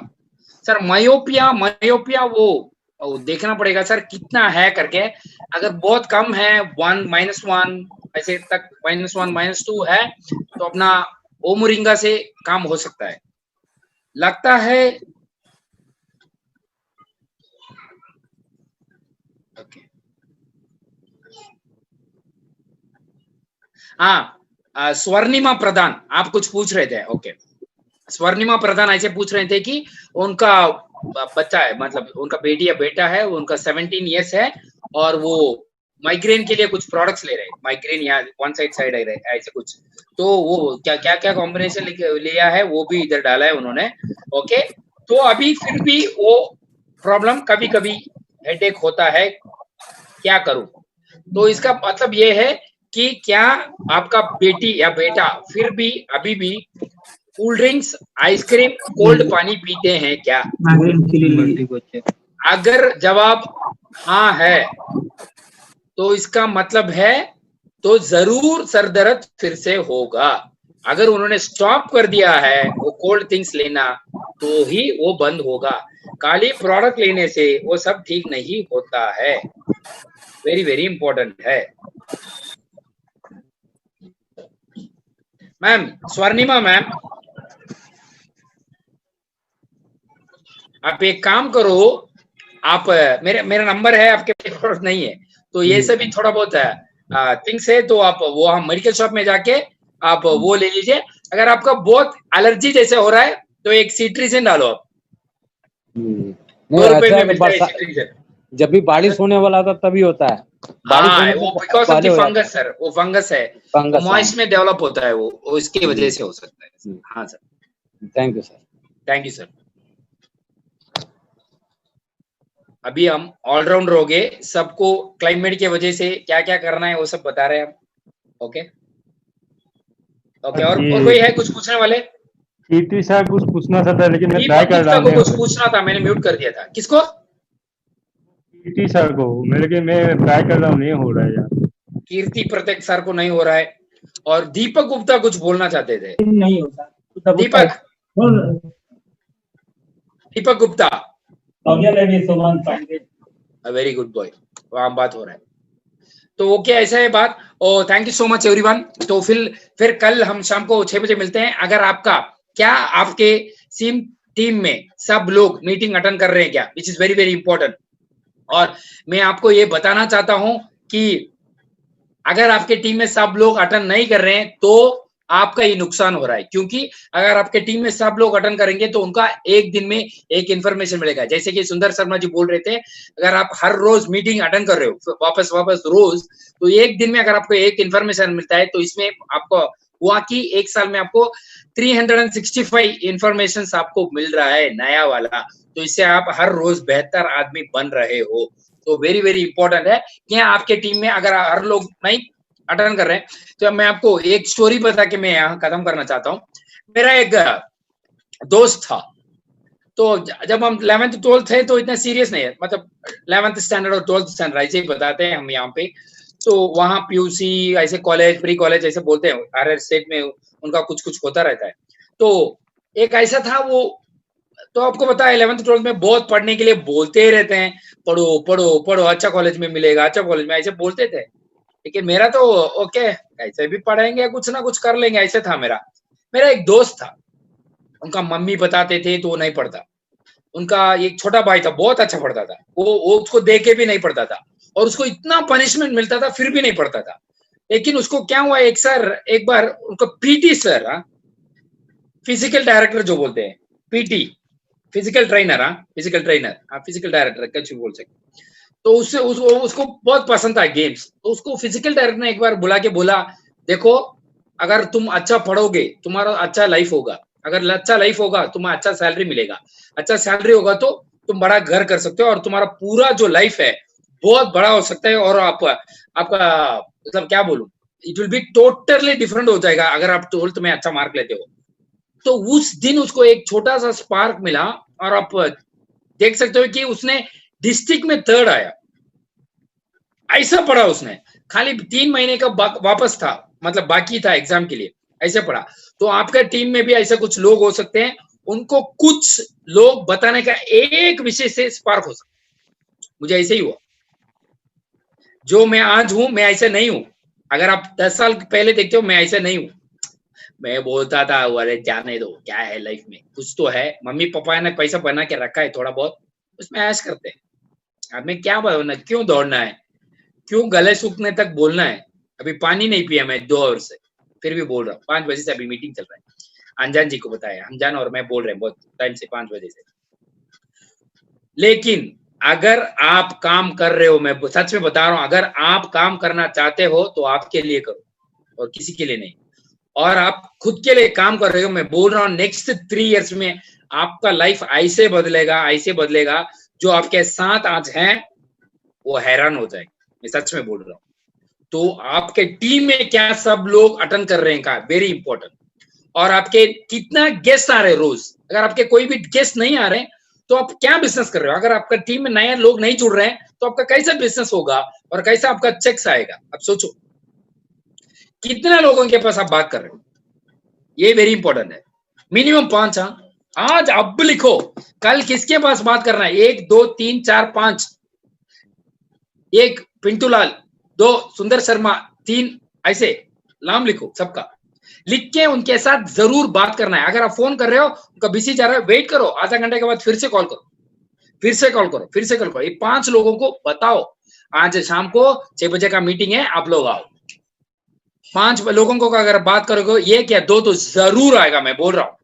सर। मायोपिया वो देखना पड़ेगा सर कितना है करके। अगर बहुत कम है, 1 -1 ऐसे तक, -1 -2 है, तो अपना ओमोरिंगा से काम हो सकता है, लगता है। ओके, हाँ, स्वर्णिमा प्रधान आप कुछ पूछ रहे थे। ओके, स्वर्णिमा प्रधान ऐसे पूछ रहे थे कि उनका बच्चा है, मतलब उनका बेटी या बेटा है, उनका 17 इयर्स है, और वो माइग्रेन के लिए कुछ प्रोडक्ट्स ले रहे हैं। माइग्रेन या वन साइड ऐसे कुछ, तो वो क्या कॉम्बिनेशन लिया है वो भी इधर डाला है उन्होंने। ओके, तो अभी फिर भी वो प्रॉब्लम कभी कभी हेडेक होता है, क्या करूं? तो इसका मतलब ये है कि क्या आपका बेटी या बेटा फिर भी अभी भी कोल्ड ड्रिंक्स, आइसक्रीम, कोल्ड पानी पीते हैं क्या? अगर जवाब हाँ है तो इसका मतलब है तो जरूर सर दर्द फिर से होगा। अगर उन्होंने स्टॉप कर दिया है वो कोल्ड थिंग्स लेना तो ही वो बंद होगा। खाली प्रोडक्ट लेने से वो सब ठीक नहीं होता है। वेरी वेरी इंपॉर्टेंट है। मैम स्वर्णिमा मैम, आप एक काम करो, आप मेरा नंबर है आपके पास नहीं है तो ये सभी थोड़ा बहुत थिंग्स है तो आप वो हम मेडिकल शॉप में जाके आप वो ले लीजिए। अगर आपका बहुत एलर्जी जैसे हो रहा है तो एक सिट्रीजिन डालो आप। ₹2 में मिलता है सिट्रीजिन। जब भी बारिश होने वाला था तभी होता है। हाँ, वो because of the fungus sir, वो फंगस है, मॉइस्ट में डेवलप होता है वो इसकी वजह से हो सकता है। हाँ sir, thank you sir. Thank you sir. अभी हम ऑलराउंडर हो गए, सबको क्लाइमेट की वजह से क्या क्या करना है वो सब बता रहे हैं हम। ओके ओके, और कोई है कुछ पूछने वाले? कीर्ति सर कुछ पूछना चाहता है लेकिन मैं ट्राई कर रहा हूँ। कुछ पूछना था, मैंने म्यूट कर दिया था। किसको? कीर्ति सर को। लेकिन मैं ट्राई कर रहा हूँ, नहीं हो रहा है यार। कीर्ति प्रत्येक सर को नहीं हो रहा है। और दीपक गुप्ता कुछ बोलना चाहते थे। नहीं होता। Deepak Gupta, very good boy, वहां बात हो रहा है। तो ओके, ऐसा है बात। और thank you so much everyone. तो फिर कल हम शाम को 6 बजे मिलते हैं। अगर आपके सिम टीम में सब लोग मीटिंग अटेंड कर रहे हैं क्या, विच इज वेरी वेरी इंपॉर्टेंट। और मैं आपको ये बताना चाहता हूं कि अगर आपके टीम में सब लोग अटेंड नहीं कर रहे हैं तो आपका ये नुकसान हो रहा है, क्योंकि अगर आपके टीम में सब लोग अटेंड करेंगे तो उनका एक दिन में एक इन्फॉर्मेशन मिलेगा। जैसे कि सुंदर शर्मा जी बोल रहे थे, अगर आप हर रोज मीटिंग अटेंड कर रहे हो वापस रोज, तो एक दिन में अगर आपको एक इन्फॉर्मेशन मिलता है तो इसमें आपको हुआ कि एक साल में आपको 365 इन्फॉर्मेशन आपको मिल रहा है नया वाला। तो इससे आप हर रोज बेहतर आदमी बन रहे हो। तो वेरी वेरी इंपॉर्टेंट है कि आपके टीम में अगर हर लोग नहीं अटेंड कर रहे हैं तो मैं आपको एक स्टोरी बता के मैं यहाँ खत्म करना चाहता हूँ। मेरा एक दोस्त था, तो जब हम 11th 12th थे तो इतना सीरियस नहीं है, मतलब 11th स्टैंडर्ड और 12th स्टैंडर्ड ऐसे ही बताते हैं हम यहाँ पे। तो वहाँ पीयूसी ऐसे कॉलेज, प्री कॉलेज ऐसे बोलते हैं, हर स्टेट में उनका कुछ कुछ होता रहता है। तो एक ऐसा था, वो तो आपको पता है 11th 12th में बहुत पढ़ने के लिए बोलते ही रहते हैं, पढ़ो पढ़ो पढ़ो, अच्छा कॉलेज में मिलेगा, अच्छा कॉलेज में, ऐसे बोलते थे। लेकिन मेरा तो ओके, ऐसे भी पढ़ेंगे, कुछ ना कुछ कर लेंगे, ऐसे था मेरा एक दोस्त था, उनका मम्मी बताते थे तो वो नहीं पढ़ता। उनका एक छोटा भाई था, बहुत अच्छा पढ़ता था, वो उसको देख के भी नहीं पढ़ता था और उसको इतना पनिशमेंट मिलता था फिर भी नहीं पढ़ता था। लेकिन उसको क्या हुआ, एक बार उनको पीटी सर, फिजिकल डायरेक्टर जो बोलते हैं, PT physical trainer, physical director कुछ भी बोल सकते। तो उसको बहुत पसंद था गेम्स। तो उसको फिजिकल डायरेक्टर ने एक बार बुला के बोला, देखो अगर तुम अच्छा पढ़ोगे तुम्हारा अच्छा लाइफ होगा, अगर अच्छा लाइफ होगा तुम्हें अच्छा सैलरी मिलेगा, अच्छा सैलरी होगा तो तुम बड़ा घर कर सकते हो और तुम्हारा पूरा जो लाइफ है बहुत बड़ा हो सकता है। और आपका मतलब क्या बोलूं, it will be totally different हो जाएगा अगर आप 12th में अच्छा मार्क लेते हो। तो उस दिन उसको एक छोटा सा स्पार्क मिला और आप देख सकते हो कि उसने डिस्ट्रिक्ट में 3rd आया। ऐसा पढ़ा उसने, खाली 3 महीने का वापस था, मतलब बाकी था एग्जाम के लिए, ऐसे पढ़ा। तो आपका टीम में भी ऐसे कुछ लोग हो सकते हैं, उनको कुछ लोग बताने का एक विषय से स्पार्क हो सकता है। मुझे ऐसे ही हुआ, जो मैं आज हूं मैं ऐसे नहीं हूं। अगर आप 10 साल पहले देखते हो, मैं ऐसे नहीं हूं। मैं बोलता था अरे जाने दो, क्या है लाइफ में, कुछ तो है, मम्मी पापा ने पैसा बना के रखा है थोड़ा बहुत, उसमें ऐश करते हैं। हमें क्या बोलना, क्यों दौड़ना है, क्यों गले सूखने तक बोलना है। अभी पानी नहीं पिया मैं 2 आवर से, फिर भी बोल रहा हूँ। 5 बजे से अभी मीटिंग चल रहा है, अनजान जी को बताया, अनजान और मैं बोल रहे हैं बहुत टाइम से, 5 बजे से। लेकिन अगर आप काम कर रहे हो, मैं सच में बता रहा हूँ, अगर आप काम करना चाहते हो तो आपके लिए करो और किसी के लिए नहीं। और आप खुद के लिए काम कर रहे हो, मैं बोल रहा हूँ नेक्स्ट 3 इयर्स में आपका लाइफ ऐसे बदलेगा जो आपके साथ आज हैं वो हैरान हो जाएंगे, मैं सच में बोल रहा हूँ। तो आपके टीम में क्या सब लोग अटेंड कर रहे हैं का, वेरी इंपॉर्टेंट। और आपके कितना गेस्ट आ रहे हैं रोज, अगर आपके कोई भी गेस्ट नहीं आ रहे तो आप क्या बिजनेस कर रहे हो? अगर आपका टीम में नए लोग नहीं जुड़ रहे हैं तो आपका कैसा बिजनेस होगा और कैसा आपका चेक्स आएगा? अब सोचो कितने लोगों के पास आप बात कर रहे हो, ये वेरी इंपॉर्टेंट है। मिनिमम 5। आज अब लिखो, कल किसके पास बात करना है? 1 2 3 4 5। 1 पिंटू लाल, 2 सुंदर शर्मा, 3 ऐसे नाम लिखो सबका, लिख के उनके साथ जरूर बात करना है। अगर आप फोन कर रहे हो, उनका बिजी जा रहा है, वेट करो, आधा घंटे के बाद फिर से कॉल करो, फिर से कॉल करो, फिर से कॉल करो। ये 5 लोगों को बताओ आज शाम को 6 बजे का मीटिंग है, आप लोग आओ। 5 लोगों को अगर बात करोगे, 1 या 2 तो जरूर आएगा, मैं बोल रहा हूं।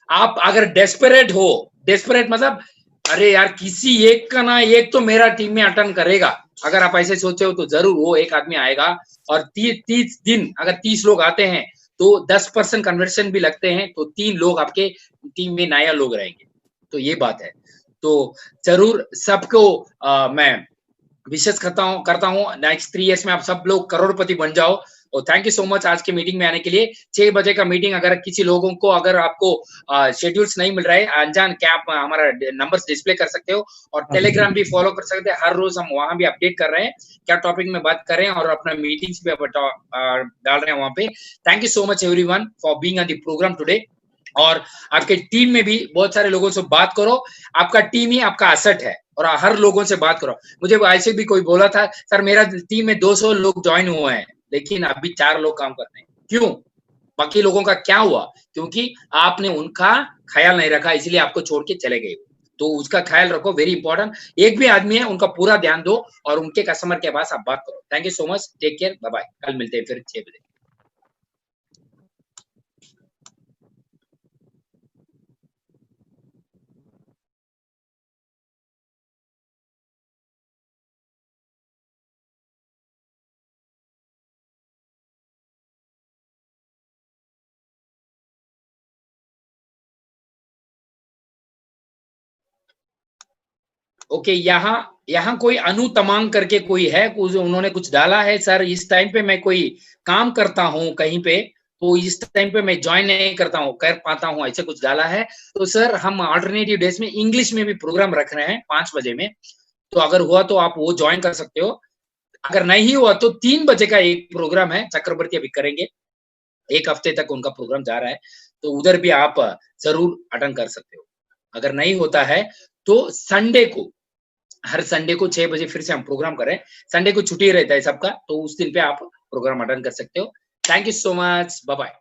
आप अगर डेस्परेट हो, डेस्परेट मतलब अरे यार किसी एक का ना एक तो मेरा टीम में अटेंड करेगा, अगर आप ऐसे सोचे हो तो जरूर वो एक आदमी आएगा। और 30 दिन अगर 30 लोग आते हैं तो 10% कन्वर्शन भी लगते हैं, तो 3 लोग आपके टीम में नया लोग रहेंगे। तो ये बात है। तो जरूर सबको मैं विशेष करता हूँ नेक्स्ट 3 इयर्स में आप सब लोग करोड़पति बन जाओ। और थैंक यू सो मच आज के मीटिंग में आने के लिए। 6 बजे का मीटिंग, अगर किसी लोगों को अगर आपको शेड्यूल्स नहीं मिल रहा है, अनजान क्या आप हमारा नंबर्स डिस्प्ले कर सकते हो और टेलीग्राम भी फॉलो कर सकते हैं। हर रोज हम वहां भी अपडेट कर रहे हैं क्या टॉपिक में बात कर रहे हैं और अपना मीटिंग्स भी डाल रहे हैं वहां पे। Thank you so much everyone for being on the programme today. और आपके टीम में भी बहुत सारे लोगों से बात करो, आपका टीम ही आपका एसेट है और हर लोगों से बात करो। मुझे ऐसे भी कोई बोला था, सर मेरा टीम में 200 लोग ज्वाइन हुए हैं लेकिन अभी 4 लोग काम कर रहे हैं, क्यों? बाकी लोगों का क्या हुआ? क्योंकि आपने उनका ख्याल नहीं रखा, इसलिए आपको छोड़ के चले गए। तो उसका ख्याल रखो, वेरी इंपॉर्टेंट। एक भी आदमी है उनका पूरा ध्यान दो और उनके कस्टमर के पास आप बात करो। Thank you so much, take care, bye bye. कल मिलते हैं फिर 6 बजे। ओके, यहाँ कोई अनु तमांग करके कोई है, उन्होंने कुछ डाला है, सर इस टाइम पे मैं कोई काम करता हूँ कहीं पे, तो इस टाइम पे मैं ज्वाइन नहीं कर पाता हूँ, ऐसे कुछ डाला है। तो सर हम अल्टरनेटिव डेज में इंग्लिश में भी प्रोग्राम रख रहे हैं 5 बजे में, तो अगर हुआ तो आप वो ज्वाइन कर सकते हो। अगर नहीं हुआ तो 3 बजे का एक प्रोग्राम है, चक्रवर्ती अभी करेंगे, 1 हफ्ते तक उनका प्रोग्राम जा रहा है, तो उधर भी आप जरूर अटेंड कर सकते हो। अगर नहीं होता है तो संडे को, हर संडे को 6 बजे फिर से हम प्रोग्राम करें। संडे को छुट्टी रहता है सबका, तो उस दिन पे आप प्रोग्राम अटेंड कर सकते हो। Thank you so much, bye bye.